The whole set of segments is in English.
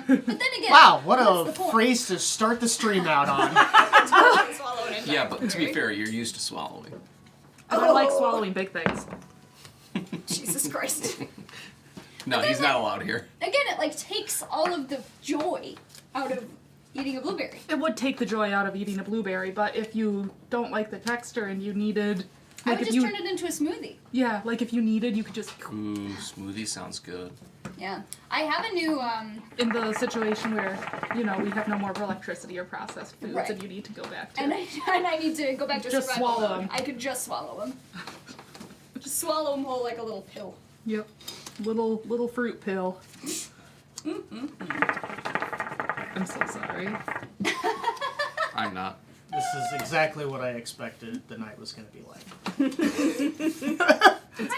But then again, wow, what what's a the point? phrase to start the stream out on. Swallow an entire Yeah, but to be blueberry. fair, you're used to swallowing. And I like swallowing big things. Jesus Christ. No, he's not allowed here. Again, it like takes all of the joy out of eating a blueberry. It would take the joy out of eating a blueberry, but if you don't like the texture and you needed... I Like would if just you... turn it into a smoothie. Yeah, like if you needed, you could just... Ooh, smoothie sounds good. Yeah. I have a new, In the situation where, we have no more electricity or processed foods Right. and you need to go back to... and I need to go back to Just survival swallow mode. 'em. I could just swallow them. Just swallow them whole like a little pill. Yep. Little fruit pill. I'm so sorry. I'm not. This is exactly what I expected the night was going to be like.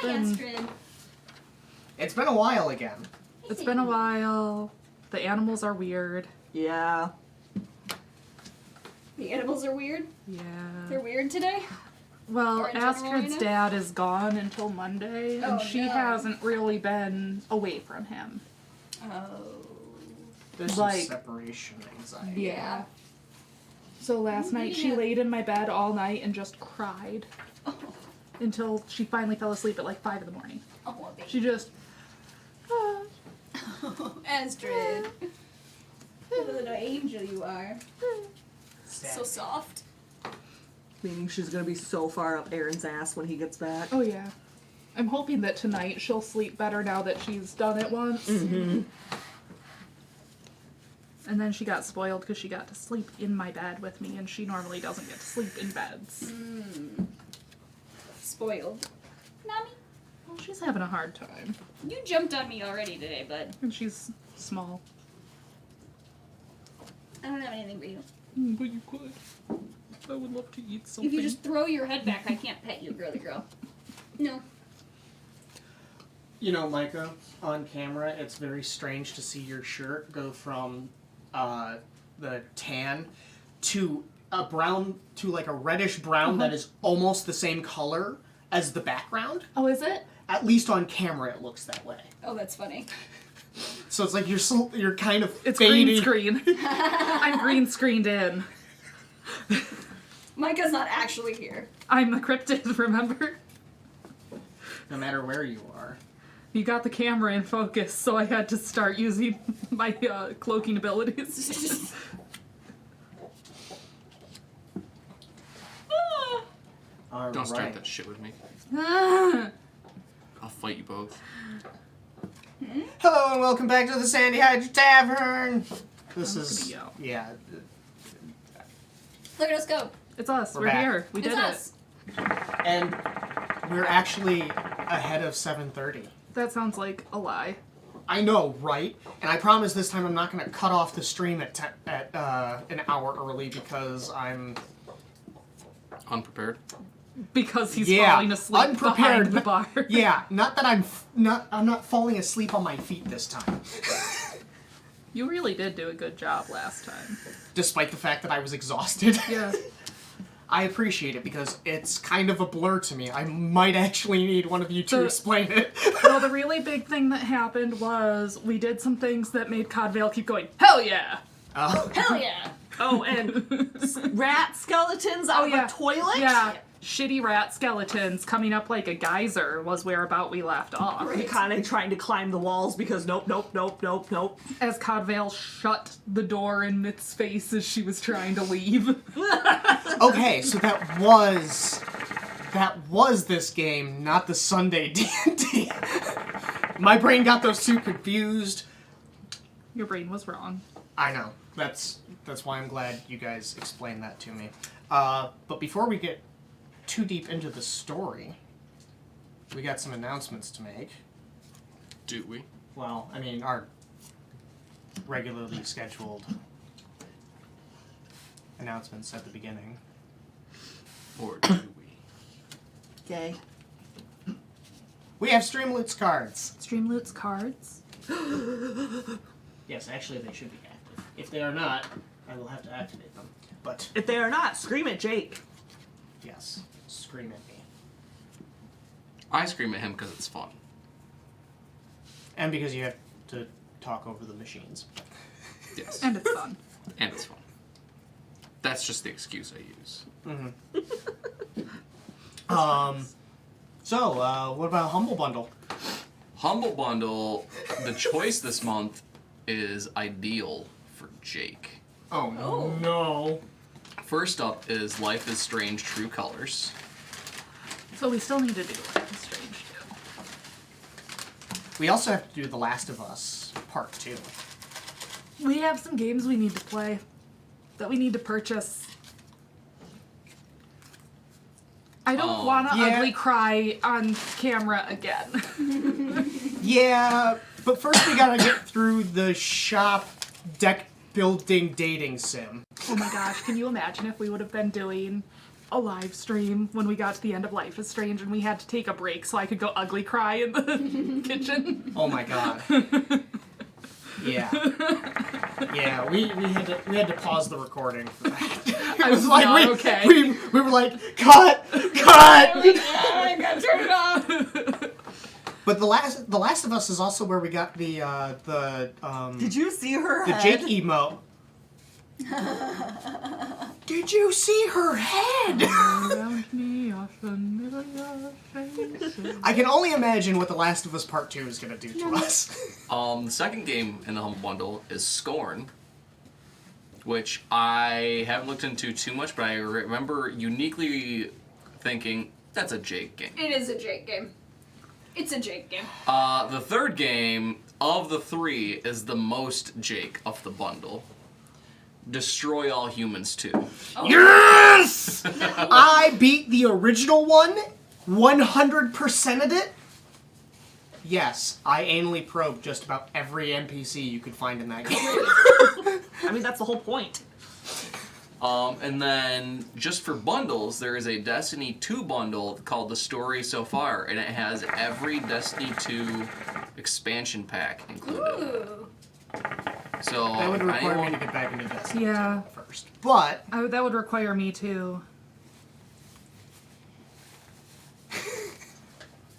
Hi, Astrid. It's been a while again. It's been a while. The animals are weird. Yeah. The animals are weird. Yeah. They're weird today. Well, Or in general, Astrid's you know? dad is gone until Monday, and Oh, she no. hasn't really been away from him. Oh. There's Like- some separation anxiety. Yeah. So last night she Yeah. laid in my bed all night and just cried Oh, until she finally fell asleep at like 5 in the morning. oh baby. She just... "Ah." Astrid. What a little angel you are. So soft. Meaning she's gonna be so far up Aaron's ass when he gets back. Oh yeah. I'm hoping that tonight she'll sleep better now that she's done it once. Mm-hmm. And then she got spoiled because she got to sleep in my bed with me, and she normally doesn't get to sleep in beds. Spoiled. Nami, Well, she's having a hard time. you jumped on me already today, bud. And she's small. I don't have anything for you. But you could. I would love to eat something. If you just throw your head back, I can't pet you, girly girl. No. You know, Micah, on camera, it's very strange to see your shirt go from the tan to a brown, to like a reddish brown that is almost the same color as the background. Oh, is it? At least on camera, it looks that way. Oh, that's funny. So it's like you're kind of It's fading. green screen. I'm green screened in. Micah's not actually here. I'm a cryptid, remember? No matter where you are. You got the camera in focus, so I had to start using my cloaking abilities. All Don't start right. that shit with me. Ah. I'll fight you both. Hello and welcome back to the Sandy Hydra Tavern. This I'm is gonna yell. yeah. Look at us go. It's us. We're We're back. here. We did It's it. us. And we're actually ahead of 7:30. That sounds like a lie. I know, right? And I promise this time I'm not going to cut off the stream at an hour early because I'm Unprepared. Because he's Yeah, falling asleep unprepared. behind the bar. yeah. Not that I'm not falling asleep on my feet this time, You really did do a good job last time. despite the fact that I was exhausted. Yeah. I appreciate it because it's kind of a blur to me. I might actually need one of you to So- explain it. Well, the really big thing that happened was we did some things that made Codvale keep going, hell yeah! Hell yeah. Oh, and rat skeletons out yeah. of a toilet? Yeah, shitty rat skeletons coming up like a geyser was where about we left off. Kind trying to climb the walls because nope. As Codvale shut the door in Myth's face as she was trying to leave. Okay, so that was this game, not the Sunday D&D. My brain got those two confused. Your brain was wrong. I know. That's why I'm glad you guys explained that to me. But before we get too deep into the story, we got some announcements to make. Do we? Well, I mean, our regularly scheduled announcements at the beginning. Or do we? Okay. We have Streamloots cards. Streamloots cards. Yes, actually they should be active. If they are not, I will have to activate them. But, If they are not, scream at Jake. yes, scream at me. I scream at him because it's fun. And because you have to talk over the machines. Yes. And it's fun. And it's fun. That's just the excuse I use. So, what about Humble Bundle? Humble Bundle, the choice this month is ideal for Jake. Oh, no. First up is Life is Strange True Colors. So we still need to do Life is Strange too. We also have to do The Last of Us Part 2. We have some games we need to play that we need to purchase. I don't want to yeah. ugly cry on camera again. Yeah, but first we gotta get through the shop deck building dating sim. Oh my gosh, can you imagine if we would have been doing a live stream when we got to the end of Life is Strange and we had to take a break so I could go ugly cry in the kitchen? Oh my god. Yeah. Yeah, we had to pause the recording for that. I was like not okay. we were like, cut! I gotta turn it off. But the Last of Us is also where we got the Did you see her the head? Jake emote. Did you see her head? Around me are familiar faces. I can only imagine what The Last of Us Part 2 is going to do to us. The second game in the Humble Bundle is Scorn, which I haven't looked into too much, but I remember uniquely thinking, that's a Jake game. It is a Jake game. It's a Jake game. The third game of the three is the most Jake of the bundle. Destroy All Humans 2. Yes! I beat the original one, 100%ed it. Yes, I anally probed just about every NPC you could find in that game. I mean, that's the whole point. And then, just for bundles, there is a Destiny 2 bundle called The Story So Far, and it has every Destiny 2 expansion pack included. Ooh. So, That would require me anyone- to get back into Destiny Yeah. 2 first. But That would require me to.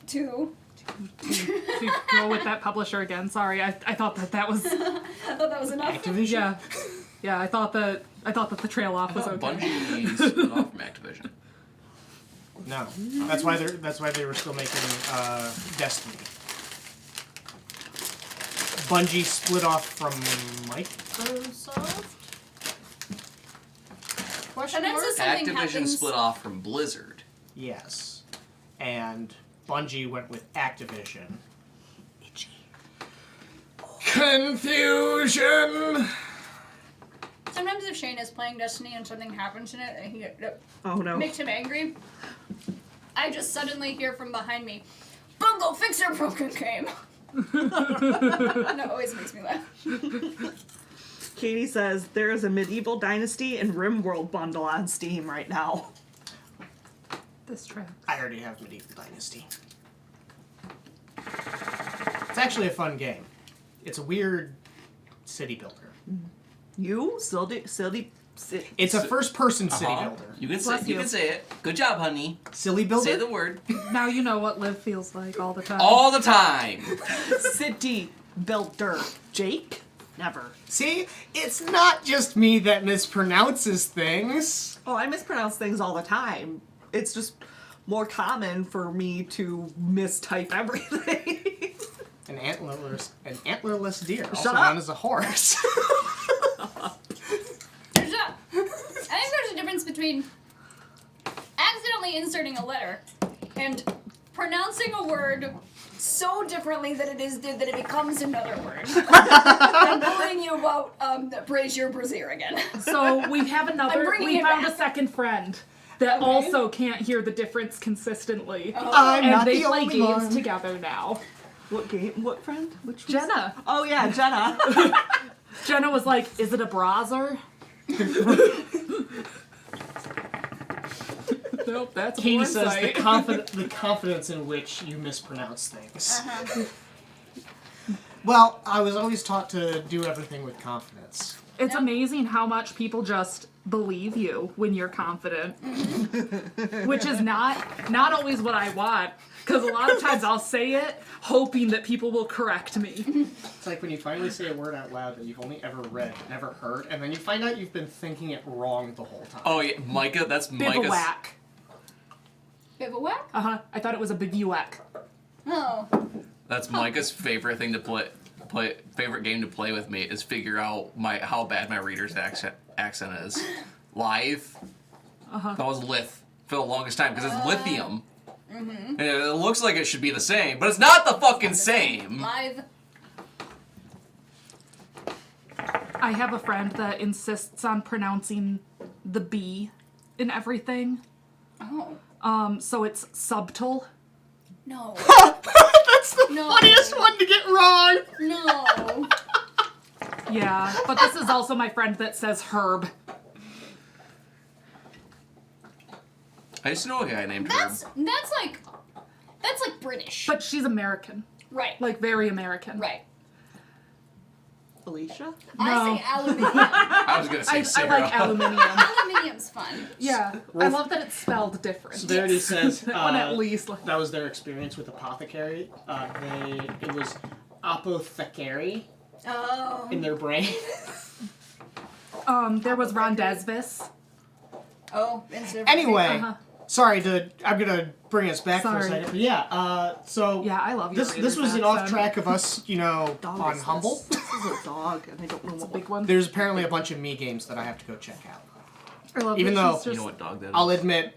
Two. To go with that publisher again. Sorry, I thought that was. I thought that was enough. Activision? Yeah, I thought that the trail off I was thought okay. Bungie split off from Activision. No, that's why they were still making Destiny. Bungie split off from Microsoft? Question And mark? that's Something Activision happens- split off from Blizzard. Yes, and Bungie went with Activision. Confusion. Sometimes if Shane is playing Destiny and something happens in it and Oh no. makes him angry, I just suddenly hear from behind me, "Bungle, fix your broken game." That always makes me laugh. Katie says there is a Medieval Dynasty and RimWorld bundle on Steam right now. This track. I already have Medieval Dynasty. It's actually a fun game. It's a weird city builder. You? It's a first-person city Uh-huh. builder. You can say Bless you you. can say it. Good job, honey. Silly builder? Say the word Now you know what live feels like all the time. all the time. City builder. Jake? Never. See, it's not just me that mispronounces things. Oh, I mispronounce things all the time. It's just more common for me to mistype everything. An antlerless deer, also Shut up. known as a horse. I think there's a difference between accidentally inserting a letter and pronouncing a word so differently that it becomes another word. I'm telling you about brazier brazier again. So we have I'm another. bringing We it found back. a second friend that Okay. also can't hear the difference consistently, I'm and not they the play only games one. together now. What game? What friend? Which was- Jenna. Oh yeah, Jenna. Jenna was like, "Is it a browser?" Nope, that's a Katie porn says site. the confidence in which you mispronounce things. Well, I was always taught to do everything with confidence. It's amazing how much people just believe you when you're confident, which is not always what I want. Because a lot of times I'll say it hoping that people will correct me. It's like when you finally say a word out loud that you've only ever read, never heard, and then you find out you've been thinking it wrong the whole time. Oh yeah, Micah. That's Micah's. Bivouac. Bivouac? I thought it was a bivouac. Oh. That's Micah's favorite thing to play. Favorite game to play with me is figure out how bad my reader's accent is. Live. That was lith for the longest time because it's lithium. And it looks like it should be the same, but it's not the fucking same. Live. I have a friend that insists on pronouncing the B in everything. Oh. So it's subtle. No. That's the No. funniest one to get wrong! No. Yeah, but this is also my friend that says herb. I used to know a guy named Herb. That's like British. But she's American. Right. Like, very American. Right. Alicia? I No. say aluminium. I was gonna say I Sarah. like aluminium. Aluminium's fun. Yeah, I love that it's spelled different. Severity says One at least. Like, that was their experience with apothecary. It was apothecary Oh. in their brain. there was Rondesvis. Oh. Instead of Anyway, sorry I'm gonna bring us back for a Sorry. second. But yeah, so Yeah, I love your this was an off accent. track of us, Dog on is Humble. This is a dog, and I don't know It's a what. big one. There's apparently a bunch of me games that I have to go check out. I love even that though- she's You just, know what dog that is? I'll admit,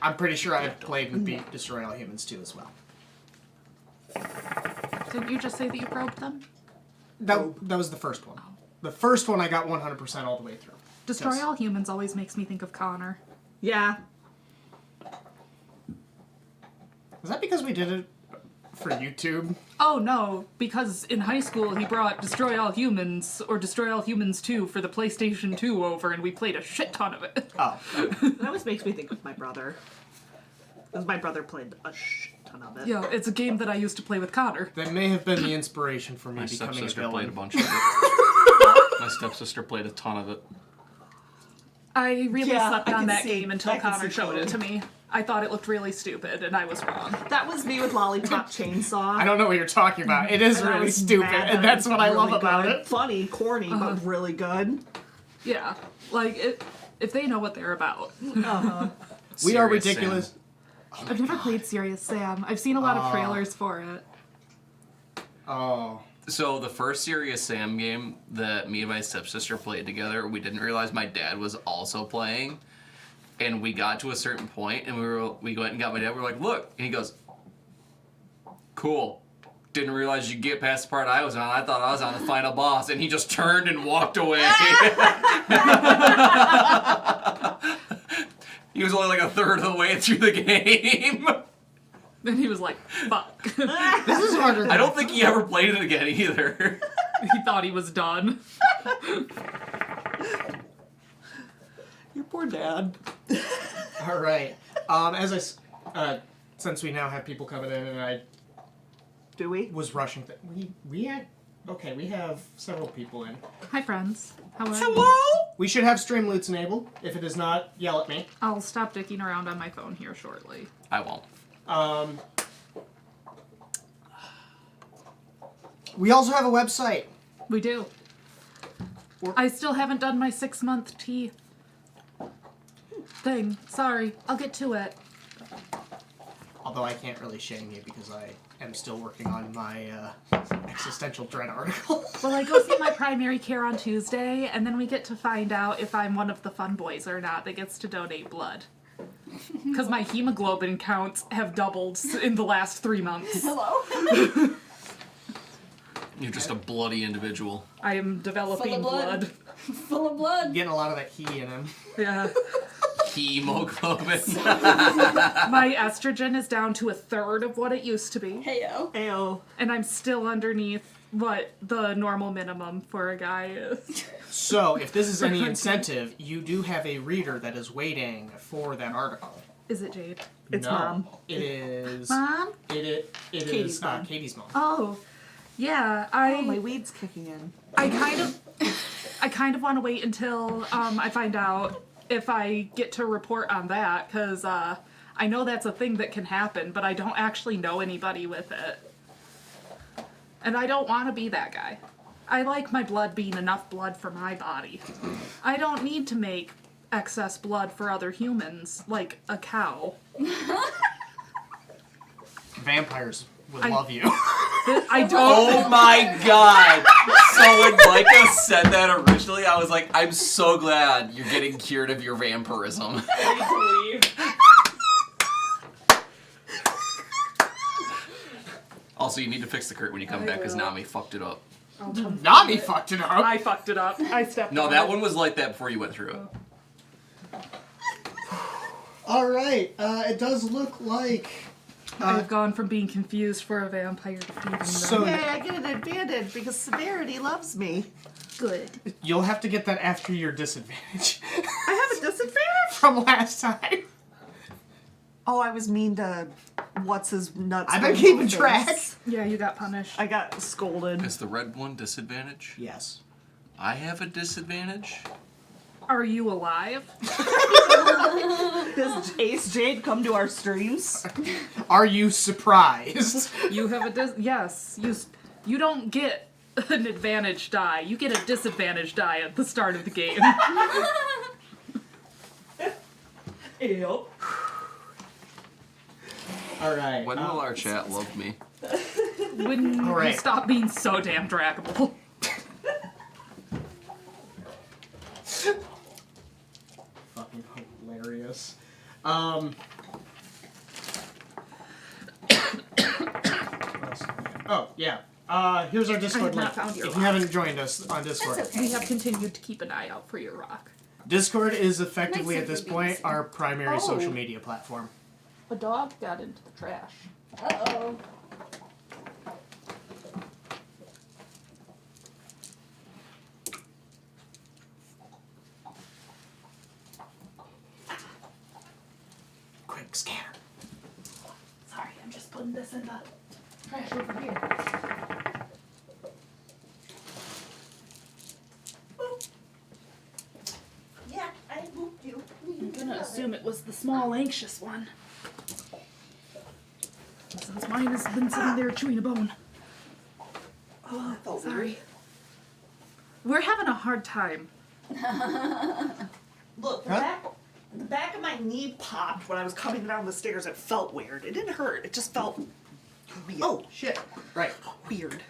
I'm pretty sure I've played and beat Destroy All Humans 2 as well. Didn't you just say that you probed them? That was the first one. The first one I got 100% all the way through. Destroy Yes. All Humans always makes me think of Connor. Yeah. Is that because we did it for YouTube? Oh no, because in high school he brought Destroy All Humans, or Destroy All Humans 2 for the PlayStation 2 over, and we played a shit ton of it. Oh. That always makes me think of my brother. Because my brother played a shit ton of it. Yeah, it's a game that I used to play with Connor. That may have been the inspiration for me My becoming a stepsister played a villain. bunch of it. My stepsister played a ton of it. I really Yeah, slept I on can that see- game until I can Connor see showed it to Chloe. me. I thought it looked really stupid, and I was wrong. That was me with Lollipop Chainsaw. I don't know what you're talking about. It is And I really was stupid, mad and that that's it what was I love really about good. it. Funny, corny, but really good. Yeah, like, if they know what they're about. Uh-huh. We are Serious ridiculous. Sam. I've never played Serious Sam. I've seen a lot of trailers for it. Oh. So the first Serious Sam game that me and my stepsister played together, we didn't realize my dad was also playing. And we got to a certain point, and we went and got my dad. We were like, "Look," and he goes, "Cool." Didn't realize you get past the part I was on. I thought I was on the final boss, and he just turned and walked away. He was only like a third of the way through the game. And he was like, fuck. This is harder than I don't think he ever played it again either. He thought he was done. Your poor dad. All right. Since we now have people coming in, and I Do we? was rushing, we have several people in. Hi, friends. How are you? Hello? We should have Streamloots enabled. If it is not, yell at me. I'll stop dicking around on my phone here shortly. I won't. We also have a website. We do. I still haven't done my 6-month tea thing. Sorry. I'll get to it. Although I can't really shame you because I am still working on my existential dread article. Well, I go see my primary care on Tuesday, and then we get to find out if I'm one of the fun boys or not that gets to donate blood. Because my hemoglobin counts have doubled in the last 3 months. Hello? You're just a bloody individual. I am developing Full of blood. blood. Full of blood. Getting a lot of that he in him. Yeah. Hemoglobin. My estrogen is down to 1/3 of what it used to be. Heyo. Ayo. And I'm still underneath what the normal minimum for a guy is. So, if this is any incentive, you do have a reader that is waiting for that article. Is it Jade? It's No, Mom. It is. Mom? It Katie's is mom. Katie's mom. Oh. Yeah, Oh, my weed's kicking in. I kind of want to wait until I find out if I get to report on that, because I I know that's a thing that can happen, but I don't actually know anybody with it. And I don't want to be that guy. I like my blood being enough blood for my body. I don't need to make excess blood for other humans, like a cow. Vampires would I- love you. I don't. Oh my god! So when Micah said that originally, I was like, I'm so glad you're getting cured of your vampirism. Also, you need to fix the curtain when you come back because Nami fucked it up. Nami fucked it up. I fucked it up. I stepped No, on that it. one was like that before you went through it. All right. It does look like. I've gone from being confused for a vampire to feeding them. So Hey, I get an advantage because Severity loves me. Good. you'll have to get that after your disadvantage I have a disadvantage? from last time. Oh, I was mean to what's his nuts. I've been nose keeping face. track. Yeah, you got punished. I got scolded. Is the red one disadvantage? Yes. I have a disadvantage? Are you alive? Does Ace Jade come to our streams? Are you surprised? You have a yes. You don't get an advantage die. You get a disadvantage die at the start of the game. Ew. All right. When will our chat love me? When All you right. stop being so damn draggable. Fucking hilarious. Oh yeah. Here's our Discord have link. not found your If you rock. haven't joined us on Discord, That's okay. We have continued to keep an eye out for your rock. Discord is effectively Might at this simply be point missing. our primary Oh. social media platform. A dog got into the trash. Uh-oh. Quick scanner. Sorry, I'm just putting this in the trash over here. Yeah, I moved you. I'm gonna assume it was the small, anxious one. Since mine has been sitting there chewing a bone. Oh, I felt Sorry. We're having a hard time. Look, the back of my knee popped when I was coming down the stairs. It felt weird. It didn't hurt. It just felt weird. Oh shit! Right. Weird.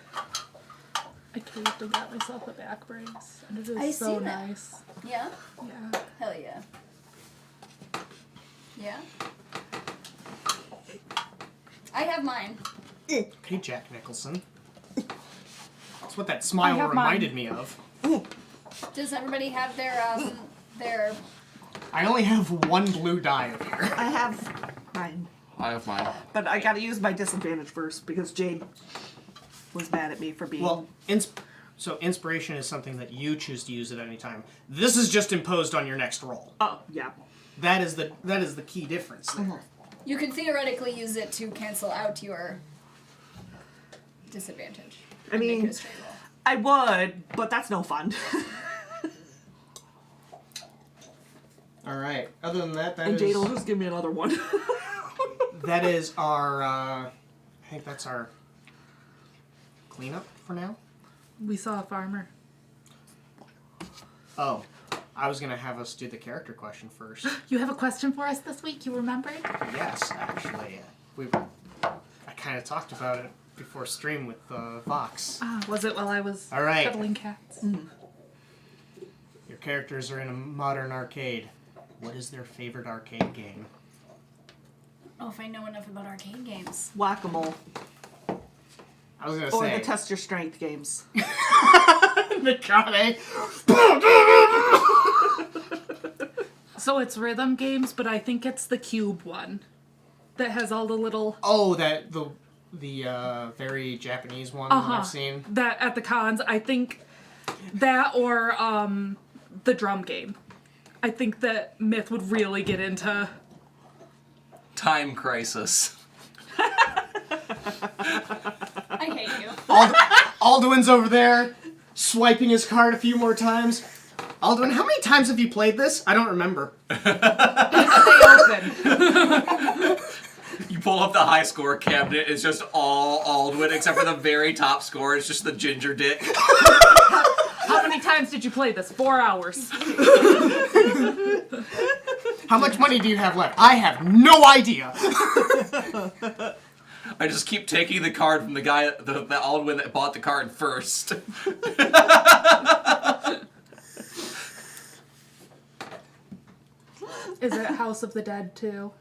I caved and got myself a back brace, and it is I so see that. nice. Yeah? Yeah. Hell yeah. Yeah? I have mine. Okay, Jack Nicholson. That's what that smile have reminded me of. Does everybody have their I only have one blue die up here. I have mine. I have mine. But I gotta use my disadvantage first because Jade was mad at me for being. Well, so inspiration is something that you choose to use at any time. This is just imposed on your next roll. oh, yeah. That is the key difference there. You can theoretically use it to cancel out your disadvantage. I and make mean, it a straight roll. I would, but that's no fun. All right. Other than that, and Jade will just give me another one. that is our. I think that's our cleanup for now. We saw a farmer. Oh, I was gonna have us do the character question first. You have a question for us this week, you remembered? Yes, actually, I kind of talked about it before stream with Vox. Ah, was it while I was All right. cuddling cats? Your characters are in a modern arcade. What is their favorite arcade game? Oh, if I know enough about arcade games. Whack-a-mole. I was gonna Or say the test your strength games. Mikade. So it's rhythm games, but I think it's the cube one that has all the little Oh, that the very Japanese one that I've seen. that at the cons. I think that or the drum game. I think that Myth would really get into. Time Crisis. I hate you. Alduin's over there, swiping his card a few more times. Alduin, how many times have you played this? I don't remember. They open. You pull up the high score cabinet, it's just all Aldwin, except for the very top score, it's just the ginger dick. How many times did you play this? 4 hours. How much money do you have left? I have no idea. I just keep taking the card from the guy, the Aldwin that bought the card first. Is it House of the Dead too?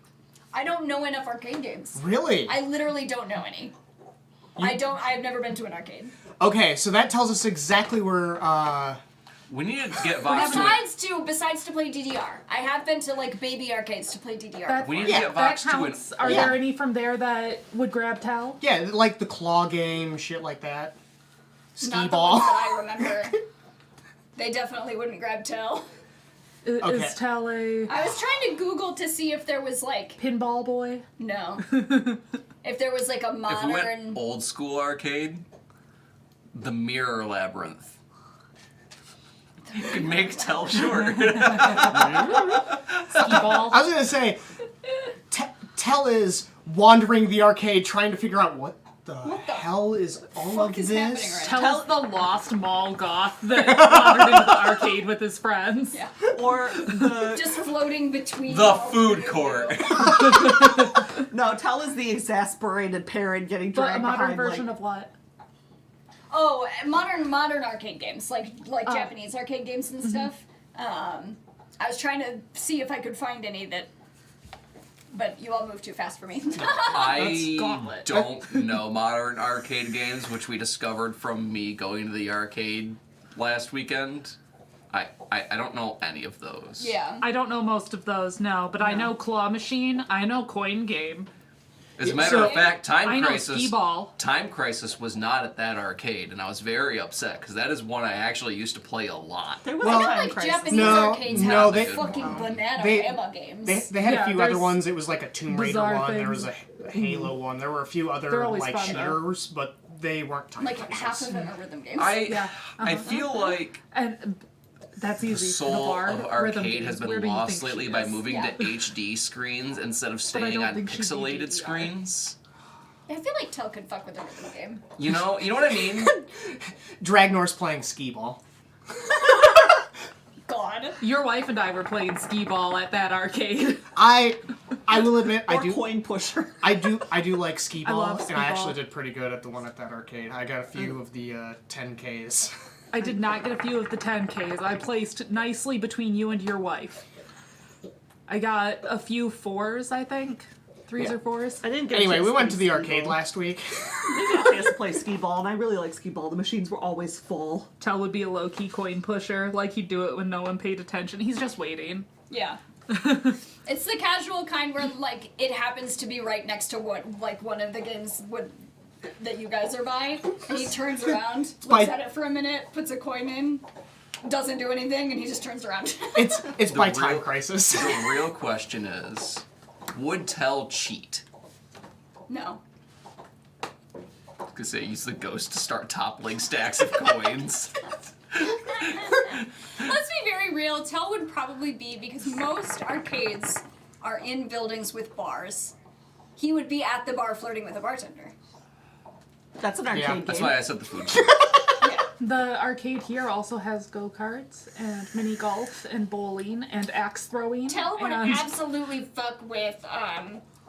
I don't know enough arcade games. Really? I literally don't know any. I've never been to an arcade. Okay, so that tells us exactly where, We need to get Vox to Besides to play DDR. I have been to like baby arcades to play DDR. We need Yeah, to get That Vox to an... counts. Are Yeah. there any from there that would grab Tell? yeah, like the claw game, shit like that. Skee Not the ball. ones that I remember. They definitely wouldn't grab Tell. Okay. Is Tell a I was trying to Google to see if there was like pinball boy? no. If there was like a If we modern went old school arcade, the Mirror Labyrinth. You could make Tell short. Skee ball? I was gonna say, Tell is wandering the arcade trying to figure out what the hell is all fuck of is this. happening right Tell's the lost mall goth that wandered into the arcade with his friends. Yeah. Or the Just floating between The food court. no, Tell is the exasperated parent getting But a dragged modern behind. version like, of what? Oh, modern arcade games, like Japanese arcade games and stuff. I was trying to see if I could find any that, but you all moved too fast for me. I Gauntlet. don't know modern arcade games, which we discovered from me going to the arcade last weekend. I don't know any of those. Yeah. I don't know most of those, no, but I know Claw Machine, I know Coin Game, As a matter of fact, I know Skee Ball. Time Crisis was not at that arcade, and I was very upset because that is one I actually used to play a lot. there was Well, a time Like crisis. Japanese No, arcades no, have they- fucking they- banana games. They had Yeah, a few there's other ones. It was like a Tomb Raider bizarre one. There things. was a Halo one. There were a few They're other always like fun, though. shooters, but they weren't Time like Crisis. half of them are rhythm games. Yeah. I feel like And that's easy. the soul bar, of rhythm arcade games. has Where been do you lost think lately she by is? moving Yeah. to HD screens instead of I staying don't on think she'd be pixelated DDR. screens. I feel like Tell could fuck with a rhythm game. You know what I mean? Dragnor's playing skee ball. God. Your wife and I were playing Skee Ball at that arcade. I will admit Or coin pusher. I do like skee I ball, love and skee I actually ball. did pretty good at the one at that arcade. I got a few of the 10Ks. I did not get a few of the 10Ks. I placed nicely between you and your wife. I got a few 4s, I think. 3s Yeah. or 4s. I didn't get a Anyway, chance we to went to play the skee arcade ball. last week. I didn't get a chance to play skee ball, and I really like skee ball. The machines were always full. Tell would be a low-key coin pusher, like he'd do it when no one paid attention. He's just waiting. Yeah. It's the casual kind where like it happens to be right next to what like one of the games would that you guys are by, and he turns around, looks at it for a minute, puts a coin in, doesn't do anything, and he just turns around. It's by real- Time Crisis. The real question is, would Tell cheat? No. Because they use the ghost to start toppling stacks of coins. Let's be very real. Tell would probably be because most arcades are in buildings with bars. He would be at the bar flirting with a bartender. That's an arcade Yeah, game. That's why I said the food. Yeah. The arcade here also has go-karts and mini golf and bowling and axe throwing. Tell would and absolutely fuck with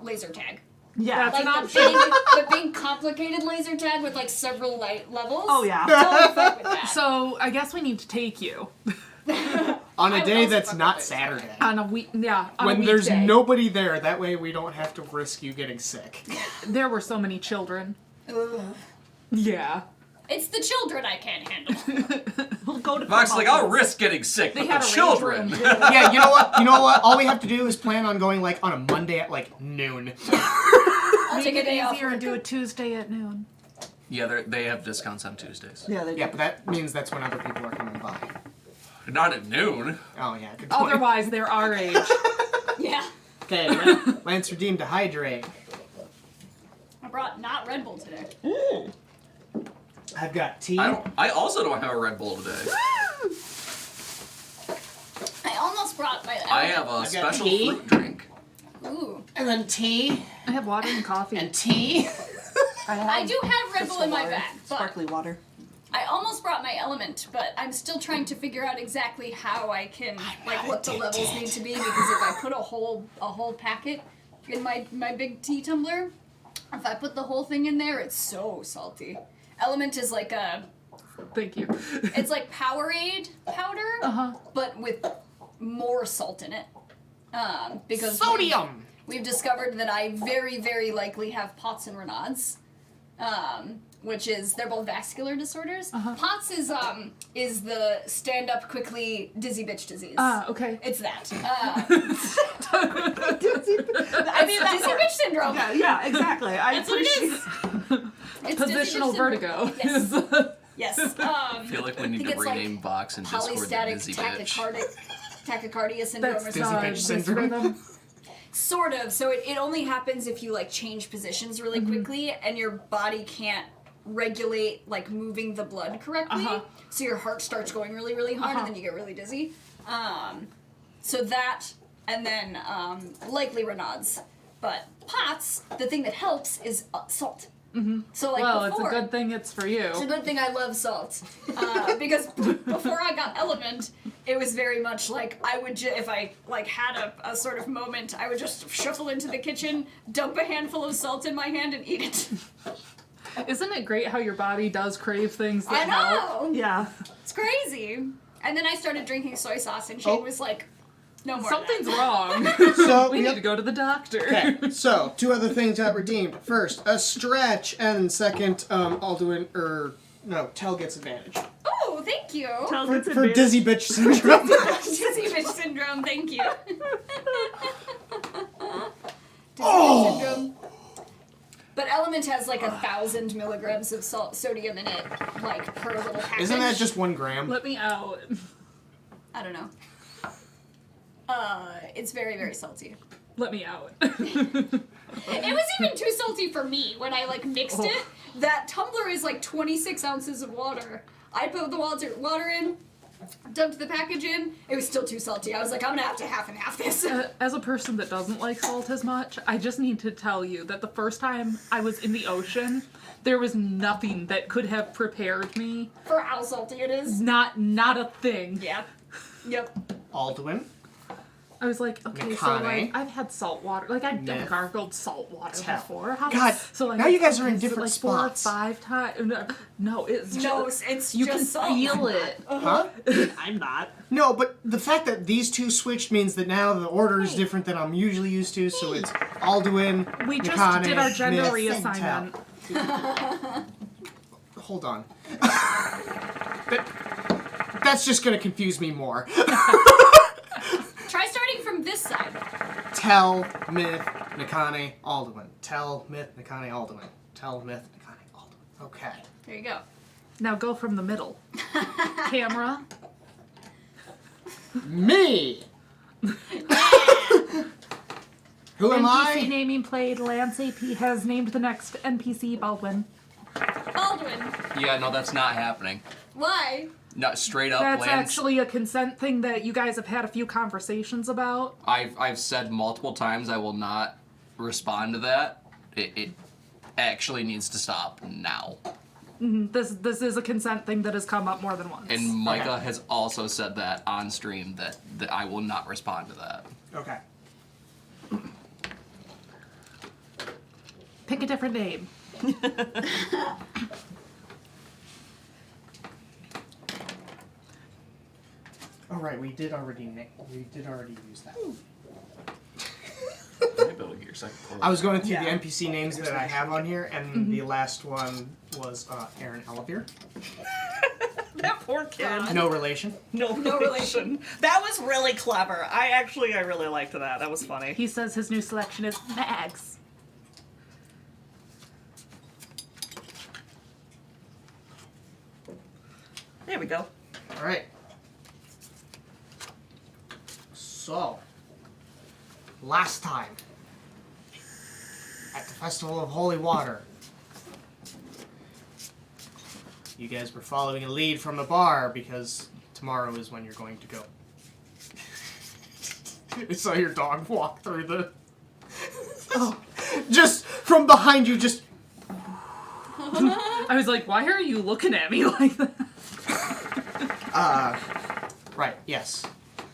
laser tag. Yeah. That's Like an the option. big complicated laser tag with like several light levels. Oh yeah. Tell would fuck with that. So I guess we need to take you On I a would day also that's fuck not with it. Saturday. on a week. Yeah, on When a there's weekday. nobody there, that way we don't have to risk you getting sick. There were so many children. Ugh. Yeah. It's the children I can't handle. We'll go to Vox like, I'll Columbus. risk getting sick, They but had the a children. range room, too. Yeah, you know what? All we have to do is plan on going like on a Monday at like noon. I'll Make take a it day off. easier and do a Tuesday at noon. Yeah, they have discounts on Tuesdays. Yeah, they Yeah, do. but that means that's when other people are coming by. Not at noon. Oh yeah, good point. Otherwise, they're our age. Yeah. Okay, Lance redeemed to hydrate. I brought not Red Bull today. I've got tea. I also don't have a Red Bull today. I have a got special tea. fruit drink. Ooh. And then tea. I have water and coffee. And tea. I do have Red Bull in my bag, but Sparkly water. I almost brought my element, but I'm still trying to figure out exactly how I can, like, what the levels need to be, because if I put a whole packet in my big tea tumbler, if I put the whole thing in there, it's so salty. Element is like Thank you. it's like Powerade powder, but with more salt in it. Because Sodium. we've discovered that I very, very likely have POTS and Raynaud's, which is, they're both vascular disorders. POTS is the stand up quickly dizzy bitch disease. Okay. It's that. I mean, Dizzy bitch syndrome. yeah, exactly. That's what it is. It's dizzy bitch Positional syndrome. vertigo. Yes. Yes. I feel like we need think to it's like rename Box and Discord the Polystatic Dizzy Bitch. tachycardia syndrome That's or Dizzy something. bitch this syndrome. rhythm. Sort of. So it only happens if you like change positions really quickly and your body can't regulate like moving the blood correctly. So your heart starts going really, really hard and then you get really dizzy. So that and then likely Raynaud's. But POTS, the thing that helps is salt. So like Well, before, it's a good thing it's for you. it's a good thing I love salt. Because before I got Element, it was very much like I would, if I like had a sort of moment, I would just shuffle into the kitchen, dump a handful of salt in my hand, and eat it. Isn't it great how your body does crave things I that help? know! Yeah. It's crazy. And then I started drinking soy sauce, and Shane was like, no more Something's of that. wrong. So We need to go to the doctor. Okay, so 2 other things got redeemed. First, a stretch, and second, Tell gets advantage. Oh, thank you! For dizzy bitch syndrome. Dizzy bitch syndrome, thank you. Dizzy bitch syndrome. But Element has like 1,000 milligrams of sodium in it, like per little package. Isn't that just 1 gram? Let me out. I don't know. It's very, very salty. Let me out. It was even too salty for me when I like mixed it. That tumbler is like 26 ounces of water. I put the water in, dumped the package in. It was still too salty. I was like, I'm gonna have to half and half this. As a person that doesn't like salt as much, I just need to tell you that the first time I was in the ocean, there was nothing that could have prepared me. For how salty it is. Not a thing. Yeah. Yep. Alduin. I was like, okay, so Mikane. like I've had salt water, like I've Myth. gargled salt water Tell. before. How, God, so like now you guys are in is it, different like 4 or spots. 5 times. No, it's No, just, it's you just can salt. feel it. Huh? I'm not. No, but the fact that these 2 switched means that now the order is different than I'm usually used to, so it's Alduin, We just Mikane, did our gender Myth, and reassignment. Tell. Hold on. That's just gonna confuse me more. Try starting from this side. Tell, Myth, Mikane, Alduin. Tell, Myth, Mikane, Alduin. Tell, Myth, Mikane, Alduin. Okay. There you go. Now go from the middle. Camera. Me! Who am NPC I? naming played. Lance AP has named the next NPC Baldwin. Baldwin. Yeah, no, that's not happening. Why? Not straight up, That's Lance. actually a consent thing that you guys have had a few conversations about. I've said multiple times I will not respond to that. It actually needs to stop now. This is a consent thing that has come up more than once. And Micah has also said that on stream that I will not respond to that. Okay. Pick a different name. All right, we did already use that. I was going through the NPC names that I have on here, and the last one was Aaron Elevere. That poor kid. No relation. No relation. That was really clever. I really liked that. That was funny. He says his new selection is Mags. There we go. All right. So, last time at the Festival of Holy Water, you guys were following a lead from the bar because tomorrow is when you're going to go. I saw your dog walk through the... Just from behind you, just... I was like, why are you looking at me like that? Right, yes.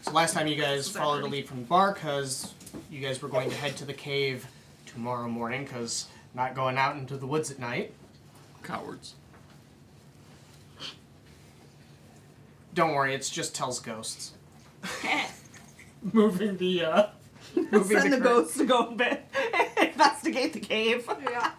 So last time you guys followed a lead from the bar, because you guys were going to head to the cave tomorrow morning, because not going out into the woods at night. Cowards. Don't worry, it's just tells ghosts. Moving the, moving Send the curtain. ghosts to go investigate the cave. Yeah.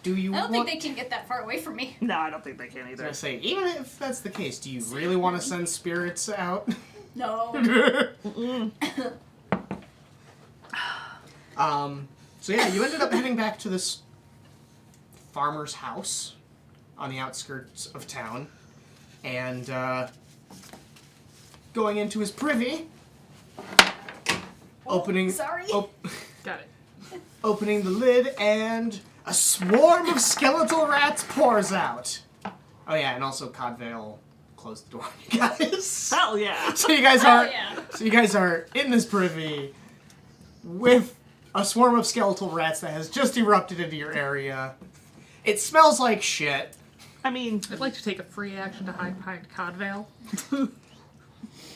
Do you I don't want... think they can get that far away from me. No, I don't think they can I was either. gonna say, even if that's the case, do you really want to send spirits out? No. So yeah, you ended up heading back to this farmer's house on the outskirts of town, and going into his privy, opening, sorry. Got it. opening the lid, and a swarm of skeletal rats pours out. Oh yeah, and also Codvale closed the door on you guys. Hell yeah. So you guys Oh, are yeah. so you guys are in this privy with a swarm of skeletal rats that has just erupted into your area. It smells like shit. I mean, I'd like to take a free action to hide behind Codvale.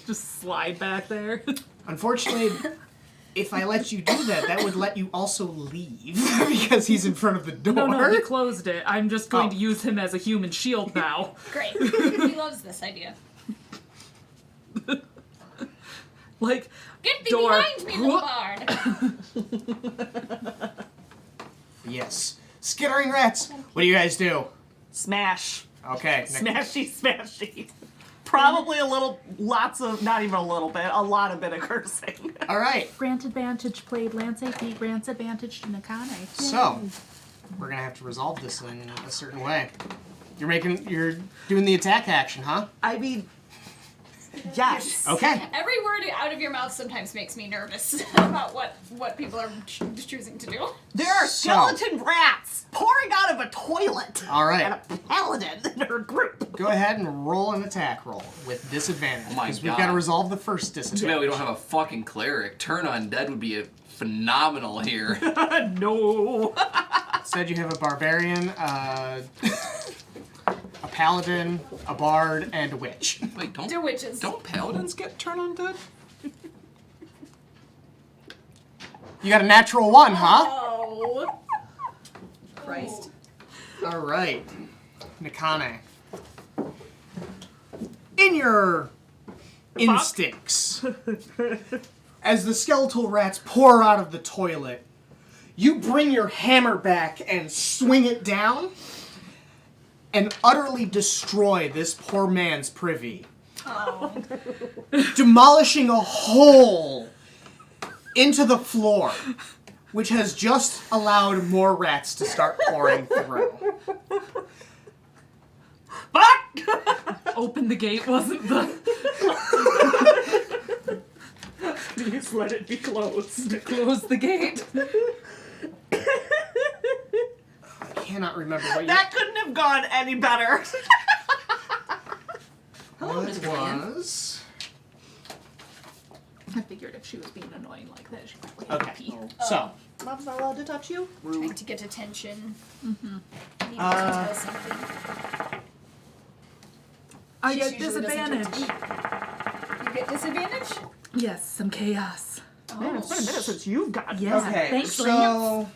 Just slide back there. Unfortunately, if I let you do that, that would let you also leave because he's in front of the door. No, he closed it. I'm just going Oh. to use him as a human shield now. Great. He loves this idea. Like, Get thee door. behind me, little bard. Yes. Skittering rats. What do you guys do? smash. Okay. Smashy. Probably a not even a little bit, a lot of bit of cursing. All right. grant advantage played Lance AP, grants advantage to Nakane. So, we're gonna have to resolve this in a certain way. You're doing the attack action, huh? I mean, yes. Okay. Every word out of your mouth sometimes makes me nervous about what people are choosing to do. There are skeleton rats pouring out of a toilet. All right. And a paladin in her group. Go ahead and roll an attack roll with disadvantage. Oh my Because we've God. got to resolve the first Too disadvantage. bad we don't have a fucking cleric. Turn undead would be phenomenal here. No. Instead, you have a barbarian, a paladin, a bard, and a witch. Wait, They're witches. don't paladins get turn undead? You got a natural 1, huh? Oh. Christ. All right, Nakane. In your instincts, as the skeletal rats pour out of the toilet, you bring your hammer back and swing it down and utterly destroy this poor man's privy, Oh. demolishing a hole into the floor, which has just allowed more rats to start pouring through. Fuck! Open the gate wasn't the... Please let it be closed. Close the gate. I cannot remember what That couldn't have gone any better. was. I figured if she was being annoying like that, she probably had Okay, to pee. so Mom's not allowed to touch you? Trying to get attention. Mm-hmm. Needing to tell something. I She get usually doesn't do it to disadvantage. You get disadvantage? Yes, some chaos. Man, it's been a minute since you've gotten Yeah. okay, Thanks, Lance. so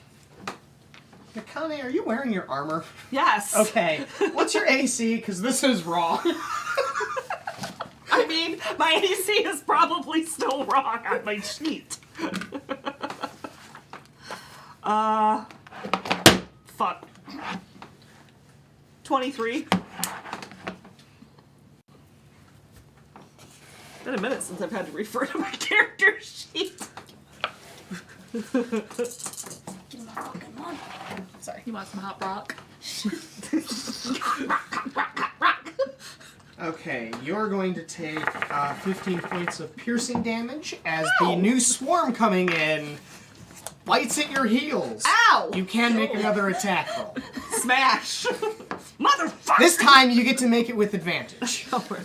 Nakane, are you wearing your armor? Yes. Okay, what's your AC? Because this is wrong. I mean, my AC is probably still wrong on my sheet. Fuck. 23. Been a minute since I've had to refer to my character sheet. Give me my fucking one. Sorry. You want some hot rock? Okay, you're going to take 15 points of piercing damage as the new swarm coming in bites at your heels. Ow! You can make another attack roll. Smash! Motherfucker! This time you get to make it with advantage. Alright.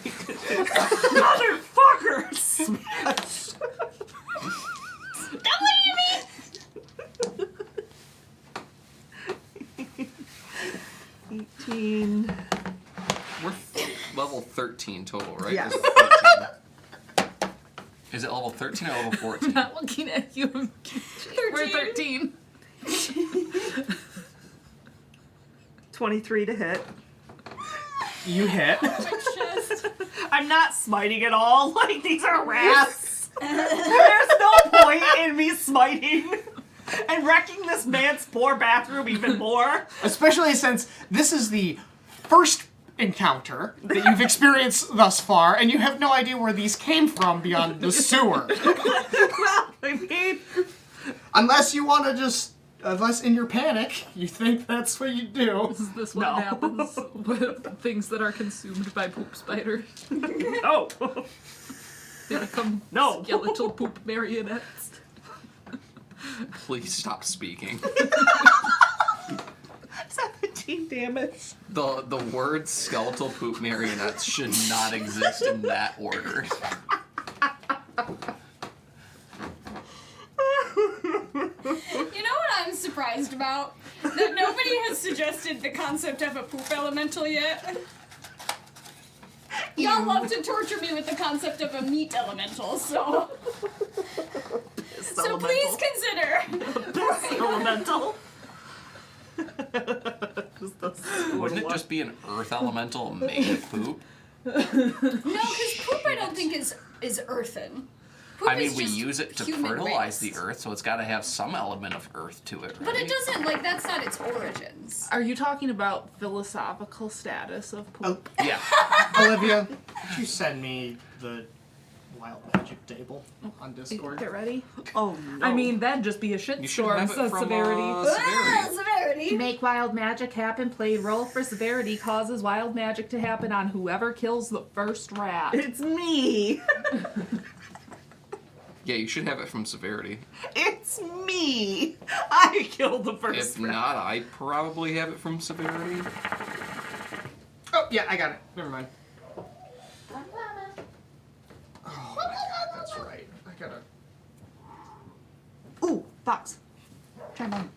Motherfucker! Smash. That what you mean? 18. We're level 13 total, right? Yes. Is it 13? Is it level 13 or level 14? Not looking at you. We're 13. 23 to hit. You hit. Chest. I'm not smiting at all. Like, these are rats. There's no point in me smiting and wrecking this man's poor bathroom even more. Especially since this is the first encounter that you've experienced thus far, and you have no idea where these came from beyond the sewer. Well, I mean, Unless you want to just... Unless in your panic, you think that's what you do. Is this what No. happens with things that are consumed by poop spiders? no. They become No. skeletal poop marionettes. Please stop speaking. 17 damage. The word skeletal poop marionettes should not exist in that order. You know what I'm surprised about? That nobody has suggested the concept of a poop elemental yet. Y'all love to torture me with the concept of a meat elemental, so please consider. Elemental. Wouldn't it just be an earth elemental made of poop? No, because poop I don't think is earthen. Poop I mean, is we just use it to human fertilize waste. the earth, so it's got to have some element of earth to it, right? But it doesn't, like, that's not its origins. Are you talking about philosophical status of poop? Yeah. Olivia, could you send me the wild magic table on Discord? Get ready. Oh no. I mean, that'd just be a You should shitstorm, have it says from Severity. Severity. Severity. Make wild magic happen, play roll for severity, causes wild magic to happen on whoever kills the first rat. it's me. Yeah, you should have it from Severity. It's me. I killed the first If rat. not, I probably have it from Severity. Oh, yeah, I got it. Never mind. Oh, that's right. I gotta... Ooh, fox. Try mine.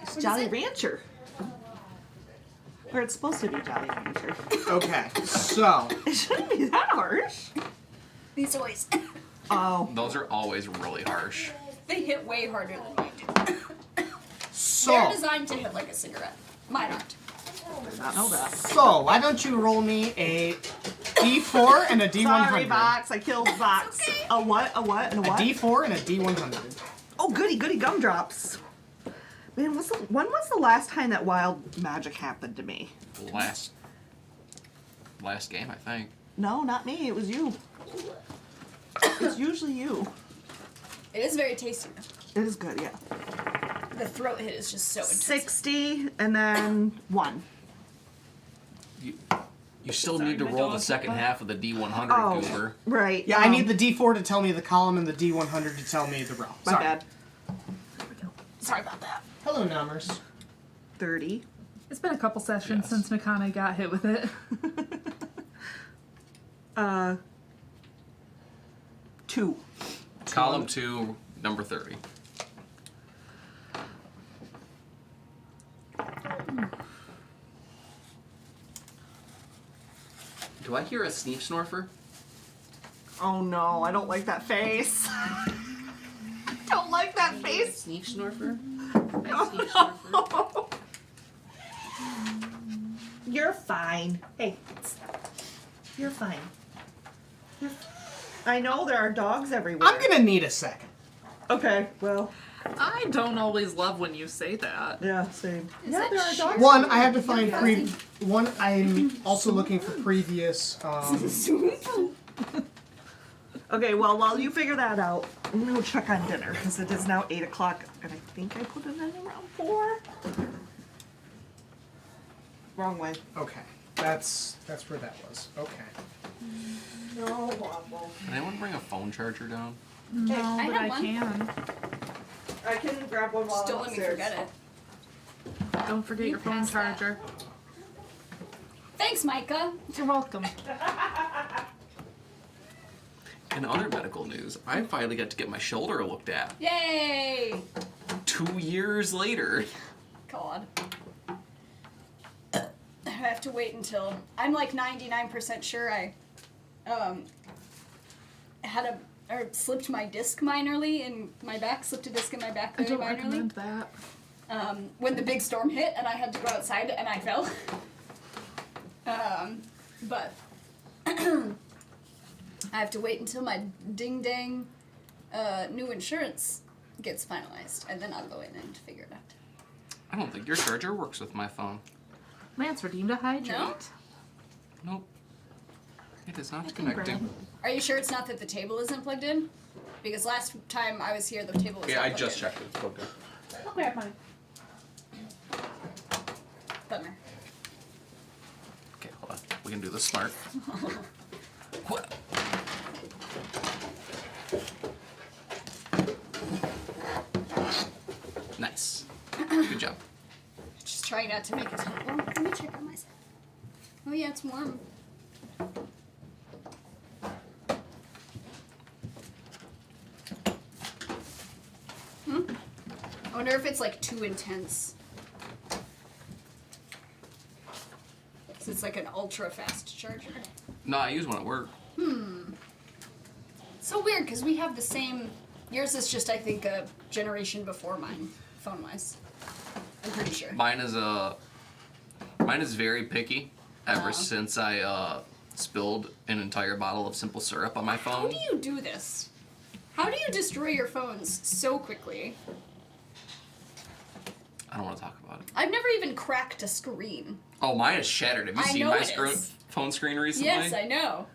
It's Jolly Rancher. Or it's supposed to be Jolly Rancher. Okay, so... It shouldn't be that harsh. These toys. Oh. Those are always really harsh. They hit way harder than mine do. So... They're designed to hit like a cigarette. Mine aren't. I did not know that. So, why don't you roll me a D4 and a D100? Sorry, Vox. I killed Vox. okay. A what? A what? And a A what? D4 and a D100. Oh, goody, goody gumdrops. Man, when was the last time that wild magic happened to me? Last game, I think. No, not me. It was you. It's usually you. It is very tasty. It is good, yeah. The throat hit is just so intense. 60 and then 1. You still Sorry, need to my roll the dog's second butt. half of the D100, Oh, Goober. right. Yeah, I need the D4 to tell me the column and the D100 to tell me the row. My Sorry. bad. Sorry about that. Hello, Numbers. 30. It's been a couple sessions Yes. since Nakane got hit with it. 2. Column 2, number 30. Do I hear a sneef snorfer? Oh no, I don't like that face. Don't like that face. Sneef snorfer? You're fine. Hey, you're fine. I know there are dogs everywhere. I'm gonna need a second. Okay, well, I don't always love when you say that. yeah, same. Is Yeah, that there are shit? dogs. One, I have to find I'm also looking for previous. Okay, well, while you figure that out, I'm gonna go check on dinner because it is now 8 o'clock, and I think I put it in around 4. Wrong way. Okay, that's where that was. Okay. No wobble. Can anyone bring a phone charger down? No, I but have I one. can. I can grab one while Just don't I'm let me upstairs. forget it. Don't forget your phone pass that. charger. Thank Thanks, Micah. You're welcome. In other medical news, I finally got to get my shoulder looked at. Yay! 2 years later. God. I have to wait until I'm like 99% sure I had or slipped my disc minorly in my back, slipped a disc in my back I very don't minorly. recommend that. When the big storm hit and I had to go outside and I fell. But I have to wait until my ding dang new insurance gets finalized, and then I'll go in and figure it out. I don't think your charger works with my phone. Lance redeemed a hydrate. No? Nope. It is not I can connecting. grab. Are you sure it's not that the table isn't plugged in? Because last time I was here, the table was Yeah, not I plugged just in. checked it. It's plugged in. I'll grab mine. Bummer. Okay, hold on. We can do this smart. What? Nice. Good job. Just trying not to make it. Oh, let me check on my side. Oh yeah, it's warm. I wonder if it's like too intense. Cause it's like an ultra fast charger. No, I use one at work. So weird, cause we have the same. Yours is just, I think, a generation before mine, phone wise. I'm pretty sure. Mine is very picky. Ever since I spilled an entire bottle of simple syrup on my How phone. do you do this? How do you destroy your phones so quickly? I don't want to talk about it. I've never even cracked a screen. Oh, mine is shattered. Have you I seen know my it is. phone screen recently? Yes, I know.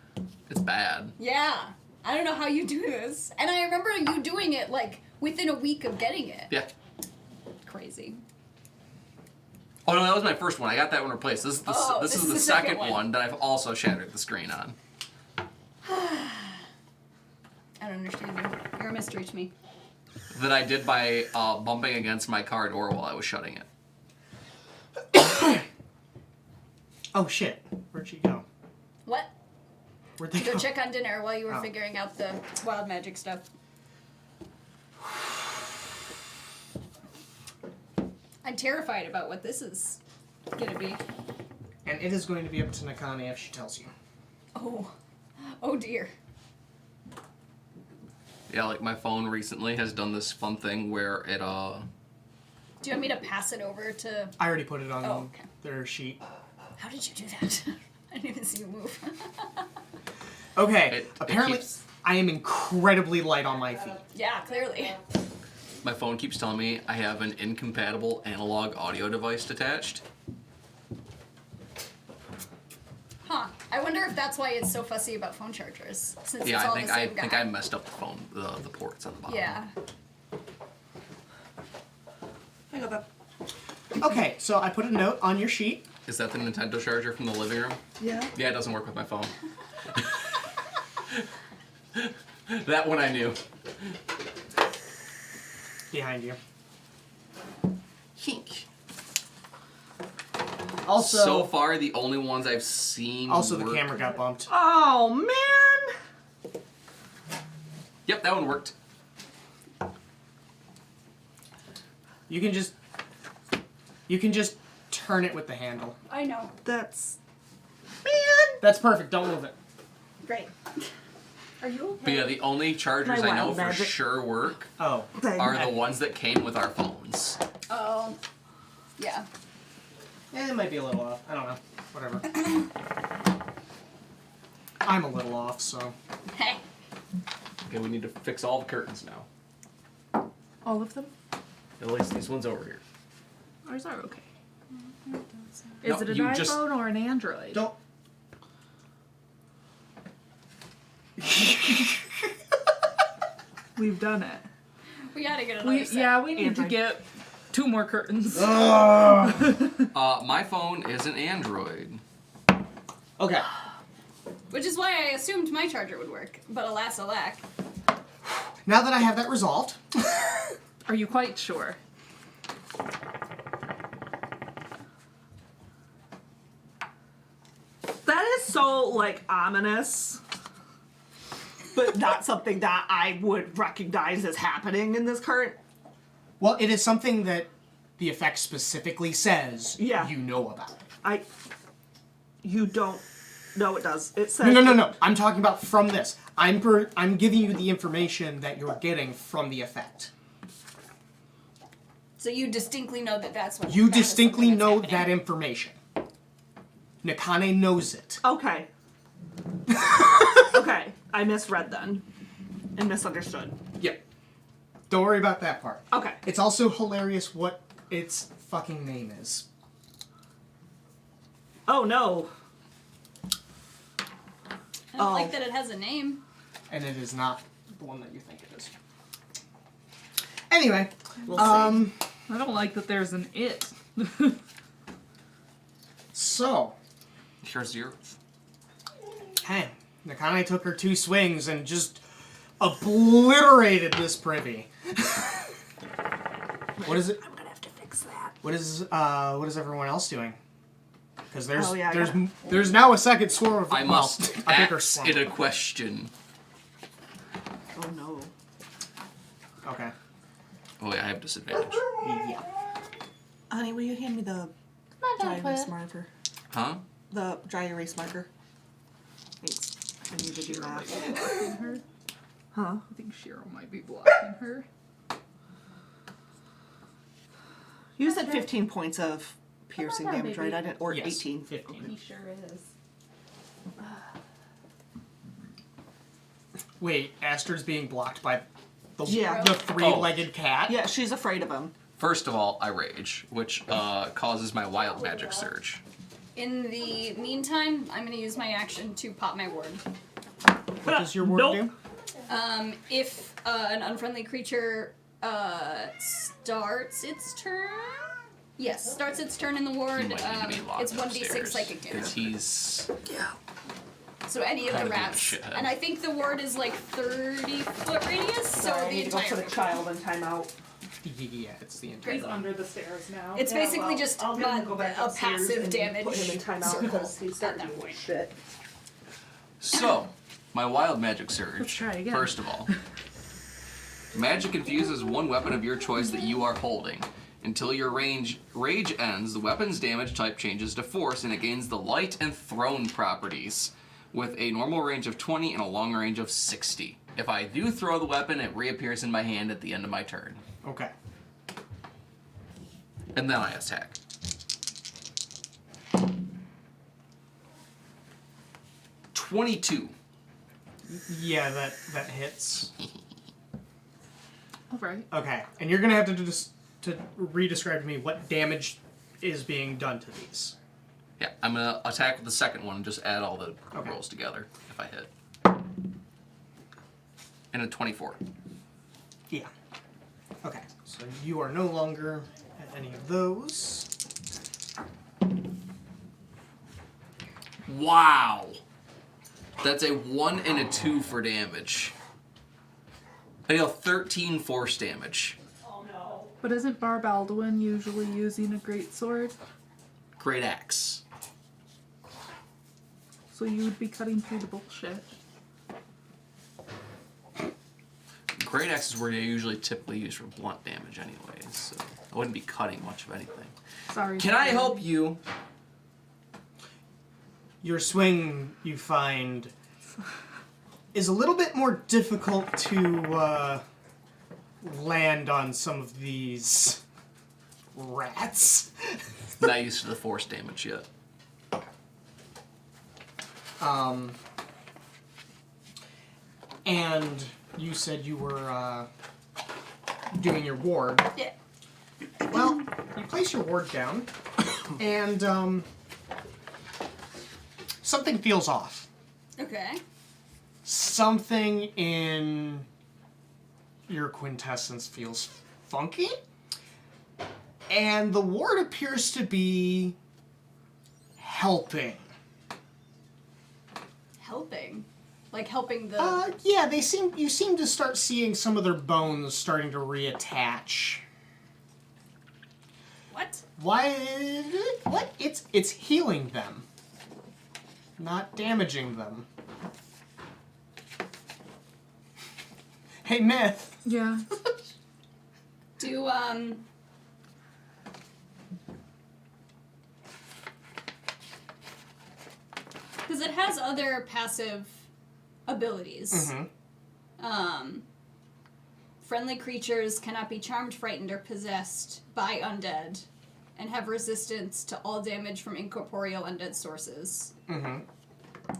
It's bad. Yeah. I don't know how you do this. And I remember you doing it, like, within a week of getting it. Yeah. Crazy. Oh no, that was my first one. I got that one replaced. This is the, this is the second one that I've also shattered the screen on. I don't understand you. You're a mystery to me. That I did by bumping against my car door while I was shutting it. Oh shit. Where'd she go? What? Where'd they Go go? check on dinner while you were Oh. figuring out the wild magic stuff. I'm terrified about what this is gonna be. And it is going to be up to Nakane if she tells you. Oh. Oh dear. Yeah, like my phone recently has done this fun thing where it Do you want me to pass it over to... I already put it on Oh, okay. their sheet. How did you do that? I didn't even see you move. Okay, It apparently keeps- I am incredibly light on my feet. Yeah, clearly. my phone keeps telling me I have an incompatible analog audio device attached. Huh. I wonder if that's why it's so fussy about phone chargers. Since Yeah, it's all I the same think guy. I messed up the phone, the ports on the bottom. Yeah. I got that. Okay, so I put a note on your sheet. Is that the Nintendo charger from the living room? Yeah. Yeah, it doesn't work with my phone. That one I knew. Behind you. Hink. Also, So far, the only ones I've seen. also the work- camera got bumped. Oh man. Yep, that one worked. You can just turn it with the handle. I know. That's That's perfect. Don't move it. Great. Are you okay? But yeah, the only chargers My I know wild for magic. sure work Oh. are the ones that came with our phones. Oh. Yeah. It might be a little off. I don't know. Whatever. I'm a little off, so. Hey. Okay, we need to fix all the curtains now. All of them? At least these ones over here. Ours are okay. Is No, it an you iPhone just- or an Android? Don't. We've done it. We gotta get another set. We need to Android. get 2 more curtains. My phone is an Android. Okay. Which is why I assumed my charger would work. But alas, alack. Now that I have that resolved, Are you quite sure? is so, like, ominous, but not something that I would recognize as happening in this current... Well, it is something that the effect specifically says Yeah. you know about. You don't... No, it does. It says... No. I'm talking about from this. I'm giving you the information that you're getting from the effect. So you distinctly know that that's what. You that is distinctly something that's know happening. that information. Nakane knows it. Okay. Okay. I misread then. And misunderstood. Yep. Don't worry about that part. Okay. It's also hilarious what its fucking name is. Oh, no. I don't like that it has a name. And it is not the one that you think it is. Anyway, We'll see. I don't like that there's an it. So, Here's yours. hey, Nakane took her 2 swings and just obliterated this privy. What is it? I'm gonna have to fix that. What is everyone else doing? Because there's Oh, yeah, there's now a second swarm of I must a bigger ask swarm. it a question. Oh, no. Okay. Oh, yeah, I have disadvantage. Yeah. Honey, will you hand me the dry erase marker? Huh? The dry erase marker. Thanks. I need to do math. Blocking her. Huh? I think Shiro might be blocking her. You said 15 points of piercing Come on, damage, baby. right? I didn't, or Yes, 18. 15. He sure is. Wait, Aster's being blocked by the Yeah. 3-legged cat? Yeah, she's afraid of him. First of all, I rage, which causes my wild magic surge. In the meantime, I'm going to use my action to pop my ward. What does your word Nope. do? If an unfriendly creature starts its turn. Yes, starts its turn in the He ward. might need to be locked It's 1d6 upstairs, psychic because damage. he's So any of kind the of a rats. shithead. And I think the ward is like 30-foot radius, so Sorry, I the need to go entire. put a child in timeout. Yeah, it's the entire. He's under the stairs now. It's Yeah, basically well, just I'll a, have him go back a upstairs passive and damage Put him in timeout circle because he's at starting that to do point. shit. So, my wild magic surge. Let's try again. First of all, magic infuses one weapon of your choice that you are holding. Until your rage ends, the weapon's damage type changes to force and it gains the light and thrown properties, with a normal range of 20 and a long range of 60. If I do throw the weapon, it reappears in my hand at the end of my turn. Okay. And then I attack. $22. Yeah, that hits. All right. Okay, and you're gonna have to re-describe to me what damage is being done to these. Yeah, I'm gonna attack with the second one and just add all the Okay. rolls together if I hit. And a 24. Yeah. Okay, so you are no longer at any of those. Wow! That's a 1 and a 2 for damage. I deal 13 force damage. But isn't Barb Alduin usually using a great sword? Great axe. So you would be cutting through the bullshit. Great axes were usually typically used for blunt damage anyways, so I wouldn't be cutting much of anything. Sorry. Can I help you? Your swing, you find, is a little bit more difficult to land on some of these rats. Not used to the force damage yet. And you said you were doing your ward. Yeah. Well, you place your ward down, and something feels off. Okay. Something in your quintessence feels funky, and the ward appears to be helping. Helping. Like helping the. Yeah, you seem to start seeing some of their bones starting to reattach. What? Why? What? It's healing them. not damaging them. Hey, Myth. Yeah. Do, because it has other passive abilities. Mm-hmm. Friendly creatures cannot be charmed, frightened, or possessed by undead, and have resistance to all damage from incorporeal undead sources. Mm-hmm.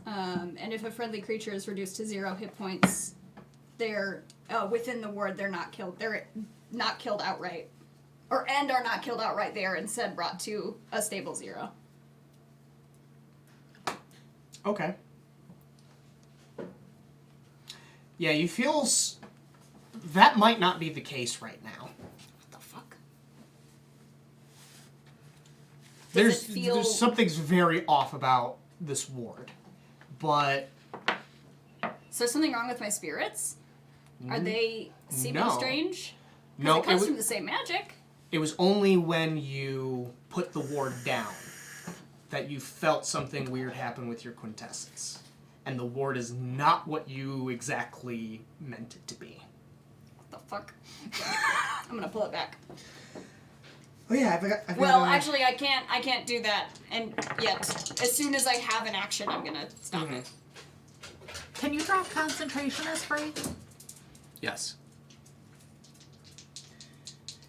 And if a friendly creature is reduced to 0 hit points, they're within the ward. They're not killed. They're not killed outright, are not killed outright. They are instead brought to a stable 0. Okay. Yeah, you feel that might not be the case right now. What the fuck? Does There's it feel... something's very off about this ward, but Is there something wrong with my spirits? Are they seeming no. strange? No, it comes from the same magic. It was only when you put the ward down that you felt something weird happen with your quintessence. And the ward is not what you exactly meant it to be. What the fuck? I'm gonna pull it back. Oh yeah, I've Well, got, actually, I can't do that, and yet, as soon as I have an action, I'm gonna stop it. Can you drop concentration as free? Yes.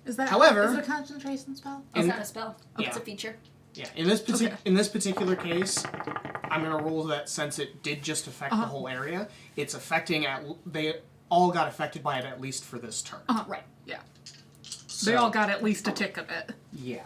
Is that However- is it a concentration spell? Is that a spell? Oh, Yeah. it's a feature. Yeah, in this particular case, I'm gonna roll that since it did just affect the whole area, it's affecting they all got affected by it at least for this turn. Right. Yeah. So, They all got at least a tick of it. Yeah.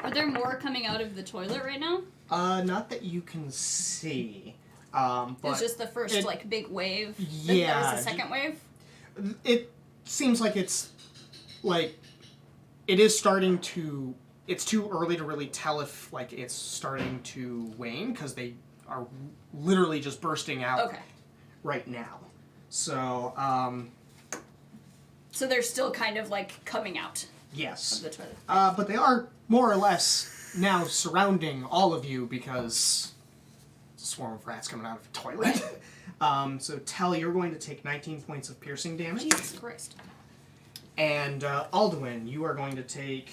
Are there more coming out of the toilet right now? Not that you can see. But It's just the first, big wave. Yeah. There was a second wave? it seems like it is starting to. It's too early to really tell if it's starting to wane because they are literally just bursting out right now. So So they're still kind of, coming out yes, of the toilet. but they are more or less now surrounding all of you because it's a swarm of rats coming out of a toilet. So Tell, you're going to take 19 points of piercing damage. Jesus Christ. And Alduin, you are going to take...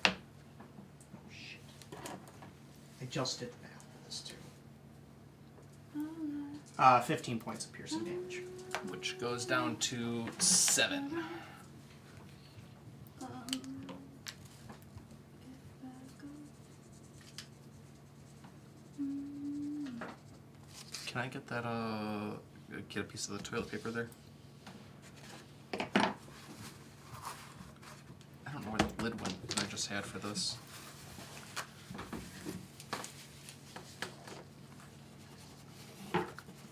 Oh, shit. I just did the math for this, too. 15 points of piercing damage. Which goes down to 7. Can I get that, get a piece of the toilet paper there? I don't know where the lid went that I just had for this.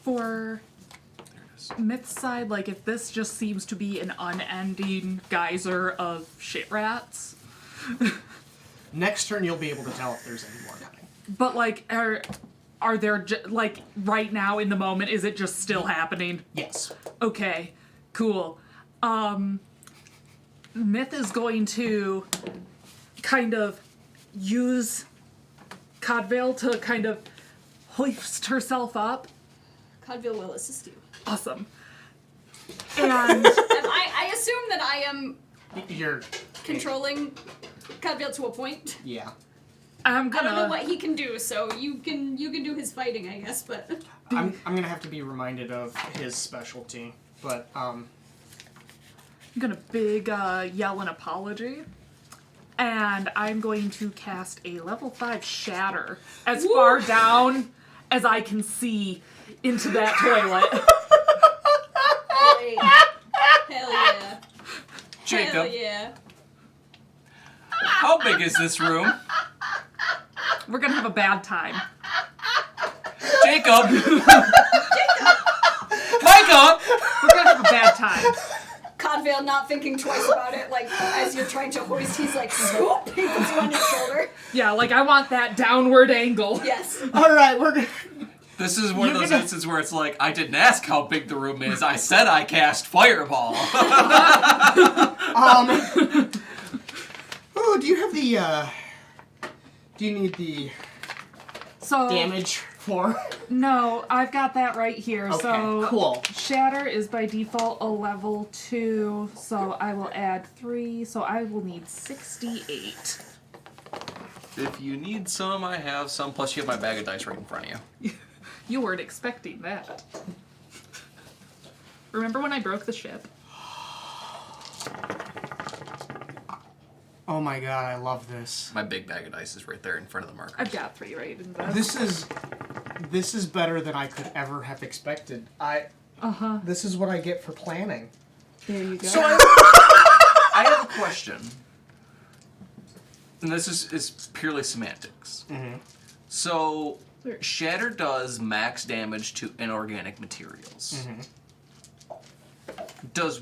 For There it is. Myth's side, if this just seems to be an unending geyser of shit rats. Next turn, you'll be able to tell if there's any more coming. But are there right now in the moment? Is it just still happening? Yes. Okay, cool. Myth is going to kind of use Codvale to kind of hoist herself up. Codville will assist you. Awesome. And I assume that I am You're... controlling Codville to a point. Yeah. I'm I gonna... don't know what he can do, so you can do his fighting, I guess, but... I'm going to have to be reminded of his specialty, but, I'm gonna big yell an apology. And I'm going to cast a level 5 shatter as far down as I can see into that toilet. Great. Hell yeah. Jacob, Hell yeah. how big is this room? We're gonna have a bad time. Jacob! Micah! We're gonna have a bad time. Codvale not thinking twice about it, like, as you're trying to hoist, he's like, swoop! He puts you on your shoulder. Yeah, like I want that downward angle. Yes. Alright, we're gonna... This is one of those instances where it's like, I didn't ask how big the room is. I said I cast Fireball. Oh, do you have the, do you need the So damage for... no, I've got that right here. Okay, so cool. Shatter is by default a level 2, so I will add 3, so I will need 68. If you need some, I have some. Plus, you have my bag of dice right in front of you. You weren't expecting that. Remember when I broke the ship? Oh my god, I love this. My big bag of dice is right there in front of the marker. I've got 3 right in there. This is better than I could ever have expected. This is what I get for planning. There you go. So I have a question. And this is purely semantics. Mm-hmm. So, Shatter does max damage to inorganic materials. Mm-hmm. Does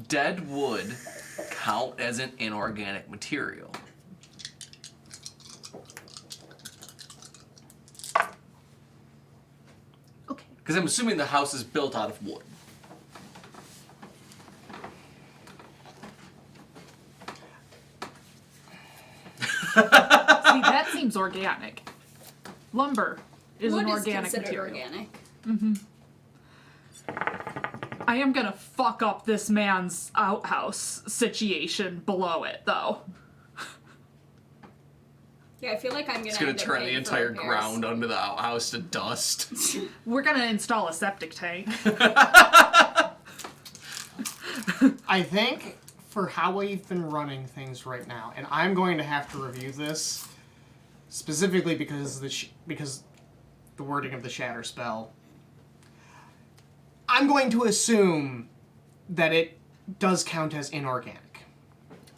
dead wood count as an inorganic material? Okay. Because I'm assuming the house is built out of wood. See, that seems organic. Lumber is Wood an organic is considered material. organic. I am gonna fuck up this man's outhouse situation below it, though. Yeah, I feel like I'm gonna It's going end to up turn the paying for entire repairs. ground under the outhouse to dust. We're gonna install a septic tank. I think for how we've been running things right now, and I'm going to have to review this specifically because because the wording of the shatter spell. I'm going to assume that it does count as inorganic.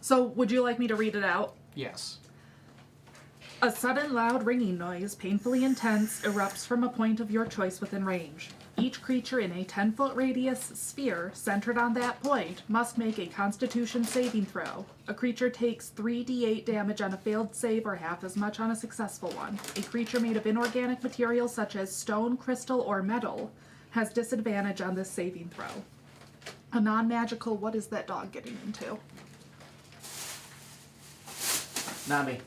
So, would you like me to read it out? Yes. A sudden loud ringing noise, painfully intense, erupts from a point of your choice within range. Each creature in a 10-foot radius sphere centered on that point must make a Constitution saving throw. A creature takes 3d8 damage on a failed save or half as much on a successful one. A creature made of inorganic materials such as stone, crystal, or metal has disadvantage on this saving throw. A non-magical, what is that dog getting into? Not me.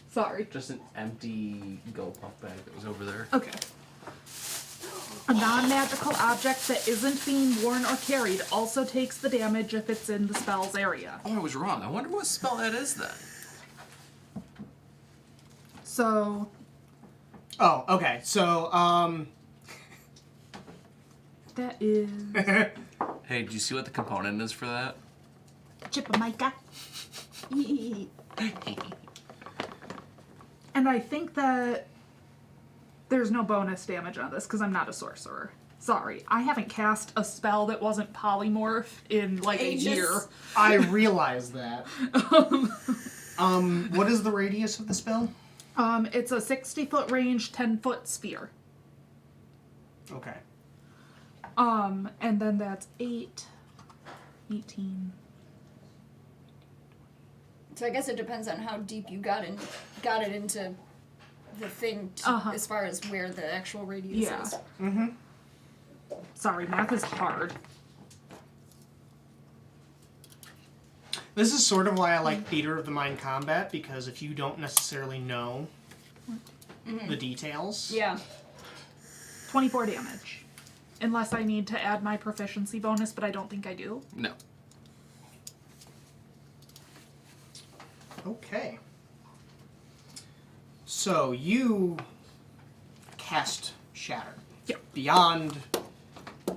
Sorry. Just an empty Go Puff bag that was over there. Okay. A non-magical object that isn't being worn or carried also takes the damage if it's in the spell's area. Oh, I was wrong. I wonder what spell that is then. So, Oh, okay. So, that is Hey, do you see what the component is for that? Chipamika. And I think that there's no bonus damage on this because I'm not a sorcerer. Sorry, I haven't cast a spell that wasn't polymorph in like Ages. a year. I realize that. What is the radius of the spell? It's a 60-foot range, 10-foot sphere. Okay. And then that's 8, 18. So I guess it depends on how deep you got it into the thing as far as where the actual radius Yeah. is. Mm-hmm. Sorry, math is hard. This is sort of why I like Theater of the Mind combat, because if you don't necessarily know the details... Yeah. 24 damage. Unless I need to add my proficiency bonus, but I don't think I do. No. Okay. So you cast Shatter. Yep. Beyond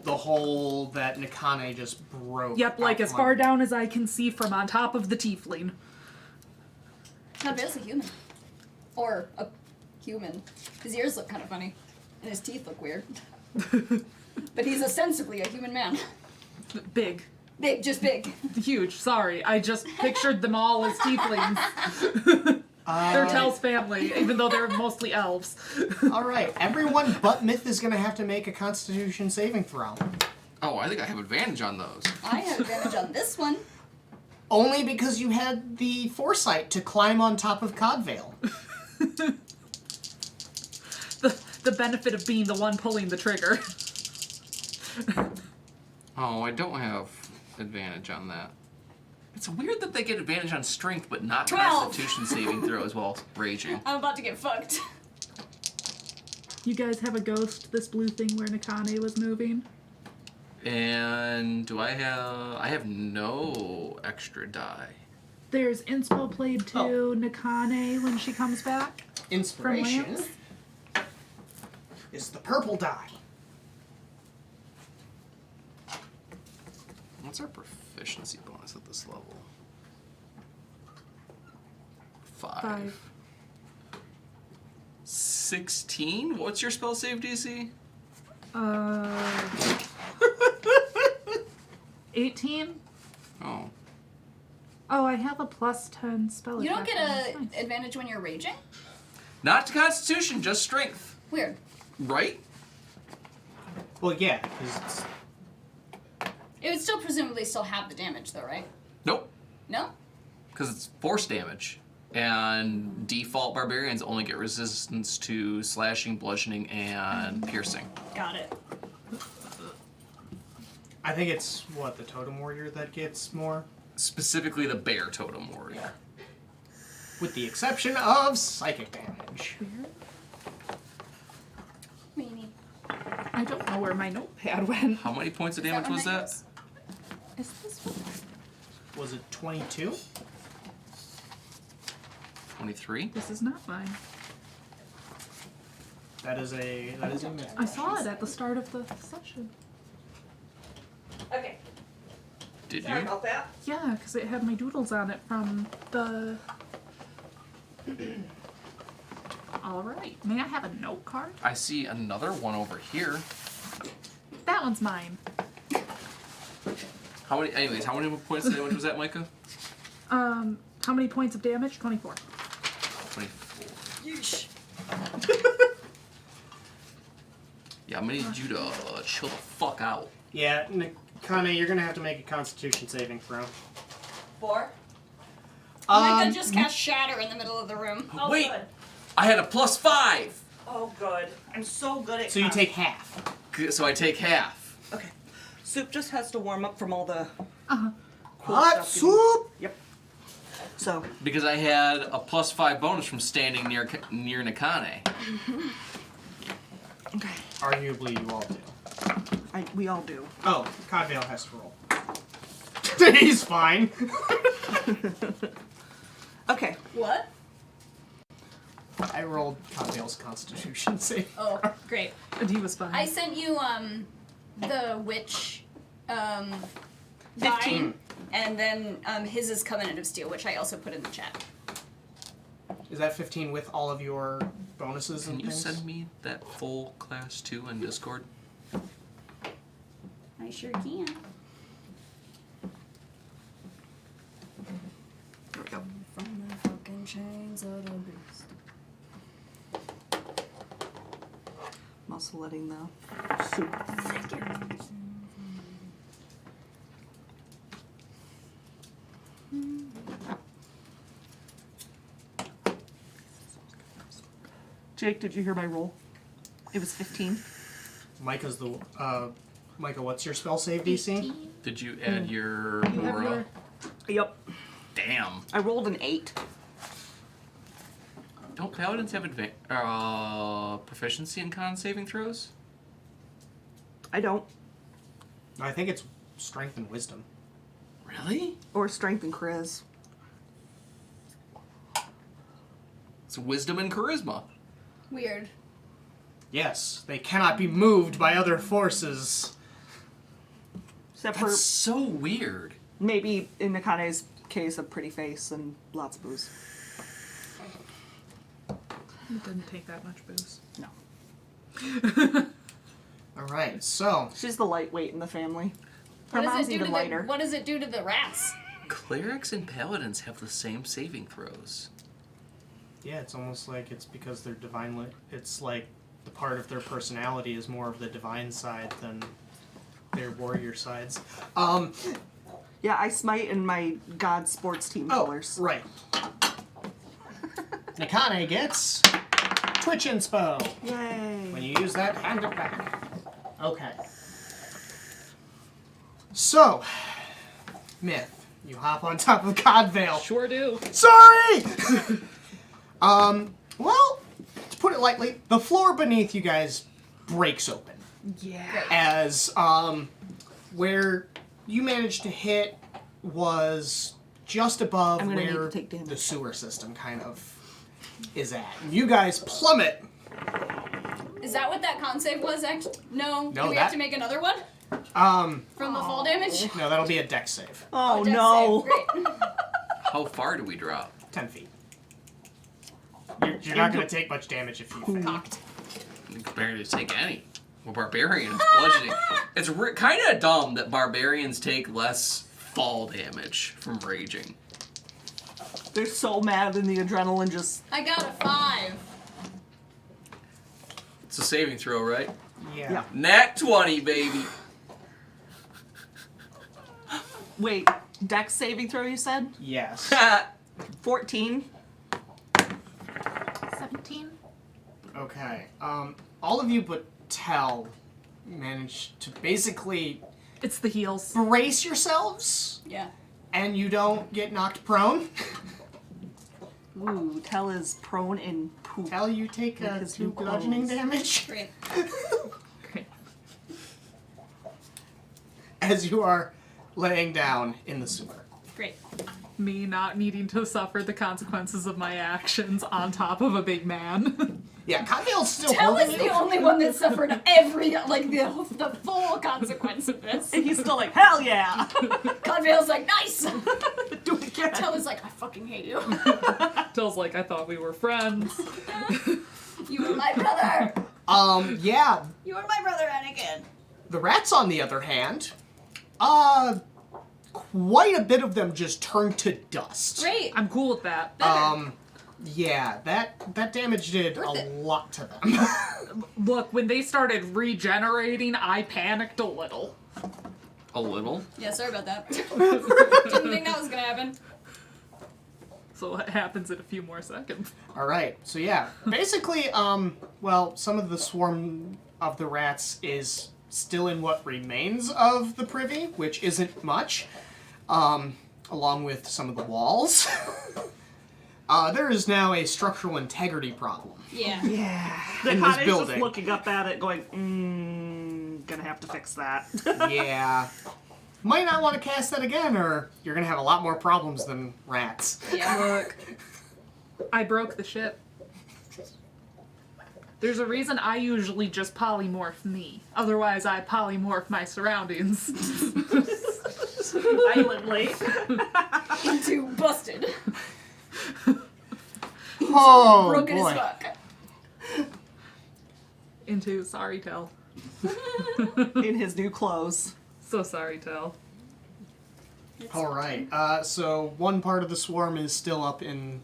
the hole that Nikane just broke. Yep, like out as from far under. down as I can see from on top of the tiefling. Not a human. Or a human. His ears look kind of funny. And his teeth look weird. But he's ostensibly a human man. Big. Big, just big. Huge. Sorry, I just pictured them all as tieflings. They're Tell's family, even though they're mostly elves. All right, everyone but Myth is going to have to make a Constitution saving throw. Oh, I think I have advantage on those. I have advantage on this one. Only because you had the foresight to climb on top of Codvale. The benefit of being the one pulling the trigger. Oh, I don't have advantage on that. It's weird that they get advantage on strength, but not 12. Constitution saving throws while raging. I'm about to get fucked. You guys have a ghost, this blue thing where Nakane was moving? And do I have no extra die. There's Inspo played to Nakane when she comes back. Inspiration Lance? is the purple die. What's our proficiency bonus at this level? 5. 16? What's your spell save DC? 18? Oh. Oh, I have a plus 10 spell You don't attack get bonus. a Nice. advantage when you're raging? Not to Constitution, just strength. Weird. Right? Well, yeah, because It would still presumably still have the damage though, right? Nope. No? Because it's force damage. And default barbarians only get resistance to slashing, bludgeoning, and piercing. Got it. I think it's, what, the Totem Warrior that gets more? Specifically the bear totem warrior. With the exception of psychic damage. Weenie. I don't know where my notepad went. How many points of Is damage one was that that? yours? Is this one? Was it 22? 23? This is not mine. That is a miss. I saw it at the start of the session. Okay. Did Sorry you? about that. Yeah, because it had my doodles on it from the... Alright. May I have a note card? I see another one over here. That one's mine. How many points of damage was that, Micah? How many points of damage? 24. 24. Yeesh. Yeah, I'm gonna need you to chill the fuck out. Yeah, Nakane, you're gonna have to make a Constitution saving throw. 4. Micah just cast Shatter in the middle of the room. Oh, Wait. good. I had a +5! Oh, good. I'm so good at So you con- take half. So I take half. Okay. Soup just has to warm up from all the Uh-huh. cool Hot stuff. you soup! need. Yep. So, Because I had a +5 bonus from standing near Nakane. okay. Arguably, you all do. We all do. Oh, Codvale has to roll. He's fine. Okay. What? I rolled Codvale's Constitution save. Oh, great. And he was fine. I sent you the witch 15. and then his is Covenant of Steel, which I also put in the chat. Is that 15 with all of your bonuses Can and you things? send me that full class 2 in Discord? I sure can. There we go. From the fucking chains of the beast. I'm also letting the soup. Jake, did you hear my roll? It was 15. Micah's the Micah, what's your spell save DC? Did you add your You have aura? your- Yep. Damn. I rolled an 8. Don't paladins have proficiency in con saving throws? I don't. I think it's strength and wisdom. Really? Or strength and charis. It's wisdom and charisma. Weird. Yes, they cannot be moved by other forces. Except for That's so weird. maybe in Nakane's case, a pretty face and lots of booze. It didn't take that much booze. No. Alright, so She's the lightweight in the family. Her What mom's does it do even to lighter. the? What does it do to the rats? Clerics and paladins have the same saving throws. yeah, it's almost like it's because they're divine it's like the part of their personality is more of the divine side than their warrior sides. Yeah, I smite in my god sports team colors. Right. Nikane gets Twitch Inspo. Yay. When you use that, hand it back. Okay. So, Myth, you hop on top of Godvale. Sure do. Sorry! Well, to put it lightly, the floor beneath you guys breaks open. Yeah. As, where you managed to hit was just above I'm gonna need where to take damage. the sewer system kind of is at. And you guys plummet. Is that what that con save was? Actually, no. No, Do we have to make another one from the fall damage? No, that'll be a dex save. Oh, Dex no. save. Great. How far do we drop? 10 feet. You're not going to take much damage if you fail. Cocked. You can barely take any. Well, barbarians bludgeoning. It's kind of dumb that barbarians take less fall damage from raging. They're so mad and the adrenaline just... I got a 5. It's a saving throw, right? Yeah. Nat 20, baby. Wait, dex saving throw you said? Yes. 14. 17? Okay. All of you but Tell managed to basically It's the heels. brace yourselves, Yeah. and you don't get knocked prone. Ooh, Tell is prone in poop. Tell you take With his 2 new bludgeoning clothes. damage Great. Great. as you are laying down in the sewer. Great. Me not needing to suffer the consequences of my actions on top of a big man. Yeah, Convale's still Tell holding is you. the only one that suffered every, the full consequence of this. And he's still like, hell yeah! Convale's like, nice! Do it again. Tell is like, I fucking hate you. Till's like, I thought we were friends. You were my brother! Yeah, You were my brother, Anakin! the rats, on the other hand, quite a bit of them just turned to dust. Great. I'm cool with that. Yeah, that damage did Worth a it. lot to them. Look, when they started regenerating, I panicked a little. A little? Yeah, sorry about that. Didn't think that was gonna happen. So what happens in a few more seconds? All right, so yeah, basically, well, some of the swarm of the rats is still in what remains of the privy, which isn't much, along with some of the walls. There is now a structural integrity problem. Yeah. Yeah. In The this just building. looking up at it going, gonna have to fix that. Yeah. Might not want to cast that again, or you're going to have a lot more problems than rats. Yeah. Look, I broke the ship. There's a reason I usually just polymorph me. Otherwise, I polymorph my surroundings. Violently. Into busted. Oh, Broken boy. as fuck. Into sorry, Tell. In his new clothes. So sorry, Tell. All right. So one part of the swarm is still up in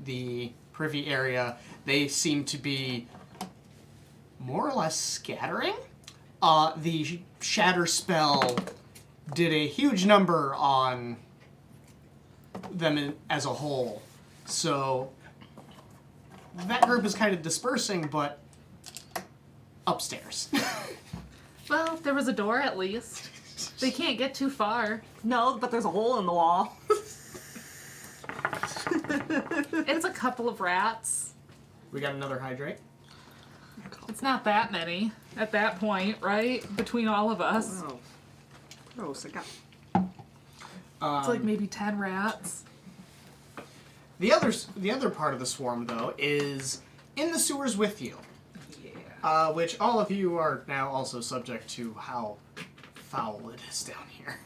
the privy area. They seem to be more or less scattering. The shatter spell did a huge number on them as a whole. So that group is kind of dispersing, but upstairs. Well, there was a door at least. They can't get too far. No, but there's a hole in the wall. It's a couple of rats. We got another hydrate. It's not that many at that point, right? Between all of us. Oh. Gross, I got... It's like maybe 10 rats. The other part of the swarm, though, is in the sewers with you. Yeah. Which all of you are now also subject to how foul it is down here.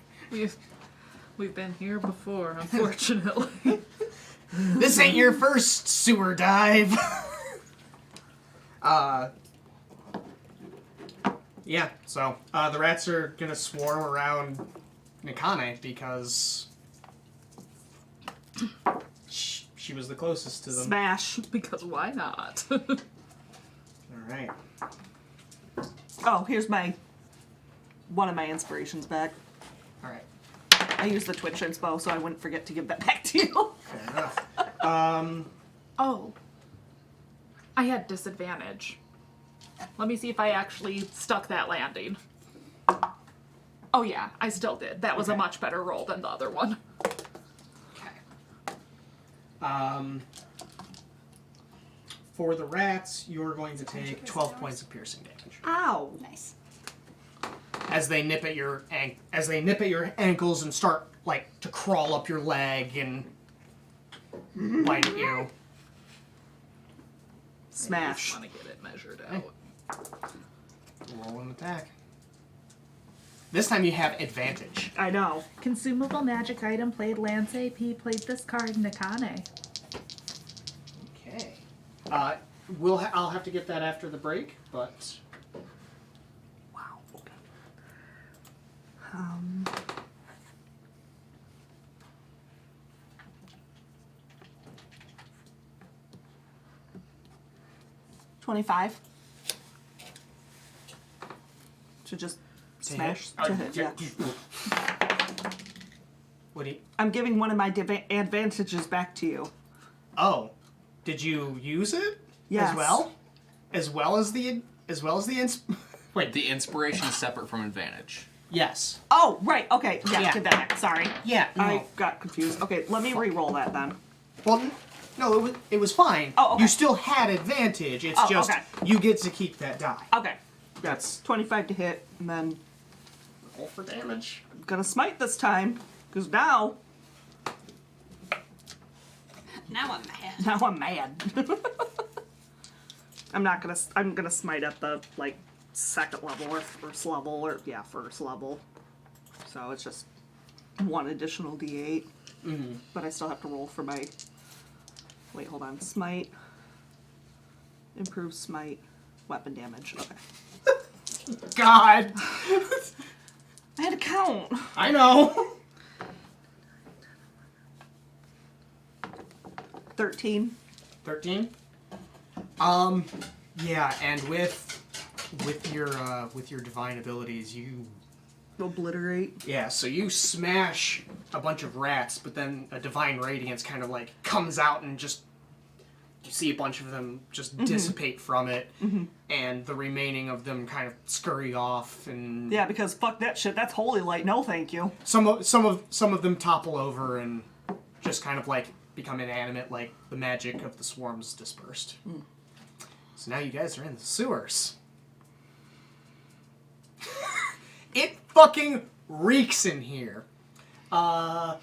We've been here before, unfortunately. This ain't your first sewer dive. Yeah, so the rats are gonna swarm around Nikane because she was the closest to them. Smash. Because why not? All right. Oh, here's my one of my inspirations back. All right. I used the Twitch inspo, so I wouldn't forget to give that back to you. Fair enough. Oh. I had disadvantage. Let me see if I actually stuck that landing. Oh yeah, I still did. That was a Okay. much better roll than the other one. Okay. For the rats, you're going to take 12 points of piercing damage Ow. Nice. as they nip at your ankles and start like to crawl up your leg and bite at you. Smash. I want to get it measured out. Roll an attack. This time you have advantage. I know. Consumable magic item played Lance AP, played this card Nikane. Okay. I'll have to get that after the break, but Wow. Okay. 25. To just smash hit? to hit. Yeah. What do you? I'm giving one of my advantages back to you. Oh, did you use it Yes. as well? As well as the wait. The inspiration is separate from advantage. Yes. Oh, right. Okay. Yeah. Yeah. Give that back. Sorry. Yeah. No. I got confused. Okay. Let me re-roll that then. Well, no, it was fine. Oh, okay. You still had advantage. It's Oh, just okay. you get to keep that die. Okay. That's 25 to hit, and then Roll for damage. I'm gonna smite this time, because now Now I'm mad. I'm mad. I'm gonna smite at the like second level or first level or first level. So it's just one additional D8. Mm-hmm. But I still have to roll for my. Wait, hold on. Smite. Improve smite. Weapon damage. Okay. God. I had to count. I know. 13. 13. Yeah, and with your divine abilities, you Obliterate. so you smash a bunch of rats, but then a divine radiance kind of like comes out and just you see a bunch of them just dissipate from it, and the remaining of them kind of scurry off, and Yeah, because fuck that shit. That's holy light. No, thank you. some of them topple over and just kind of like become inanimate, like the magic of the swarms dispersed. So now you guys are in the sewers. It fucking reeks in here. Tell,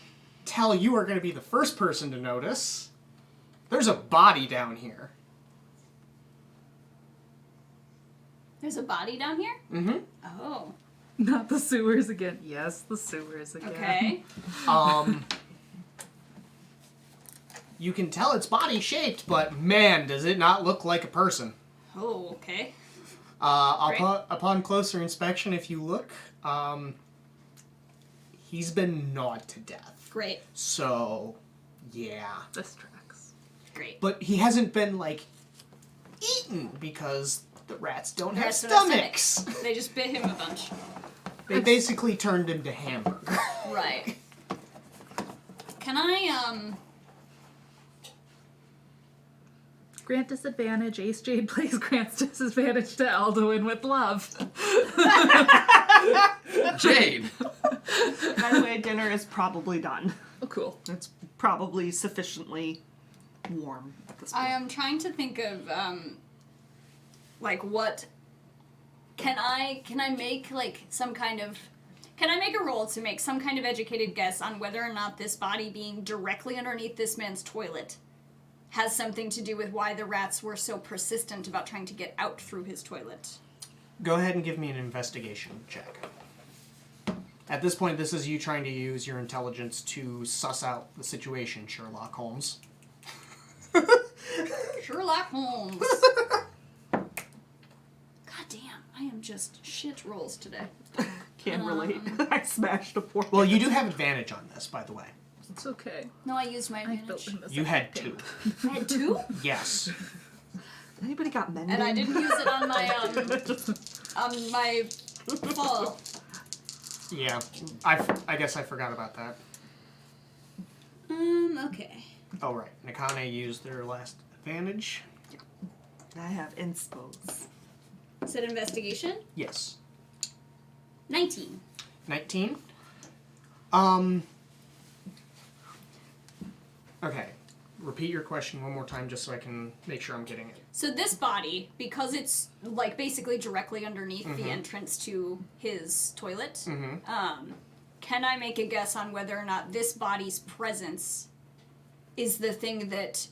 you are going to be the first person to notice. There's a body down here. There's a body down here? Mm-hmm. Oh. Not the sewers again. Yes, the sewers again. Okay. You can tell it's body shaped, but man, does it not look like a person. Oh, okay. Upon closer inspection, if you look, he's been gnawed to death. Great. So, yeah. This tracks. Great. But he hasn't been, like, eaten because the rats don't have Rats don't have stomachs. They just bit him a bunch. They basically turned him to hamburger. Right. Can I, Grant disadvantage. Ace Jade plays grants disadvantage to Alduin with love. Jade! By the way, dinner is probably done. Oh, cool. It's probably sufficiently warm at this point. I am trying to think of, like, what... Can I make, like, some kind of... Can I make a roll to make some kind of educated guess on whether or not this body being directly underneath this man's toilet has something to do with why the rats were so persistent about trying to get out through his toilet? Go ahead and give me an investigation check. At this point, this is you trying to use your intelligence to suss out the situation, Sherlock Holmes. Sherlock Holmes. God damn, I am just shit rolls today. Can't relate. I smashed a poor. Well, you do have advantage on this, by the way. It's okay. No, I used my I built advantage. in this. You had 2. I had 2? Yes. Anybody got mending? And I didn't use it on my fall. Yeah, I guess I forgot about that. Okay. Oh, right. Nakane used their last advantage. I have inspos. Is it investigation? Yes. 19. 19. Okay. Repeat your question one more time just so I can make sure I'm getting it. So this body, because it's like basically directly underneath the entrance to his toilet, can I make a guess on whether or not this body's presence is the thing that,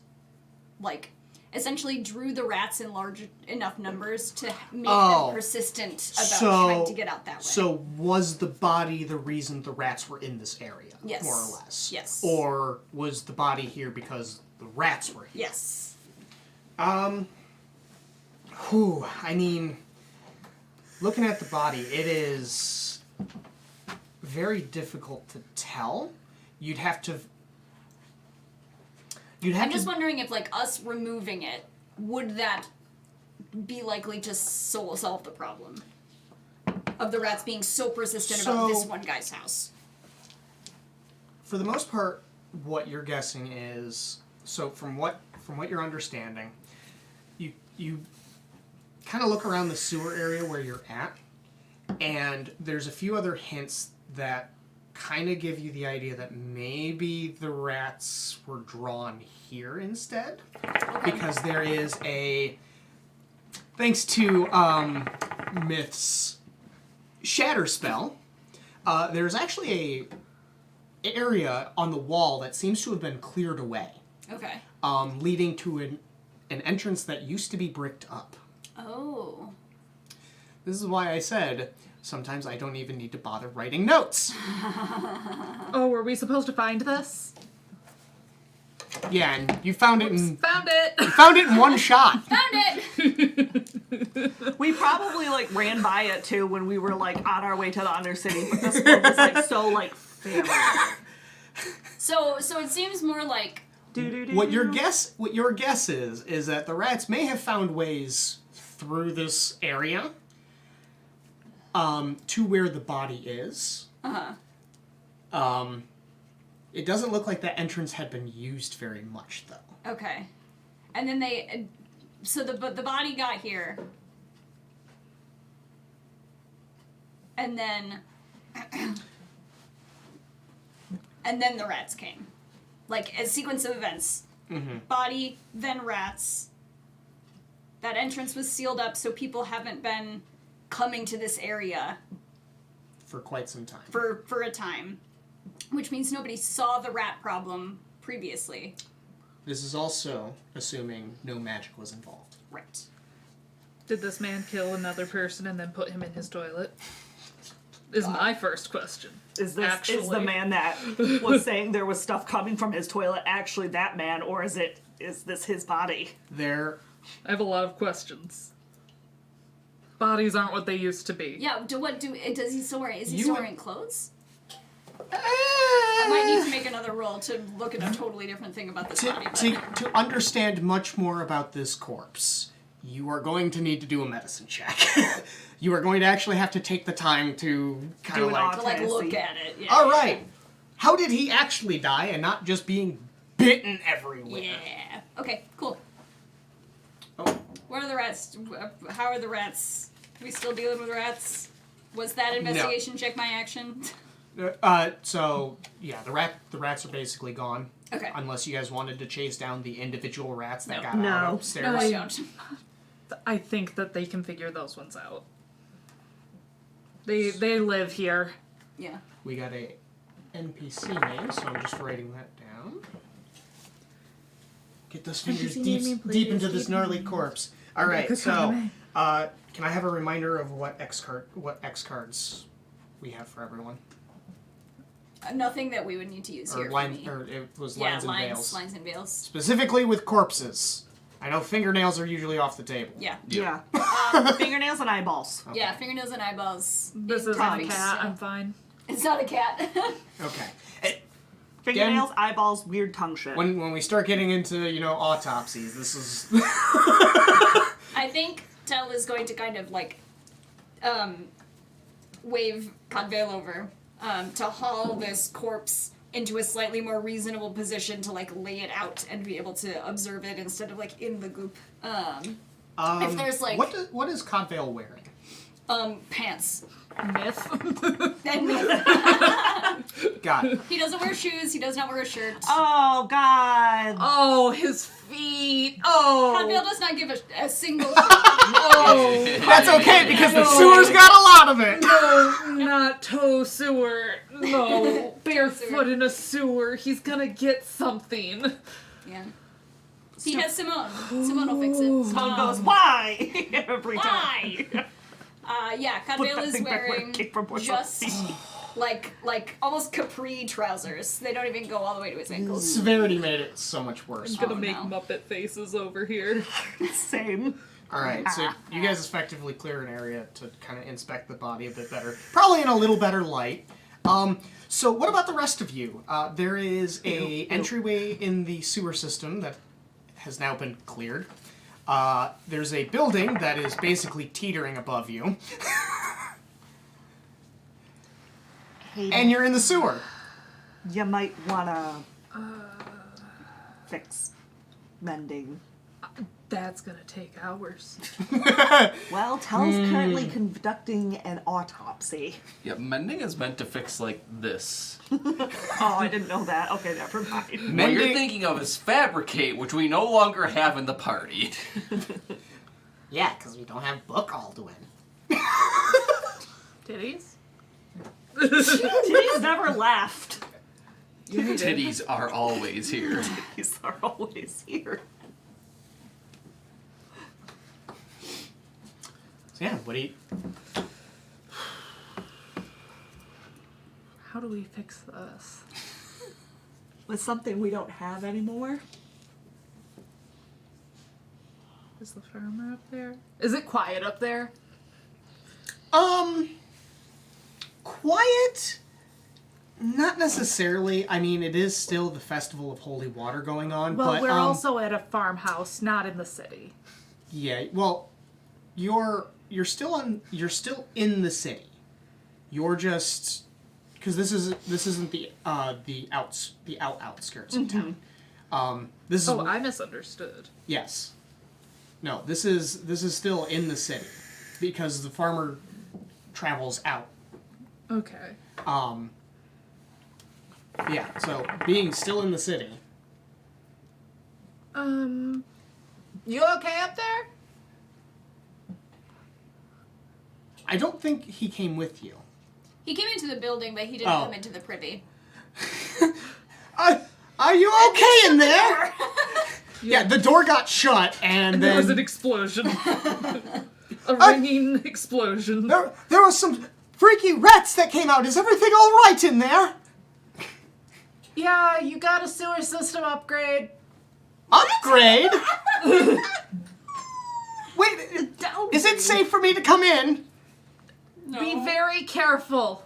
like, essentially drew the rats in large enough numbers to make them persistent about trying to get out that way? So was the body the reason the rats were in this area? Yes. More or less. Yes. Or was the body here because the rats were here? Yes. I mean, looking at the body, it is very difficult to tell. You'd have to... I'm just wondering if, like, us removing it, would that be likely to solve the problem of the rats being so persistent about this one guy's house? For the most part, what you're guessing is, so from what you're understanding, you kind of look around the sewer area where you're at, and there's a few other hints that kind of give you the idea that maybe the rats were drawn here instead, because there is thanks to Myth's shatter spell, there's actually a area on the wall that seems to have been cleared away, Okay. leading to an entrance that used to be bricked up. Oh. This is why I said sometimes I don't even need to bother writing notes. Oh, were we supposed to find this? Yeah, and you found it in Found it! you found it in one shot. Found it! We probably like ran by it too when we were like on our way to the Undercity, but this one was like so like family. So it seems more like... What your guess is that the rats may have found ways through this area to where the body is. It doesn't look like that entrance had been used very much, though. Okay. And then so the body got here. And then... and then the rats came. Like, a sequence of events. Body, then rats. That entrance was sealed up, so people haven't been coming to this area For quite some time. for a time. Which means nobody saw the rat problem previously. This is also assuming no magic was involved. Right. Did this man kill another person and then put him in his toilet? Is my first question. Is the Actually. man that was saying there was stuff coming from his toilet actually that man, or is this his body? There, I have a lot of questions. Bodies aren't what they used to be. Yeah, does he still wear, is he You still would- wearing clothes? I might need to make another roll to look at a totally different thing about this body. But... to understand much more about this corpse, you are going to need to do a medicine check. You are going to actually have to take the time to kind Do of an like... to, like, look Fantasy. at it. Yeah. All right. How did he actually die and not just being bitten everywhere? Yeah. Okay, cool. Oh. What are the rats? How are the rats? Are we still dealing with rats? Was that investigation check my action? So yeah, the rats are basically gone. Okay. Unless you guys wanted to chase down the individual rats that No. got No. out upstairs. No, I don't. I think that they can figure those ones out. They live here. Yeah. We got a NPC name, so I'm just writing that down. Get those fingers NPC name me, deep please. into this gnarly corpse. All right, good so comment. can I have a reminder of what X cards we have for everyone? Nothing that we would need to use here. Or for me. it was Yeah, lines and veils. lines and veils. Specifically with corpses. I know fingernails are usually off the table. Yeah. Yeah. Fingernails and eyeballs. Okay. Yeah, fingernails and eyeballs. This isn't a Tongues. cat. Yeah. I'm fine. It's not a cat. Okay. Fingernails, eyeballs, weird tongue shit. When we start getting into, autopsies, this is... I think Tell is going to kind of like wave Codvale over to haul this corpse into a slightly more reasonable position to like lay it out and be able to observe it instead of like in the goop. If there's like what is Codvale wearing? Pants. Myth. And Got it. he doesn't wear shoes. He does not wear a shirt. Oh God. Oh, his feet. Oh. Codvale does not give a single. Oh. That's okay because the sewer's got a lot of it. No, not toe sewer. No, barefoot in a sewer. He's gonna get something. Yeah. He has Simone. Simone will fix it. Simone goes, why? Every Why? time. Yeah, Put Codvale that is thing back where it wearing came from, boys. just like almost capri trousers. They don't even go all the way to his ankles. Severity made it so much worse. I'm gonna Oh, make no. Muppet faces over here. Same. All right, so you guys effectively clear an area to kind of inspect the body a bit better, probably in a little better light. So what about the rest of you? There is a entryway in the sewer system that has now been cleared. There's a building that is basically teetering above you. And you're in the sewer. You might wanna fix mending. That's gonna take hours. Well, Tell's currently conducting an autopsy. Yeah, mending is meant to fix like this. Oh, I didn't know that. Okay, never mind. What you're Mending- thinking of is fabricate, which we no longer have in the party. Yeah, because we don't have book Alduin. Titties? Titties never left. Titties are always here. Titties are always here. So yeah, what do you... How do we fix this? With something we don't have anymore. Is the farmer up there? Is it quiet up there? Quiet? Not necessarily. I mean, it is still the Festival of Holy Water going on, Well, but we're also at a farmhouse, not in the city. yeah. Well, you're still in the city. You're just because this isn't the outskirts of town. This is Oh, I misunderstood. yes. No, this is still in the city because the farmer travels out. Okay. Yeah, so being still in the city. You okay up there? I don't think he came with you. He came into the building, but he didn't Oh. come into the privy. Are you okay in there? Yeah, the door got shut, and There was then an explosion. A ringing explosion. there was some freaky rats that came out. Is everything all right in there? Yeah, you got a sewer system upgrade. Upgrade? Wait, is it safe for me to come in? No. Be very careful.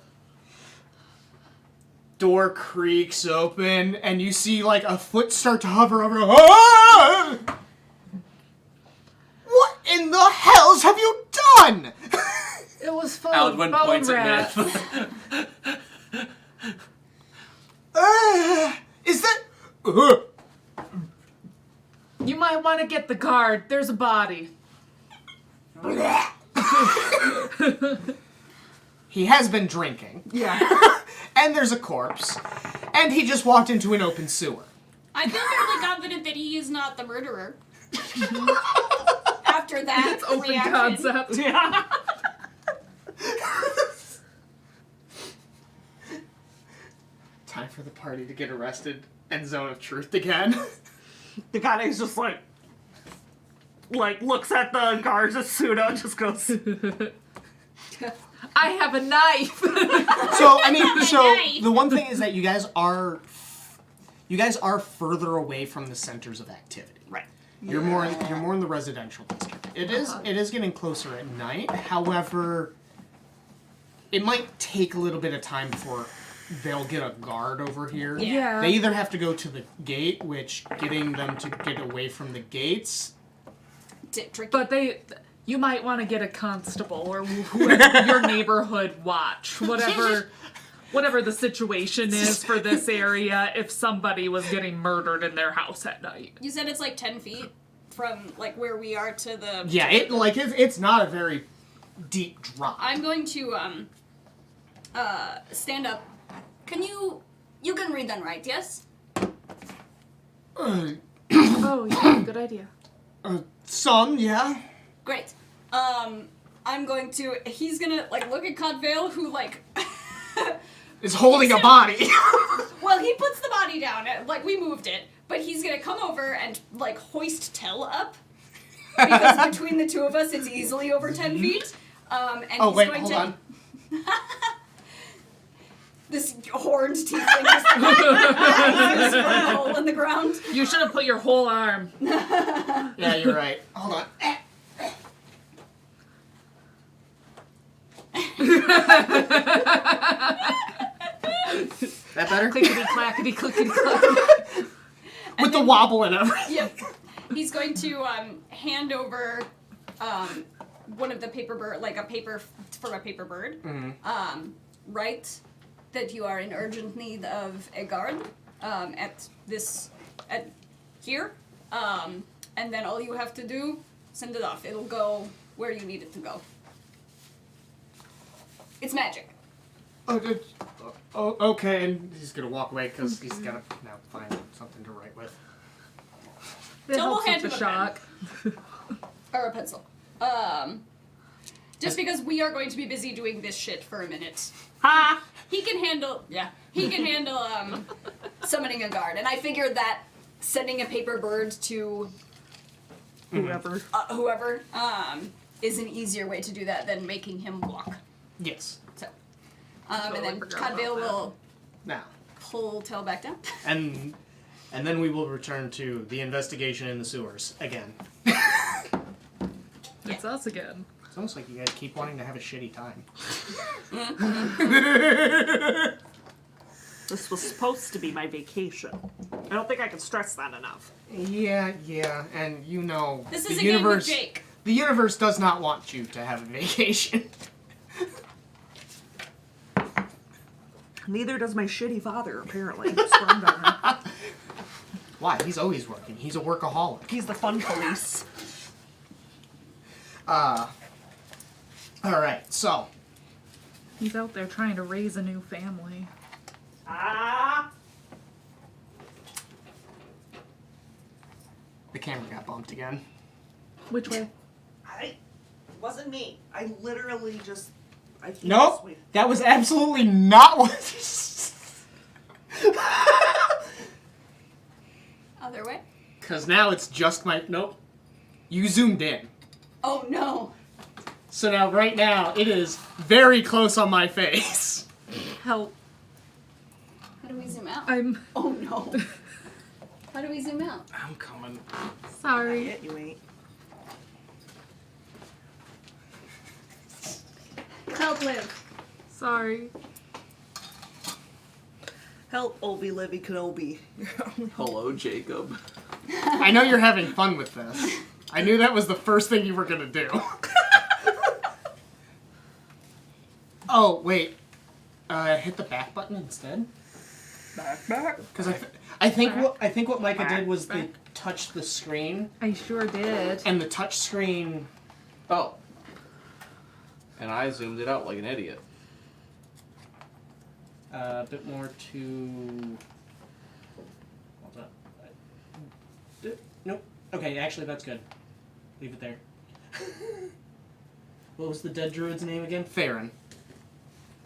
Door creaks open, and you see like a foot start to hover over. Ah! What in the hells have you done? It was full of Aldwin bone points rats. at Myth. Is that? You might want to get the guard. There's a body. He has been drinking. Yeah. And there's a corpse. And he just walked into an open sewer. I feel fairly confident that he is not the murderer. After that It's open reaction. concept. Yeah. Time for the party to get arrested and zone of truth again. The guy is just like looks at the guards at Suda and just goes, I have a knife. So I mean, so Nice. the one thing is that you guys are further away from the centers of activity. right. You're more in the residential district. It is getting closer at night. However, it might take a little bit of time before they'll get a guard over here. Yeah. They either have to go to the gate, which getting them to get away from the gates. Tricky. But You might want to get a constable or whoever your neighborhood watch, whatever the situation is for this area if somebody was getting murdered in their house at night. You said it's like 10 feet from like where we are to the... Yeah, it's not a very deep drop. I'm going to stand up. You can read then, right? Yes? Oh, yeah, good idea. Some, yeah. Great. I'm going to... He's gonna, like, look at Codvale, who, like... Is holding a body. Well, he puts the body down, like, we moved it, but he's gonna come over and, like, hoist Tell up. Because between the two of us, it's easily over 10 feet. And Oh, he's wait, going hold to... on. This horned tiefling just a hole in the ground. You should have put your whole arm. Yeah, you're right. Hold on. That better? Clickety clackety clickety clackety. With the wobble and everything. Yep. He's going to hand over one of the paper bird, like a paper from a paper bird. Mm-hmm. Write that you are in urgent need of a guard at here, and then all you have to do, send it off. It'll go where you need it to go. It's magic. Oh, okay, and he's gonna walk away because he's gotta now find something to write with. It Tell helps hand with the him a pen. shock. Or a pencil. Just because we are going to be busy doing this shit for a minute. Ha! He can handle summoning a guard, and I figured that sending a paper bird to whoever is an easier way to do that than making him walk. Yes. So, Totally and then forgot Codvale about that. will Now, pull Tell back down. and then we will return to the investigation in the sewers again. It's us again. It's almost like you guys keep wanting to have a shitty time. This was supposed to be my vacation. I don't think I can stress that enough. Yeah, and you know, This the is a game with universe. Jake. The universe does not want you to have a vacation. Neither does my shitty father, apparently. Sprung on her. Why? He's always working. He's a workaholic. He's the fun police. Alright, so. He's out there trying to raise a new family. Ah! The camera got bumped again. Which way? It wasn't me. I literally just... Nope, that was absolutely not what. Other way? Because now it's just my. Nope. You zoomed in. Oh no. So now, right now, it is very close on my face. Help. How do we zoom out? I'm Oh no. How do we zoom out? I'm coming. sorry. Yet you ain't. Help live. Sorry. Help, Obi Livy Kenobi. Hello, Jacob. I know you're having fun with this. I knew that was the first thing you were gonna do. Oh, wait. Hit the back button instead? Back. Because I think what Micah did was they touched the screen, I sure did. and the touch screen. Oh. And I zoomed it out like an idiot. A bit more to. Hold up. Nope. Okay, actually, that's good. Leave it there. What was the dead druid's name again? Farron.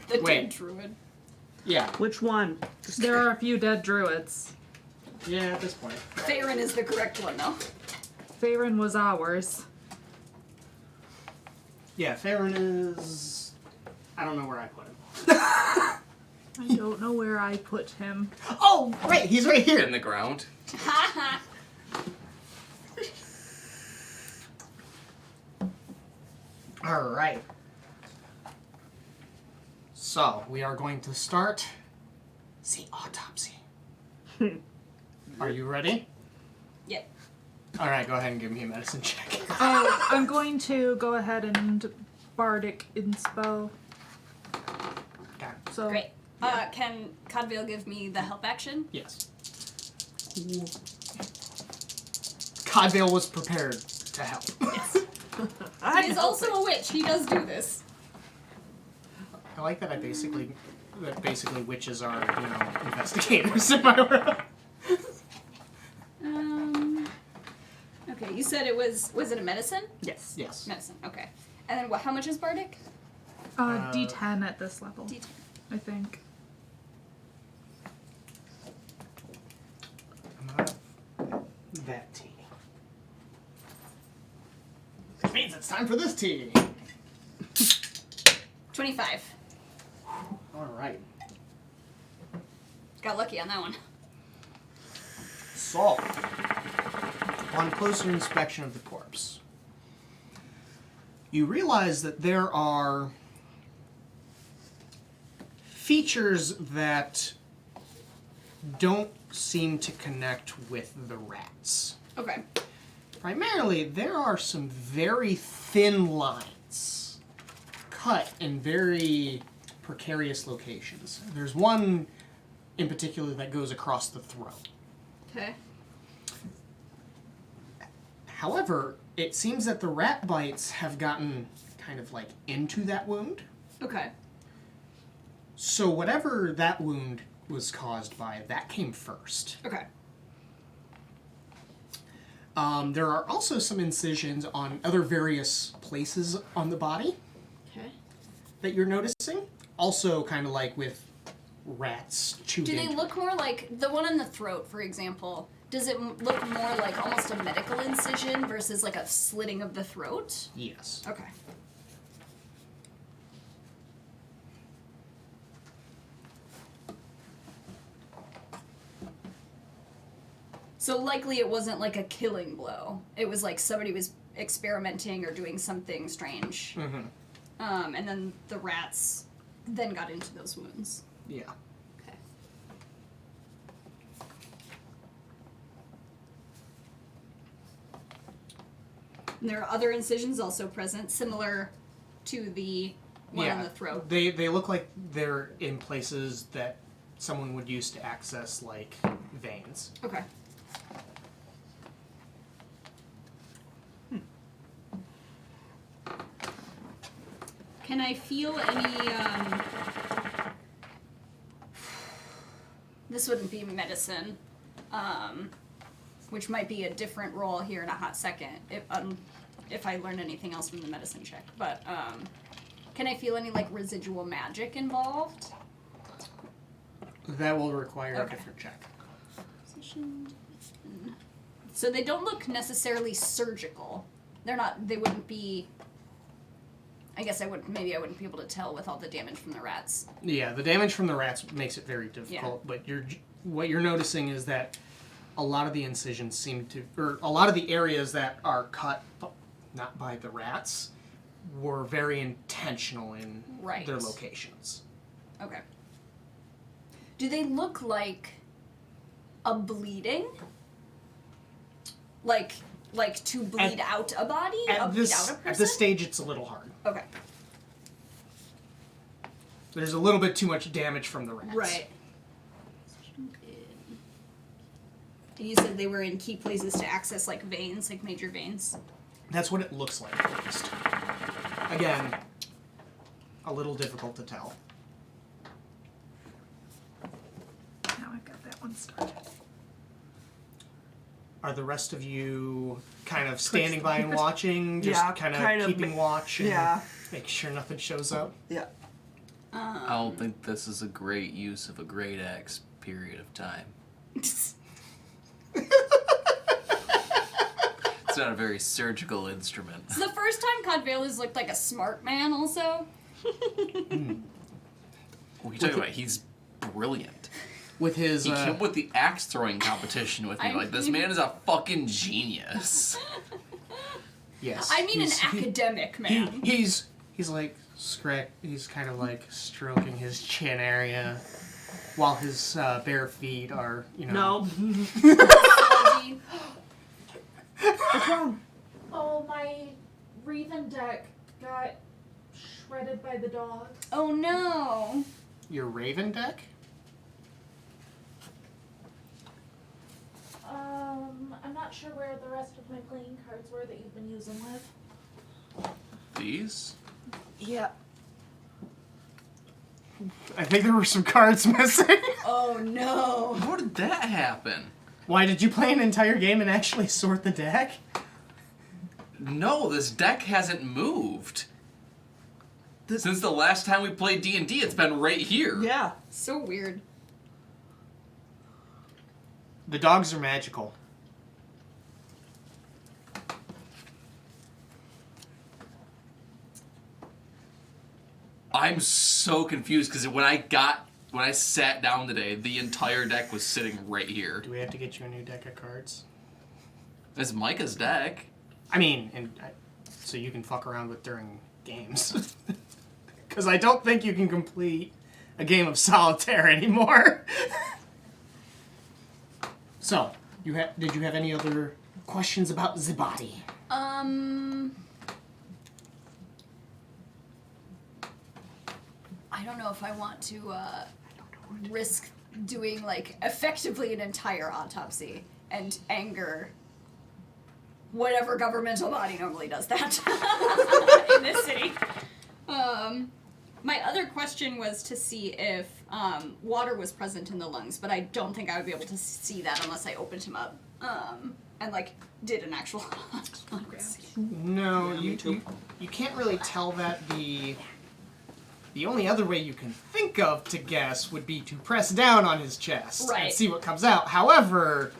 The Wait. dead druid. Yeah. Which one? There are a few dead druids. Yeah, at this point. Farron is the correct one, though. Farron was ours. Yeah, Farron is. I don't know where I put him. I don't know where I put him. Oh, right, he's right here. In the ground. All right. So we are going to start the autopsy. Are you ready? Yep. All right, go ahead and give me a medicine check. I'm going to go ahead and bardic inspo. Okay. So Great. Can Codvale give me the help action? Yes. Cool. Codvale was prepared to help. Yes. He's also a witch. He does do this. I like that basically witches are, investigators in my world. Okay, you said it was it a medicine? Yes. Yes. Medicine, okay. And then how much is Bardic? D10 at this level, D10. I think. That tea. Which means it's time for this tea. 25. Alright. Got lucky on that one. So, upon closer inspection of the corpse, you realize that there are features that don't seem to connect with the rats. Okay. Primarily, there are some very thin lines cut in very precarious locations. There's one in particular that goes across the throat. Okay. However, it seems that the rat bites have gotten kind of like into that wound. Okay. So whatever that wound was caused by, that came first. Okay. There are also some incisions on other various places on the body Okay. that you're noticing. Also kind of like with rats chewed Do they into. look more like the one in the throat, for example? Does it look more like almost a medical incision versus like a slitting of the throat? Yes. Okay. So likely it wasn't like a killing blow. It was like somebody was experimenting or doing something strange. Mm-hmm. And then the rats then got into those wounds. Yeah. Okay. And there are other incisions also present, similar to the one on the throat. They look like they're in places that someone would use to access like veins. Okay. Can I feel any, this wouldn't be medicine, which might be a different role here in a hot second, if I learn anything else from the medicine check. But, can I feel any, like, residual magic involved? That will require Okay. a different check. So they don't look necessarily surgical. They wouldn't be, I guess I wouldn't be able to tell with all the damage from the rats. Yeah, the damage from the rats makes it very difficult, but what you're noticing is that a lot of the incisions seem to, or a lot of the areas that are cut not by the rats were very intentional in Right. their locations. Okay. Do they look like a bleeding? Like to bleed out a body? Bleed out a person? At this stage, it's a little hard. Okay. There's a little bit too much damage from the rats. Right. You said they were in key places to access like veins, like major veins. That's what it looks like, at least. Again, a little difficult to tell. Now I've got that one started. Are the rest of you kind of standing by and watching? Just Yeah, kind kind of of keeping watch and yeah. make sure nothing shows up? Yeah. I don't think this is a great use of a great axe period of time. It's not a very surgical instrument. It's the first time Codvale has looked like a smart man also. What are you talking about? He's brilliant. With his... He came with the axe throwing competition with me. I Like, this mean- man is a fucking genius. yes. I mean an he's- academic man. He's like he's kind of like stroking his chin area while his bare feet are, No. Sludgy. What's wrong? Oh, my Raven deck got shredded by the dogs. Oh no. Your Raven deck? I'm not sure where the rest of my playing cards were that you've been using with. These? Yeah. I think there were some cards missing. Oh no. How did that happen? Why, did you play an entire game and actually sort the deck? No, this deck hasn't moved. Since the last time we played D&D, it's been right here. Yeah. So weird. The dogs are magical. I'm so confused because when I sat down today, the entire deck was sitting right here. Do we have to get you a new deck of cards? It's Micah's deck. I mean, so you can fuck around with during games. Because I don't think you can complete a game of solitaire anymore. So, did you have any other questions about the body? I don't know if I want to risk doing like effectively an entire autopsy and anger whatever governmental body normally does that in this city. My other question was to see if water was present in the lungs, but I don't think I would be able to see that unless I opened him up and like did an actual autopsy. No, you can't really tell that. The only other way you can think of to guess would be to press down on his chest and Right. see what comes out. However,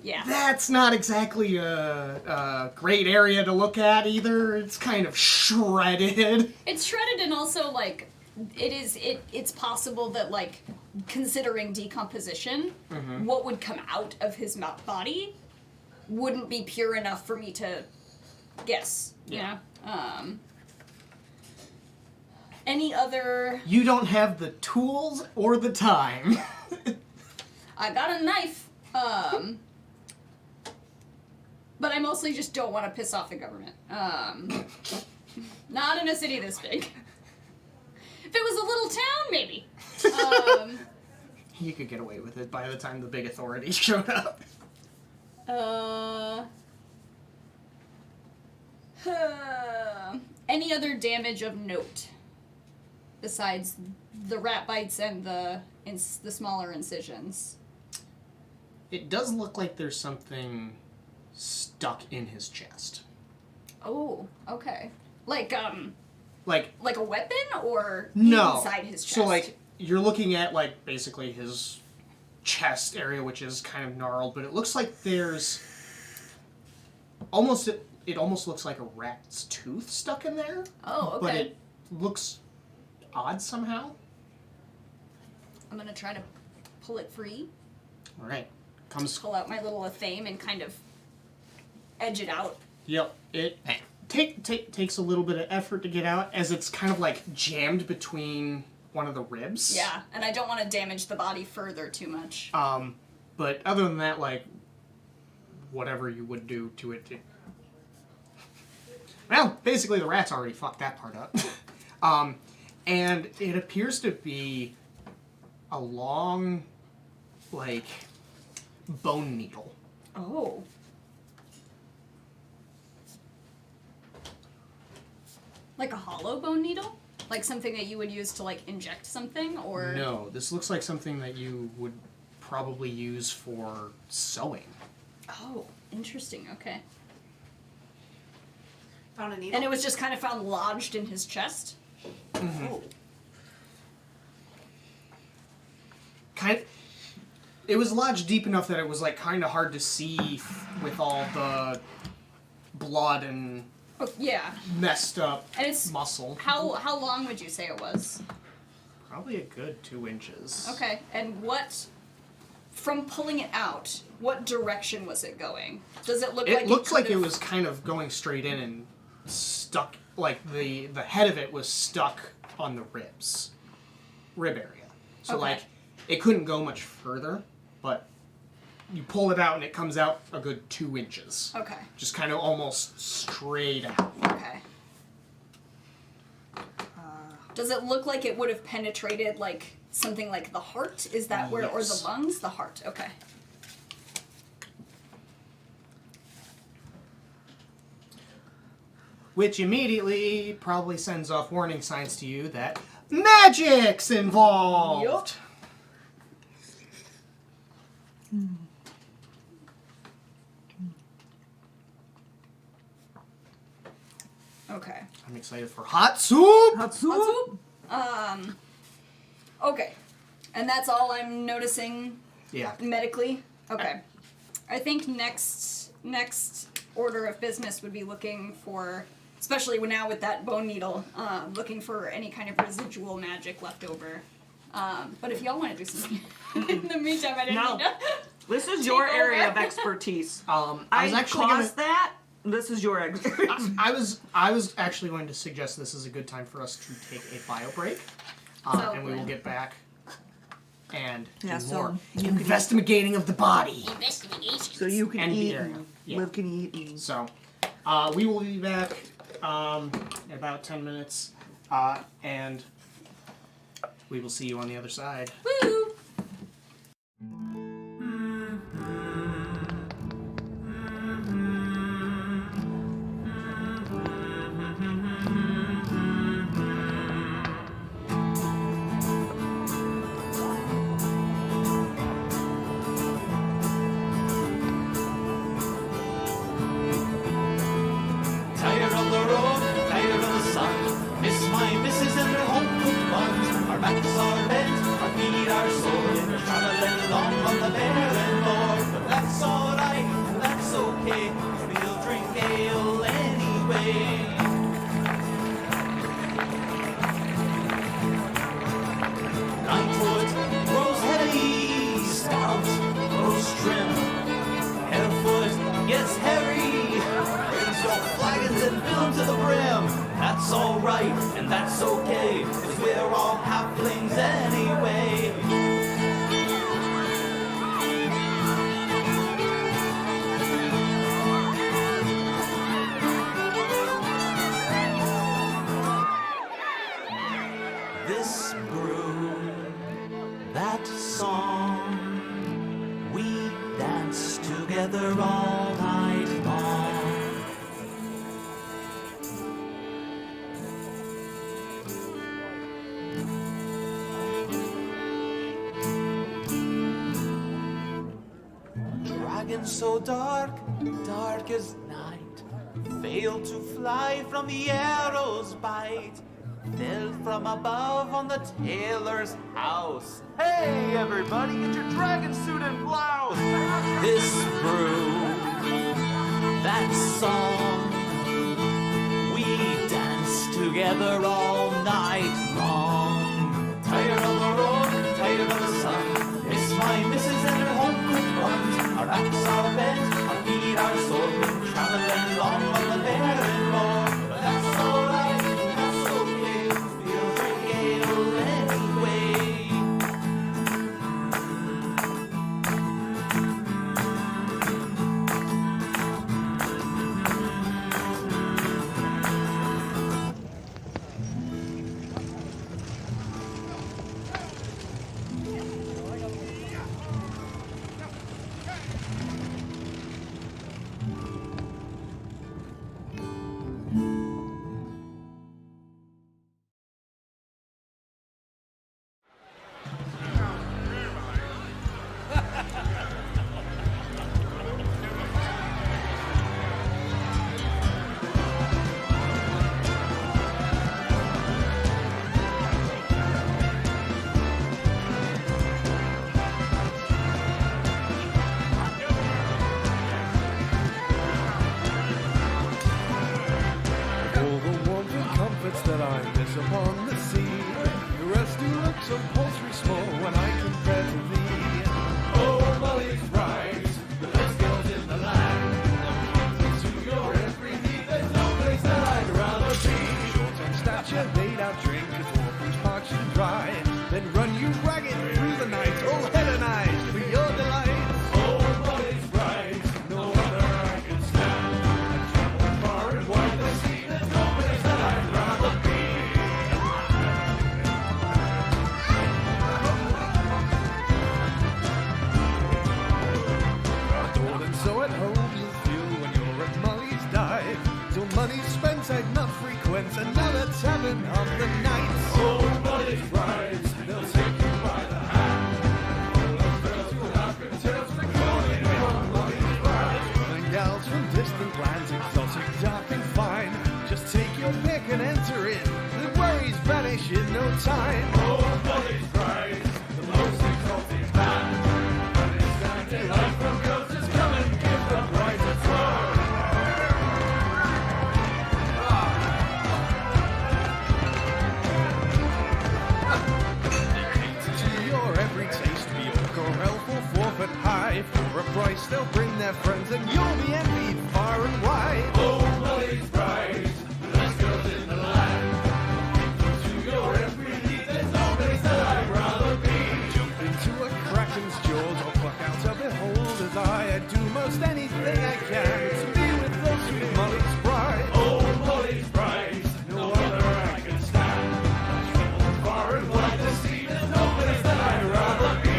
Yeah. that's not exactly a great area to look at either. It's kind of shredded. It's shredded, and also like it's possible that like considering decomposition, what would come out of his body wouldn't be pure enough for me to guess. Yeah. Yeah. Any other? You don't have the tools or the time. I got a knife. But I mostly just don't want to piss off the government. Not in a city this big. If it was a little town, maybe. You could get away with it by the time the big authorities showed up. Any other damage of note besides the rat bites and the smaller incisions? It does look like there's something stuck in his chest. Oh, okay. Like Like, a weapon or no. inside his chest? So, like, you're looking at, like, basically his chest area, which is kind of gnarled, but it looks like there's it almost looks like a rat's tooth stuck in there. Oh, okay. But it looks odd somehow. I'm gonna try to pull it free. All right. Comes. Pull out my little athame and kind of edge it out. Yep. It takes a little bit of effort to get out, as it's kind of like jammed between one of the ribs. Yeah, and I don't want to damage the body further too much. But other than that, like, whatever you would do to it. Well, basically the rat's already fucked that part up. And it appears to be a long, like, bone needle. Oh. Like a hollow bone needle? Like something that you would use to, like, inject something, or... No, this looks like something that you would probably use for sewing. Oh, interesting, okay. Found a needle. And it was just kind of found lodged in his chest? Oh. It was lodged deep enough that it was, like, kind of hard to see with all the blood and Oh, yeah. messed up And it's... muscle. How long would you say it was? Probably a good 2 inches. Okay, and what... From pulling it out, what direction was it going? Does it look like It looked like it could've- was kind of going straight in and stuck, like the head of it was stuck on the rib area. So Okay. like, it couldn't go much further, but you pull it out and it comes out a good 2 inches. Okay. Just kind of almost straight out. Okay. Does it look like it would have penetrated like something like the heart? Is that where, or the Yes. lungs? The heart. Okay. Which immediately probably sends off warning signs to you that magic's involved. Yup. Okay. I'm excited for hot soup. Hatsu? Okay. And that's all I'm noticing Yeah. medically? Okay. I think next order of business would be looking for, especially now with that bone needle, looking for any kind of residual magic left over. But if y'all want to do something in the meantime, I didn't No. need to. This is your Take area over. of expertise. I was actually caused that. This is your expertise. I was actually going to suggest this is a good time for us to take a bio break, So and we will when? get back and do Yeah, so more you can- investigating of the body So you can and the eat. area. Yeah. Liv can eat. And... So, we will be back in about 10 minutes, and we will see you on the other side. Woo! Tired of the road, tired of the sun. Miss my missus and her home cooked buns. Our backs are bent, our feet are sore. We're traveling along on the barren moor. But that's alright, and that's okay. 'Cause we'll drink ale anyway. Nightwood grows heavy, stout grows trim. Harefoot gets hairy. Raise your flagons and fill them to the brim. That's alright, and that's okay, 'cause we're all halflings anyway. This brew, that song, we dance together all night long. Dragon so dark, dark as night, failed to fly from the arrow's bite. Fell from above on the tailor's house. Hey, everybody, get your dragon suit and blouse. This brew, that song, we dance together all night long. Tired of the road, tired of the sun. Miss my missus and her home cooked buns. Our backs are bent, our feet are sore. We're traveling along on the barren moor. But that's alright, that's okay. We'll drink ale anyway. it's another tavern of the night. Oh, Molly's brides, they'll take you by the hand. Full of bells, you'll laugh and tales recording on Molly's brides. And gals from distant lands, exotic, dark and fine. Just take your pick and enter in. The worries vanish in no time. Oh, Molly's brides, the most exotic band. And it's standing light from girls just come and give the brides a twirl. To your every taste, be orc or elf or forfeit high. For a price, they'll bring their friends and you'll be envied far and wide. Oh, Molly's brides, the best girls in the land. To your every need, there's no place that I'd rather be. Jump into a kraken's jaws or pluck out a beholder's eye. I'd do most anything I can to be with those sweet Molly's brides. Oh, Molly's brides, no other I can stand. I've traveled far and wide to see, there's no place that I'd rather be.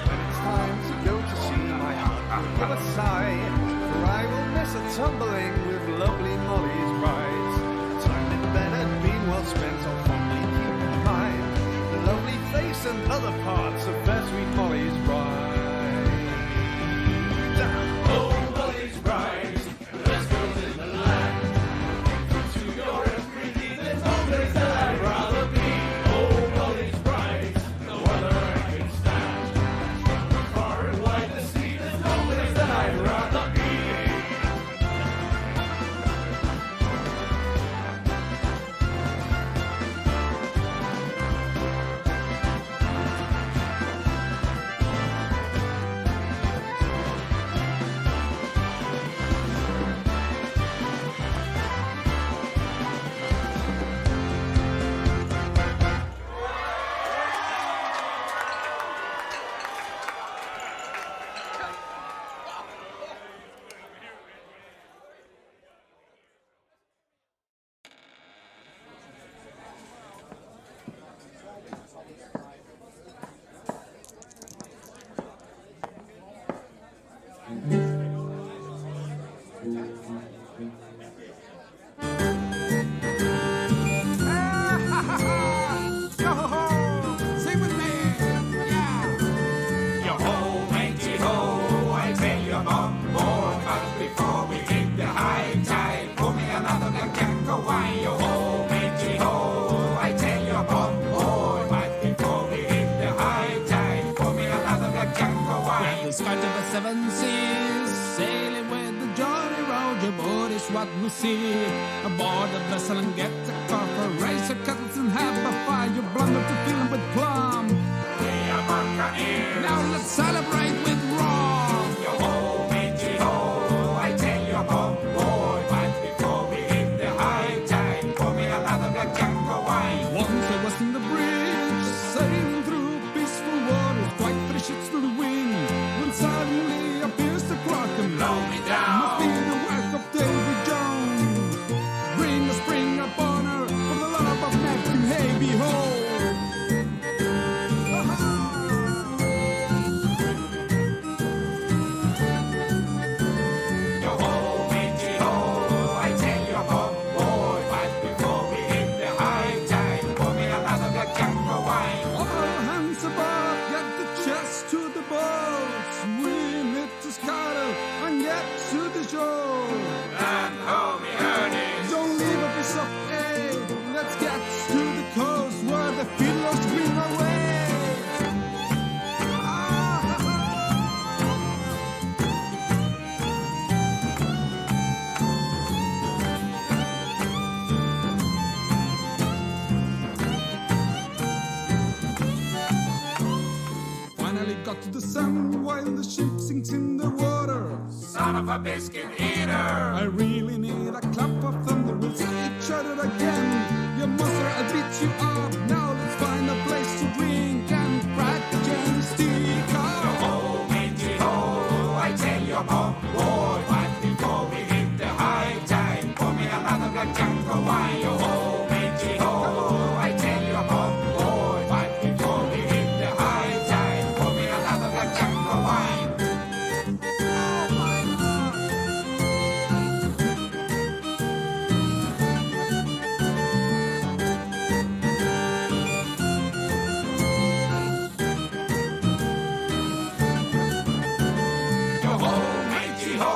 When it's time to go to sea, my heart will give a sigh, for I will miss a tumbling with lovely Molly's brides. Time in bed had been well spent, I'll fondly keep in mind the lovely face and other parts of fair sweet Molly's bride. Oh, Molly's brides, the best girls in the land. To your every need, there's no place that I'd rather be. Oh, Molly's brides, no other I can stand. Far and wide to see, there's no place that I'd rather be. Sing with me, yeah. Yo-ho, matey-ho, I tell you I'm bored. But before we hit the high tide, pour me another black can go wine. Yo-ho, matey-ho, I tell you I'm bored. But before we hit the high tide, pour me another black can go wine. The start of the seven seas, sailing with the Jolly Roger, but it's what we see. Aboard the vessel and get the copper, raise your kettles and have a fire. You blunder to fill 'em with plum. We are Buccaneers. Now let's celebrate with rum. Yo-ho, matey-ho, I tell you I'm on board. But before we hit the high tide, pour me another black Django wine. Once I was in the bridge, sailing through peaceful waters, quite 3 ships to the wind, when suddenly appears the Kraken. Blow me down. Must be the work of Davy Jones. Bring a spring upon her, for the love of Neptune, hey behold. of a biscuit eater. I really need a clap of thunder. We'll see each other again. You monster, I'll beat you up. Now let's find a place to drink and crack the jam stick. Ho, matey, ho, I tell you, Bob, boy, but before we hit the high tide, pour me another black jungle wine. Yo, ho, matey, ho, I tell you, Bob, boy, but before we hit the high tide, pour me another black jungle wine. Yo ho, matey ho,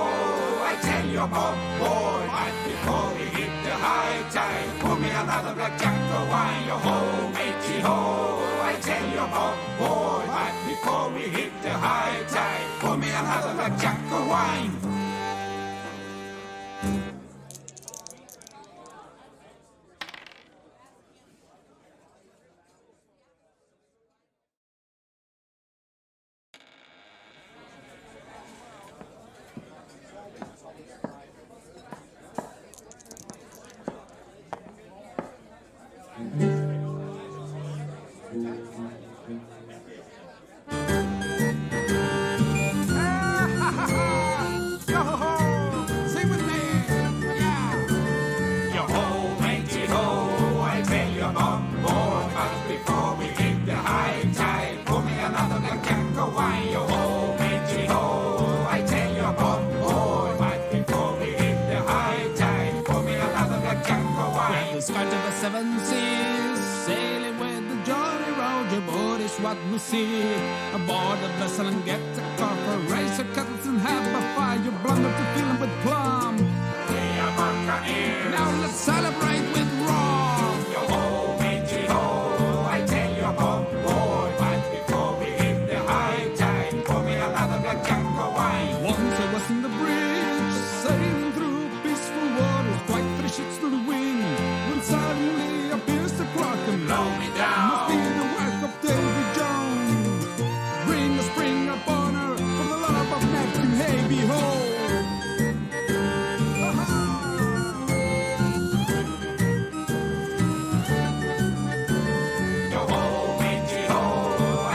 I tell you, Bob, boy, but before we hit the high tide, pour me another black jungle wine. Yo ho, matey ho, I tell you, Bob, boy, but before we hit the high tide, pour me another black jungle wine. Sing with me. Yeah. Yo ho, matey ho, I tell you, Bob, boy, but before we hit the high tide, pour me another black jungle wine. Yo ho, matey ho, I tell you, Bob, boy, but before we hit the high tide, pour me another black jungle wine. Despite of the seven seas, sailing with the Jolly Roger boat is what we see. Aboard the vessel and get a copper, raise your kettles and have a fire. You blunder to fill 'em with plum. We are buccaneers. Now let's celebrate with rum. Yo ho, matey ho, I tell you, Bob, boy, but before we hit the high tide, pour me another black jungle wine. Once I was in the bridge, sailing through peaceful waters, quite 3 ships to the wind, when suddenly appears the Kraken. Blow me down. Must be the work of Davy Jones. Bring a spring upon her, for the love of Neptune, hey behold. Yo ho, matey ho,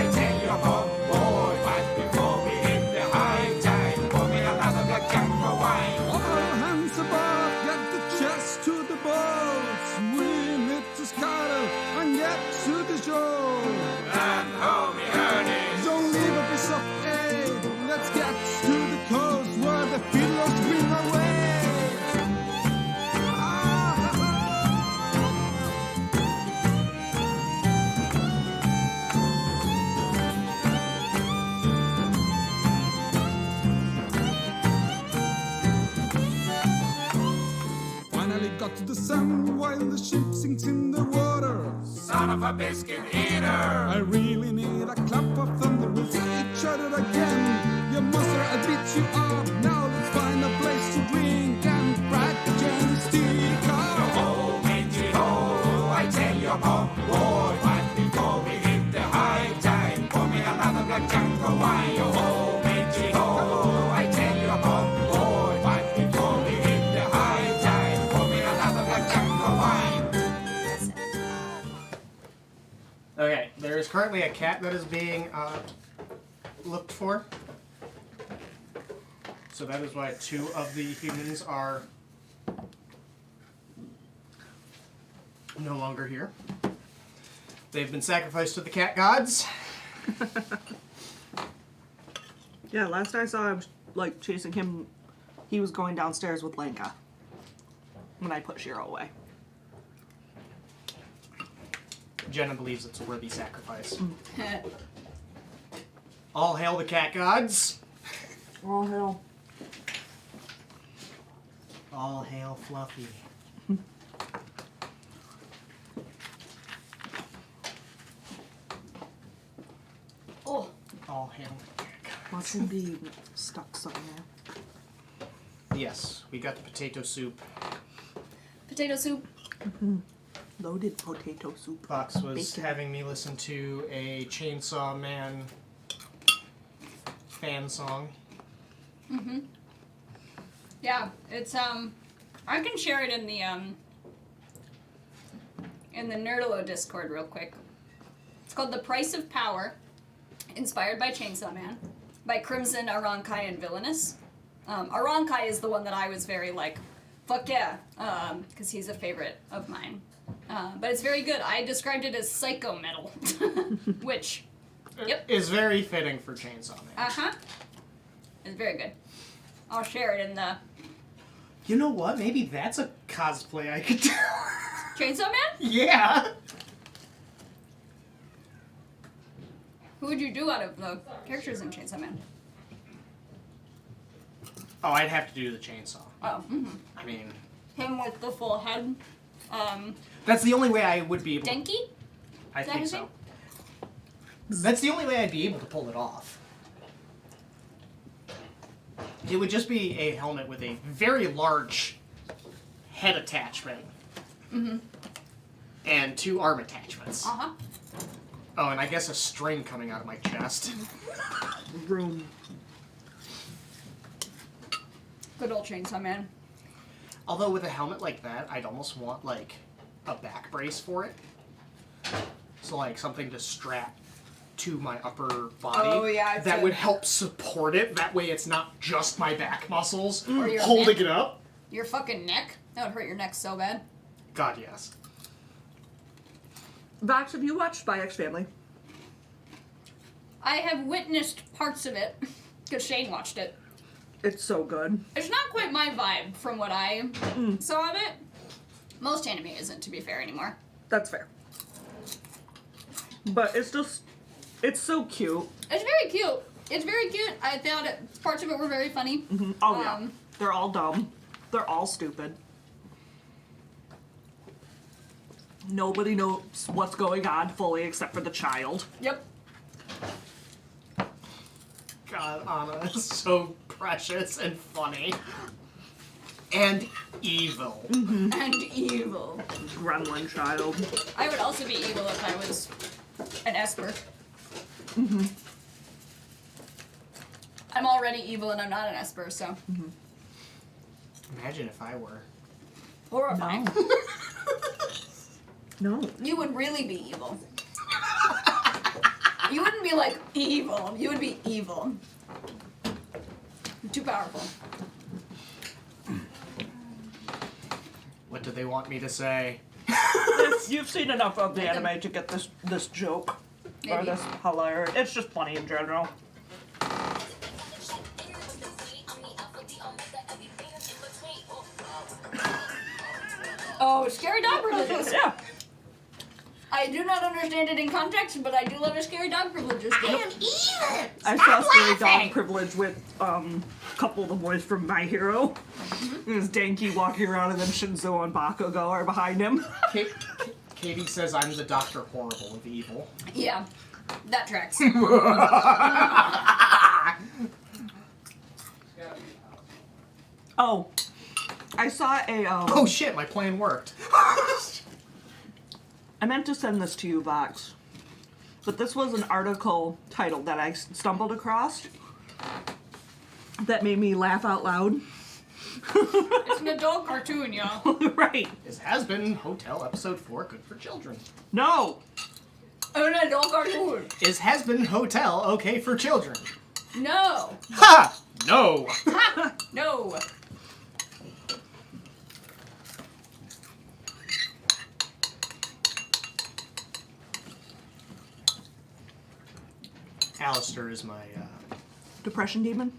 I tell you, Bob, boy, but before we hit the high tide, pour me another black jungle wine. All hands above, get the chest to the boats. We need to scuttle and get to the shore. And hold me earnings. Don't leave a piece of aid. Let's get to the coast where the fiddlers bring away. Finally got to the sun while the ship sinks in the water. Son of a biscuit eater. I really need a clap of thunder. We'll see each other again. You monster, I'll beat you up. Now let's find a place to drink and crack the jam stick. Yo ho, matey ho, I tell you, Bob, boy, but before we hit the high tide, pour me another black jungle wine. Yo ho, matey ho, I tell you, Bob, boy, but before we hit the high tide, pour me another black jungle wine. Okay, there is currently a cat that is being looked for. So that is why 2 of the humans are no longer here. They've been sacrificed to the cat gods. Yeah, last I saw, I was like chasing him. He was going downstairs with Lanka when I put Shiro away. Jenna believes it's a worthy sacrifice. All hail the cat gods. Oh hell! All hail Fluffy. Oh, All hail. Must be stuck somewhere. Yes, we got the potato soup. potato soup. Loaded potato soup. Fox was Bacon. having me listen to a Chainsaw Man fan song. Yeah, it's I can share it in the Nerdalo Discord real quick. It's called The Price of Power, inspired by Chainsaw Man, by Crimson, Arankai, and Villainous. Arankai is the one that I was very like, fuck yeah, because he's a favorite of mine. But it's very good. I described it as psycho metal, which, yep, is very fitting for Chainsaw Man. uh-huh, it's very good. I'll share it in the You know what? Maybe that's a cosplay I could do. Chainsaw Man? Yeah. Who would you do out of the characters in Chainsaw Man? Oh, I'd have to do the chainsaw. Oh, mm-hmm. I mean, Him with the full head. that's the only way I would be able. Denki? I Is that think his so. name? That's the only way I'd be able to pull it off. It would just be a helmet with a very large head attachment. Mm-hmm. And 2 arm attachments. Uh-huh. Oh, and I guess a string coming out of my chest. Room. Good old Chainsaw Man. Although with a helmet like that, I'd almost want, like, a back brace for it. So, like, something to strap to my upper body. Oh, yeah, that would help support it. That way it's not just my back muscles Or your holding neck. it up. Your fucking neck? That would hurt your neck so bad. God, yes. Vox, have you watched Spy X Family? I have witnessed parts of it, because Shane watched it. It's so good. It's not quite my vibe from what I saw of it. Most anime isn't, to be fair, anymore. That's fair. But it's just, it's so cute. It's very cute. It's very cute. I thought parts of it were very funny. Oh yeah. They're all dumb. They're all stupid. Nobody knows what's going on fully except for the child. Yep. God, Anna is so precious and funny. And evil. And evil. Gremlin child. I would also be evil if I was an Esper. I'm already evil and I'm not an Esper, so. Imagine if I were. Horrifying. No. You would really be evil. You wouldn't be like evil. You would be evil. You're too powerful. What do they want me to say? You've seen enough of the anime to get this joke. Or Maybe. this hilarious. It's just funny in general. Oh, scary dog privileges. Yeah. I do not understand it in context, but I do love a scary dog privileges. I am evil. I saw Scary Dog Privilege with a couple of the boys from My Hero. There's Danky walking around and then Shinzo and Bakugo are behind him. Katie says I'm the Dr. Horrible of evil. Yeah, that tracks. Oh, I saw a Oh shit, my plan worked. I meant to send this to you, Vox. But this was an article title that I stumbled across that made me laugh out loud. It's an adult cartoon, y'all. Right. This has been Hotel Episode 4, Good for Children. No. An adult cartoon. Is Has Been Hotel okay for children? No. Ha! No! Ha! No. Alistair is my, Depression demon?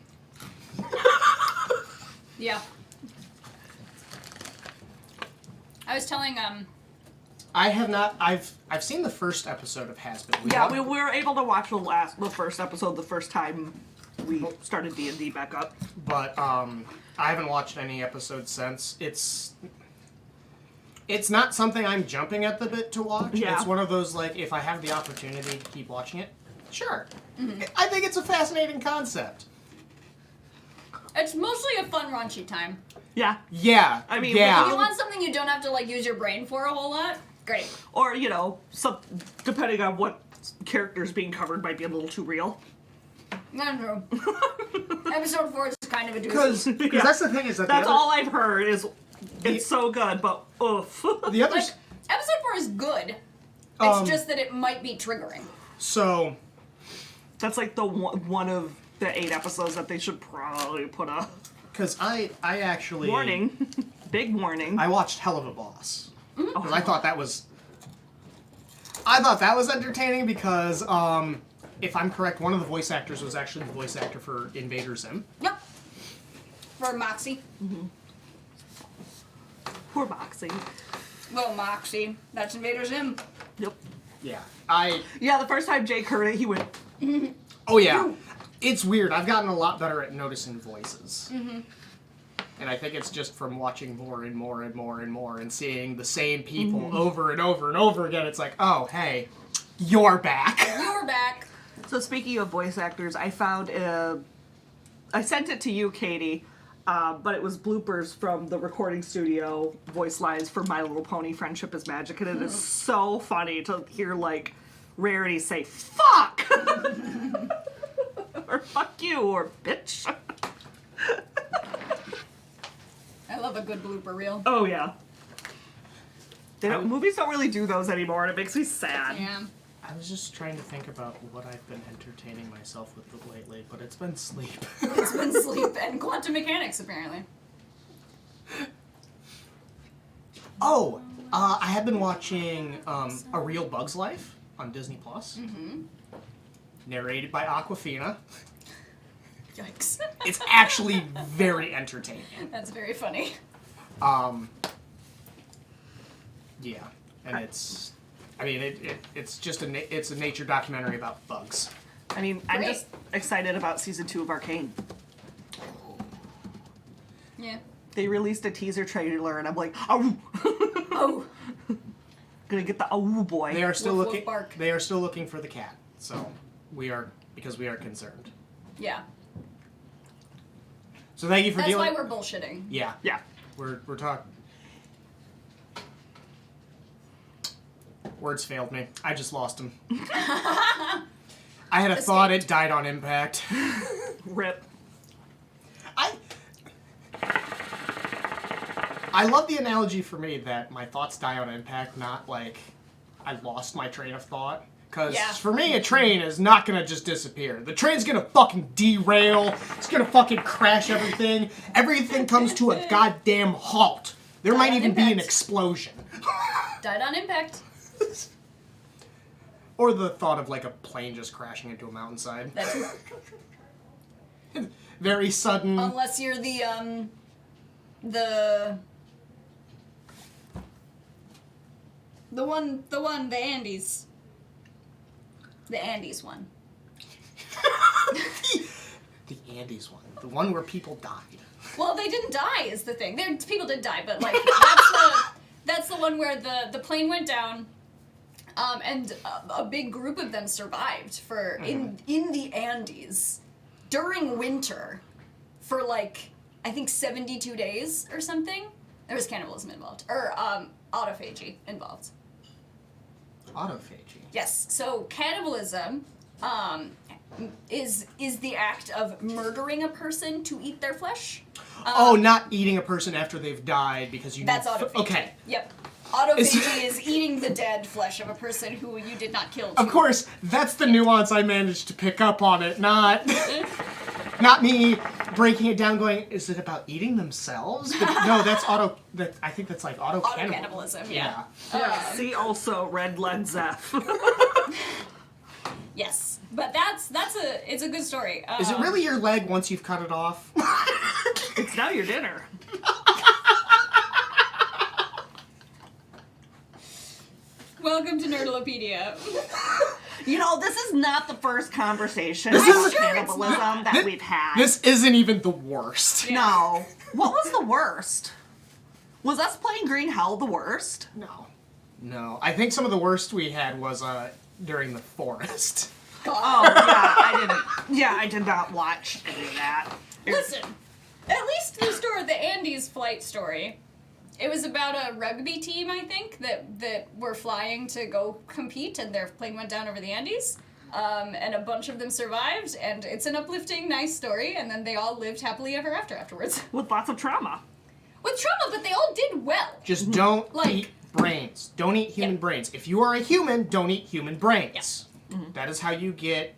Yeah. I was telling I have not. I've seen the first episode of Has Been. Yeah, we were able to watch the first episode the first time we started D&D back up. But I haven't watched any episodes since. It's not something I'm jumping at the bit to watch. Yeah. It's one of those, like, if I have the opportunity to keep watching it, sure. I think it's a fascinating concept. it's mostly a fun raunchy time. Yeah. Yeah. I mean, If you yeah. want something you don't have to like use your brain for a whole lot, great. Or, you know, depending on what character's being covered might be a little too real. Not true. Episode 4 is kind of a Because doozy. that's the thing is that That's the other, all I've heard is it's so good, but oof. the others. Like, episode 4 is good. It's just that it might be triggering. So That's like the one of the 8 episodes that they should probably put a because I actually warning, big warning. I watched Hell of a Boss because I thought that was entertaining because if I'm correct, one of the voice actors was actually the voice actor for Invader Zim. Yep. For Moxie. Poor Moxie. Well, Moxie. That's Invader Zim. Yep. Yeah, Yeah, the first time Jake heard it, he went, oh yeah, it's weird. I've gotten a lot better at noticing voices. And I think it's just from watching more and more and more and more and seeing the same people over and over and over again. It's like, oh, hey, you're back. You're back. So speaking of voice actors, I found I sent it to you, Katie, but it was bloopers from the recording studio voice lines for My Little Pony Friendship is Magic, and it is so funny to hear, like, Rarity say, fuck! Or fuck you, or bitch. I love a good blooper reel. Oh, yeah. Movies don't really do those anymore, and it makes me sad. Yeah. I was just trying to think about what I've been entertaining myself with lately, but it's been sleep. It's been sleep and quantum mechanics, apparently. Oh, I have been watching A Real Bug's Life on Disney Plus. Narrated by Aquafina. Yikes. It's actually very entertaining. That's very funny. Yeah, and it's just it's a nature documentary about bugs. I mean, I'm Great. just excited about season 2 of Arcane. Yeah. They released a teaser trailer, and I'm like, oh, Oh. gonna get the boy. They are still Woof, woof, looking. bark. They are still looking for the cat. So we are concerned. Yeah. So thank you for That's dealing. why we're bullshitting. Yeah, Yeah. we're talking. Words failed me. I just lost them. I had a thought. It died on impact. Rip. I love the analogy for me that my thoughts die on impact, not like I lost my train of thought. Because Yeah. for me, a train is not going to just disappear. The train's going to fucking derail. It's going to fucking crash everything. Everything comes to a goddamn halt. There might on even be an impact. explosion. Died on impact. Or the thought of like a plane just crashing into a mountainside. That's Very sudden. unless you're the Andes. The Andes one. The Andes one. The one where people died. Well, they didn't die is the thing. People did die, but like that's the one where the plane went down, and a big group of them survived for in the Andes during winter for like I think 72 days or something. There was cannibalism involved or autophagy involved. Autophagy. Yes. So cannibalism is the act of murdering a person to eat their flesh. Oh, not eating a person after they've died because you. That's need autophagy. Okay. Yep. Autophagy is eating the dead flesh of a person who you did not kill. Of course, that's the nuance I managed to pick up on it, not me breaking it down going, is it about eating themselves? But no, I think that's like Auto-cannibalism, yeah. See also Red Led Zepp. Yes. But it's a good story. Is it really your leg once you've cut it off? It's now your dinner. Welcome to Nerdalopedia. You know, this is not the first conversation This about is- cannibalism that we've had. This isn't even the worst. No. What was the worst? Was us playing Green Hell the worst? No. I think some of the worst we had was during the forest. Oh, yeah, I did not watch any of that. Listen, at least the story, the Andes flight story, it was about a rugby team, I think, that were flying to go compete and their plane went down over the Andes. and a bunch of them survived, and it's an uplifting, nice story, and then they all lived happily ever after afterwards. With lots of trauma. With trauma, but they all did well. Just don't Like- eat brains. Don't eat human brains. If you are a human, don't eat human brains. That is how you get...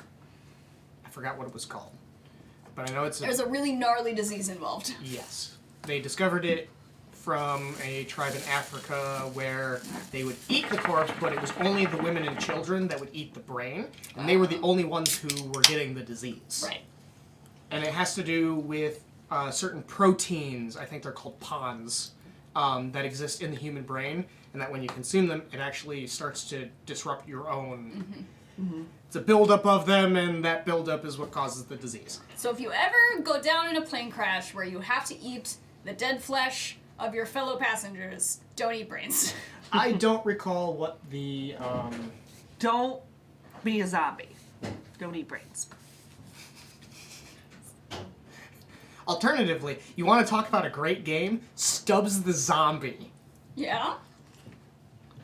I forgot what it was called. But I know it's... There's a really gnarly disease involved. Yes. They discovered it from a tribe in Africa where they would eat the corpse, but it was only the women and children that would eat the brain, and they were the only ones who were getting the disease. Right. And it has to do with certain proteins, I think they're called pons, that exist in the human brain, and that when you consume them, it actually starts to disrupt your own... It's a buildup of them, and that buildup is what causes the disease. So if you ever go down in a plane crash where you have to eat the dead flesh of your fellow passengers, don't eat brains. I don't recall what the... Don't be a zombie. Don't eat brains. Alternatively, you want to talk about a great game? Stubbs the Zombie. Yeah?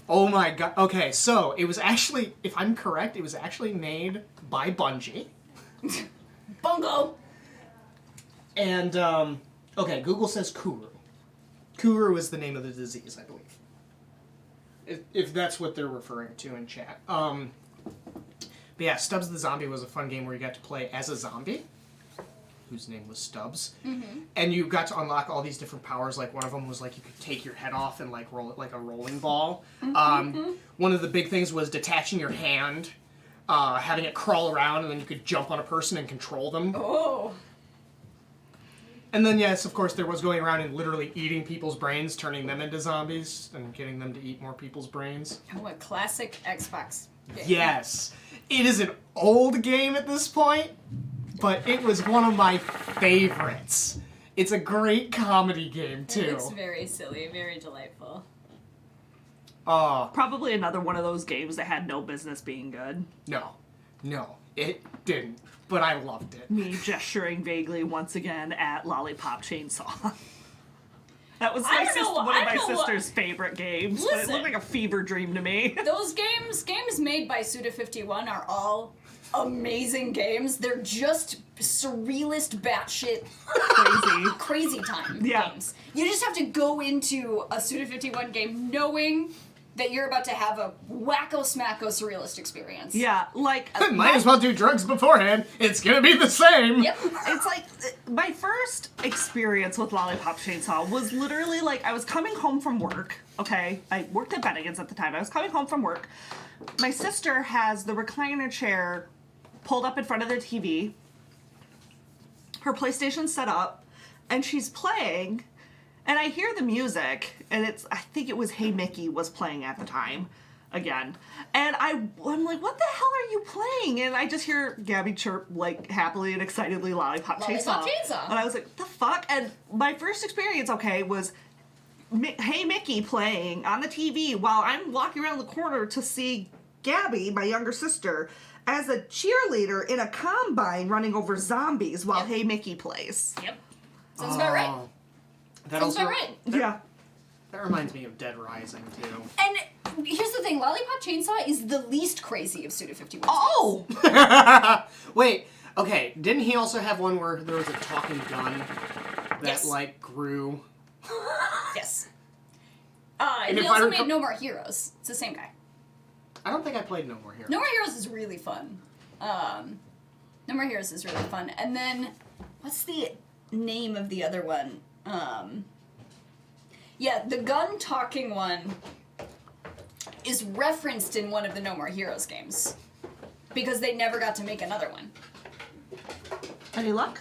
Oh my god. Okay, so it was actually, if I'm correct, it was actually made by Bungie. Bungo! And, okay, Google says Kuru. Kuru is the name of the disease, I believe. If that's what they're referring to in chat. But yeah, Stubbs the Zombie was a fun game where you got to play as a zombie, whose name was Stubbs. And you got to unlock all these different powers. Like, one of them was, like, you could take your head off and, like, roll it like a rolling ball. One of the big things was detaching your hand, having it crawl around, and then you could jump on a person and control them. Oh. And then, yes, of course, there was going around and literally eating people's brains, turning them into zombies, and getting them to eat more people's brains. Oh, a classic Xbox game. Yes. It is an old game at this point, but it was one of my favorites. It's a great comedy game, too. It looks very silly, very delightful. Probably another one of those games that had no business being good. No, it didn't. But I loved it. Me gesturing vaguely once again at Lollipop Chainsaw. That was I one don't of know my what- sister's favorite games, but it Listen. looked like a fever dream to me. Those games made by Suda51 are all amazing games. They're just surrealist, batshit, crazy time games. You just have to go into a Suda51 game knowing that you're about to have a wacko-smacko surrealist experience. Yeah, like... Might as well do drugs beforehand. It's gonna be the same. Yep. It's like, my first experience with Lollipop Chainsaw was literally like, I was coming home from work, okay? I worked at Bennigan's at the time. I was coming home from work. My sister has the recliner chair pulled up in front of the TV. Her PlayStation's set up, and she's playing, and I hear the music, and I think it was Hey Mickey was playing at the time, again. And I'm like, what the hell are you playing? And I just hear Gabby chirp, like, happily and excitedly, Lollipop Chainsaw. And I was like, what the fuck? And my first experience, okay, was Hey Mickey playing on the TV while I'm walking around the corner to see Gabby, my younger sister, as a cheerleader in a combine running over zombies while Hey Mickey plays. Yep. Sounds about right. That Sounds also, about right. Yeah. That reminds me of Dead Rising, too. And here's the thing, Lollipop Chainsaw is the least crazy of Suda51. Oh! Wait, okay, didn't he also have one where there was a talking gun that, Yes. like, grew? Yes. And He if I also recall- made No More Heroes. It's the same guy. I don't think I played No More Heroes. No More Heroes is really fun. No More Heroes is really fun. And then, what's the name of the other one? Yeah, the gun talking one is referenced in one of the No More Heroes games. Because they never got to make another one. Any luck?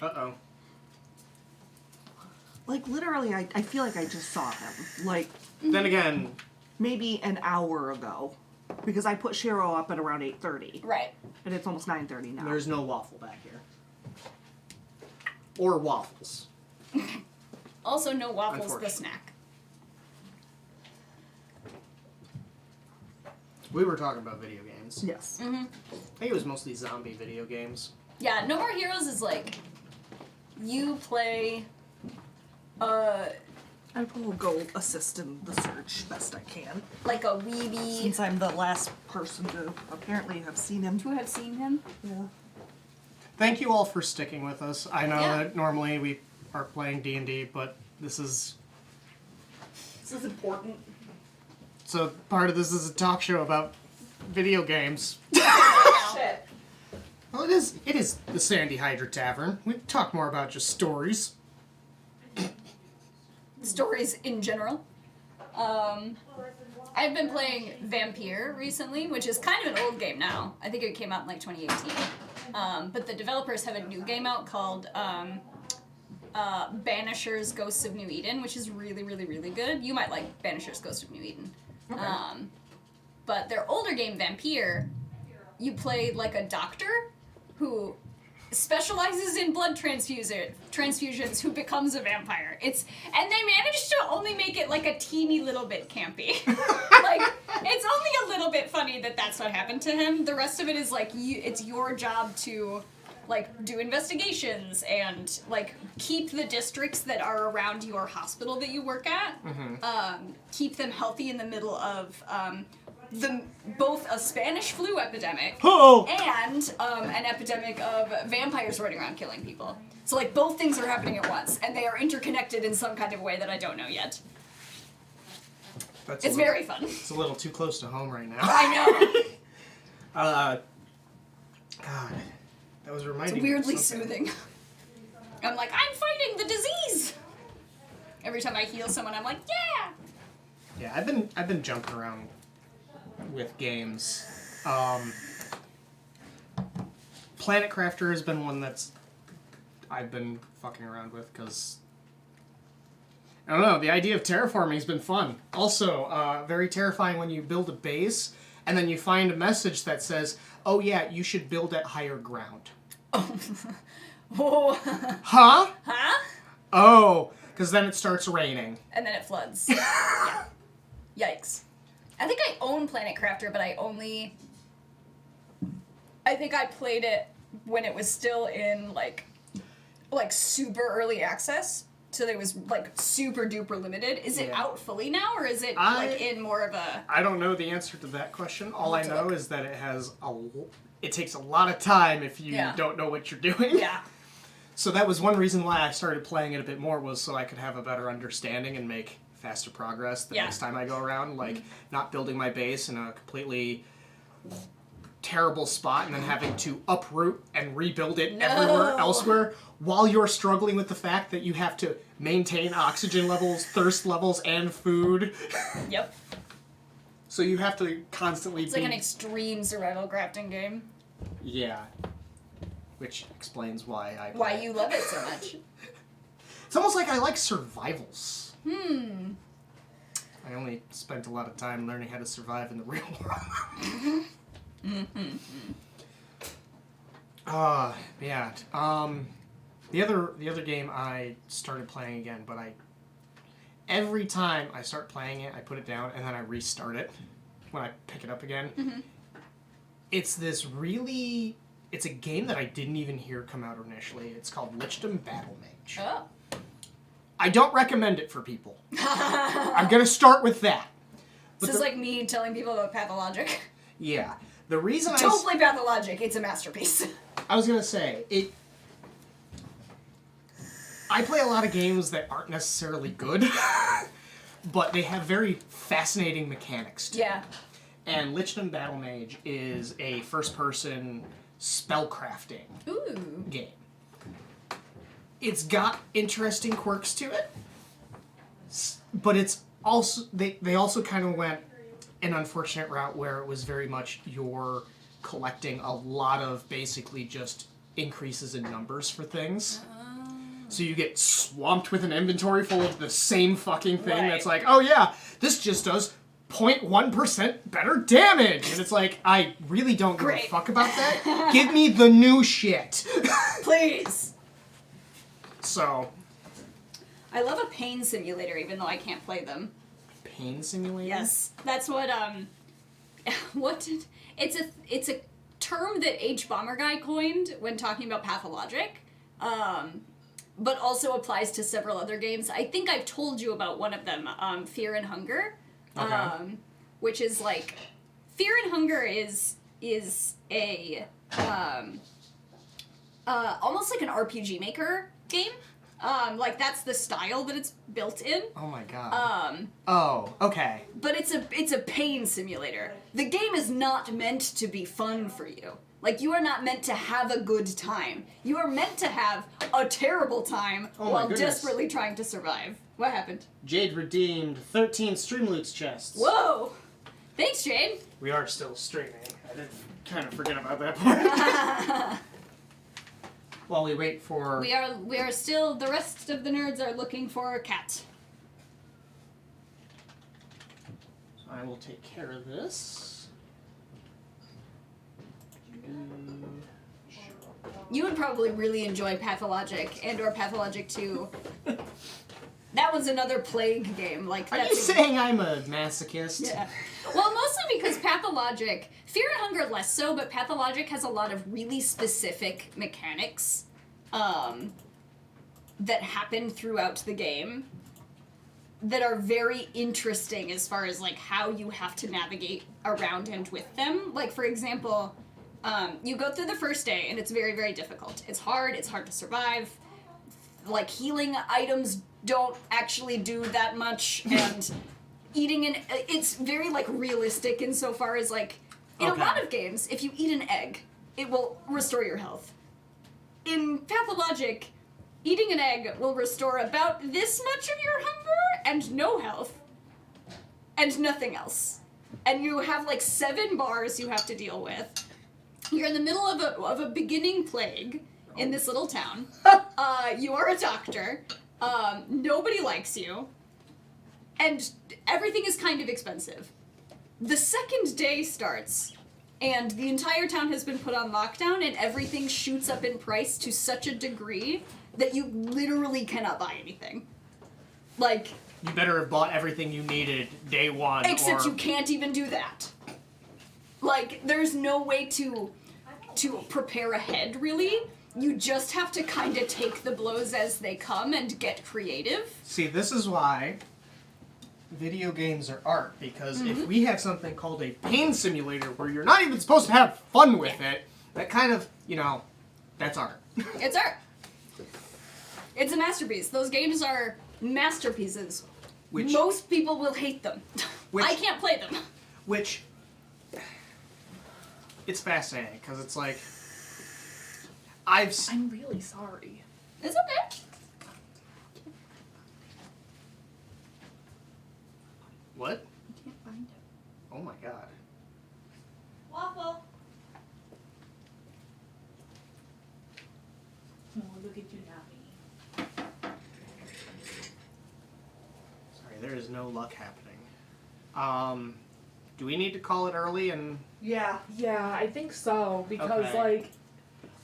Uh-oh. Like, literally, I feel like I just saw him. Like, Then again, maybe an hour ago. Because I put Shiro up at around 8:30. Right. And it's almost 9:30 now. there's no waffle back here. Or waffles. Also, no waffles, the Unfortunate. snack. We were talking about video games. Yes. I think it was mostly zombie video games. Yeah, No More Heroes is like, you play I will go assist in the search best I can. Like a weeby. Since I'm the last person to apparently have seen him. To have seen him. Yeah. Thank you all for sticking with us. I know Yeah. that normally we aren't playing D&D, but this is important. so part of this is a talk show about video games. Shit. Well, it is the Sandy Hydra Tavern. We talk more about just stories. Stories in general. I've been playing Vampire recently, which is kind of an old game now. I think it came out in like 2018. But the developers have a new game out called Banisher's Ghosts of New Eden, which is really, really, really good. You might like Banisher's Ghost of New Eden. Okay. But their older game, Vampire, you play like a doctor who specializes in blood transfusions who becomes a vampire. And they managed to only make it like a teeny little bit campy. Like, it's only a little bit funny that that's what happened to him. The rest of it is like, it's your job to like do investigations and like keep the districts that are around your hospital that you work at, keep them healthy in the middle of both a Spanish flu epidemic and an epidemic of vampires running around killing people. So like both things are happening at once, and they are interconnected in some kind of way that I don't know yet. It's very fun. It's a little too close to home right now. I know. God, that was reminding It's me of weirdly something. soothing. I'm like, I'm fighting the disease. Every time I heal someone, I'm like, yeah. Yeah, I've been jumping around with games. Planet Crafter has been one that's I've been fucking around with because I don't know, the idea of terraforming has been fun. Also, very terrifying when you build a base and then you find a message that says, "Oh yeah, you should build at higher ground." Oh. Huh? Huh? Oh, because then it starts raining. And then it floods. Yeah. Yikes. I think I own Planet Crafter, but I think I played it when it was still in like super early access. So it was like super duper limited. Is it out fully now, or is it like in more of a... I don't know the answer to that question. All I know is that it takes a lot of time if you don't know what you're doing. Yeah. So that was one reason why I started playing it a bit more, was so I could have a better understanding and make faster progress the next time I go around. Like, not building my base in a completely terrible spot and then having to uproot and rebuild it everywhere elsewhere while you're struggling with the fact that you have to maintain oxygen levels, thirst levels, and food. Yep. So you have to constantly It's like an extreme survival crafting game. Yeah. Which explains why I play Why you love it so much. It's almost like I like survivals. I only spent a lot of time learning how to survive in the real world. Yeah. The other game I started playing again, but every time I start playing it, I put it down and then I restart it when I pick it up again. It's a game that I didn't even hear come out initially. It's called Lichdom Battle Mage. Oh. I don't recommend it for people. I'm gonna start with that. This is like me telling people about Pathologic. Yeah. The reason Don't play Pathologic, it's a masterpiece. I was gonna say, I play a lot of games that aren't necessarily good, but they have very fascinating mechanics to them. And Lichdom Battle Mage is a first-person spellcrafting game. It's got interesting quirks to it, but it's also they also kind of went an unfortunate route where it was very much you're collecting a lot of basically just increases in numbers for things. So you get swamped with an inventory full of the same fucking thing that's like, oh yeah, this just does 0.1% better damage. And it's like, I really don't give a fuck about that. Give me the new shit. Please. So. I love a pain simulator, even though I can't play them. Pain simulator? Yes. That's what, it's a term that H. Bomber Guy coined when talking about Pathologic. but also applies to several other games. I think I've told you about one of them, Fear and Hunger, Okay. which is like Fear and Hunger is a almost like an RPG Maker game. Like that's the style that it's built in. Oh my god. Oh, okay. But it's a pain simulator. The game is not meant to be fun for you. Like, you are not meant to have a good time. You are meant to have a terrible time Oh my while goodness. desperately trying to survive. What happened? Jade redeemed 13 Streamloots chests. Whoa! Thanks, Jade. We are still streaming. I did kind of forget about that part. While we wait for... We are still, the rest of the nerds are looking for a cat. I will take care of this. You would probably really enjoy Pathologic and or Pathologic 2. That was another plague game. Like, Are that's you saying I'm a masochist? Yeah. Well, mostly because Pathologic, Fear and Hunger less so, but Pathologic has a lot of really specific mechanics that happen throughout the game that are very interesting as far as like how you have to navigate around and with them. Like, for example, you go through the first day and it's very, very difficult. It's hard to survive. Like, healing items don't actually do that much, and it's very like realistic insofar as like in a lot of games, if you eat an egg, it will restore your health. In Pathologic, eating an egg will restore about this much of your hunger and no health and nothing else. And you have like 7 bars you have to deal with. You're in the middle of a beginning plague in this little town. You are a doctor. Nobody likes you. And everything is kind of expensive. The second day starts, and the entire town has been put on lockdown, and everything shoots up in price to such a degree that you literally cannot buy anything. Like... You better have bought everything you needed day one. Except you can't even do that. Like, there's no way to prepare ahead, really. You just have to kind of take the blows as they come and get creative. See, this is why video games are art, because if we have something called a pain simulator where you're not even supposed to have fun with it, that kind of, that's art. It's art. It's a masterpiece. Those games are masterpieces. Most people will hate them. I can't play them. Which, it's fascinating, because it's like, I'm really sorry. It's okay. What? I can't find it. Oh my god. Waffle. Oh, look at you now. Sorry, there is no luck happening. Do we need to call it early and... Yeah, I think so, because, Okay.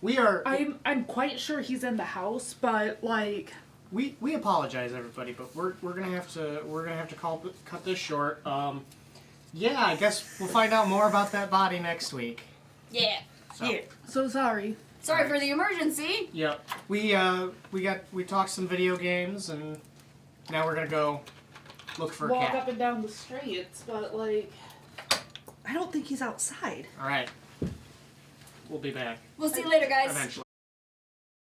We are... I'm quite sure he's in the house, but, like... We apologize, everybody, but we're gonna have to cut this short. Yeah, I guess we'll find out more about that body next week. Yeah. So sorry. Sorry for the emergency. Yep. We talked some video games, and now we're gonna go look for a Walk cat. up and down the streets, but, like... I don't think he's outside. All right. We'll be back We'll see you later, guys. eventually.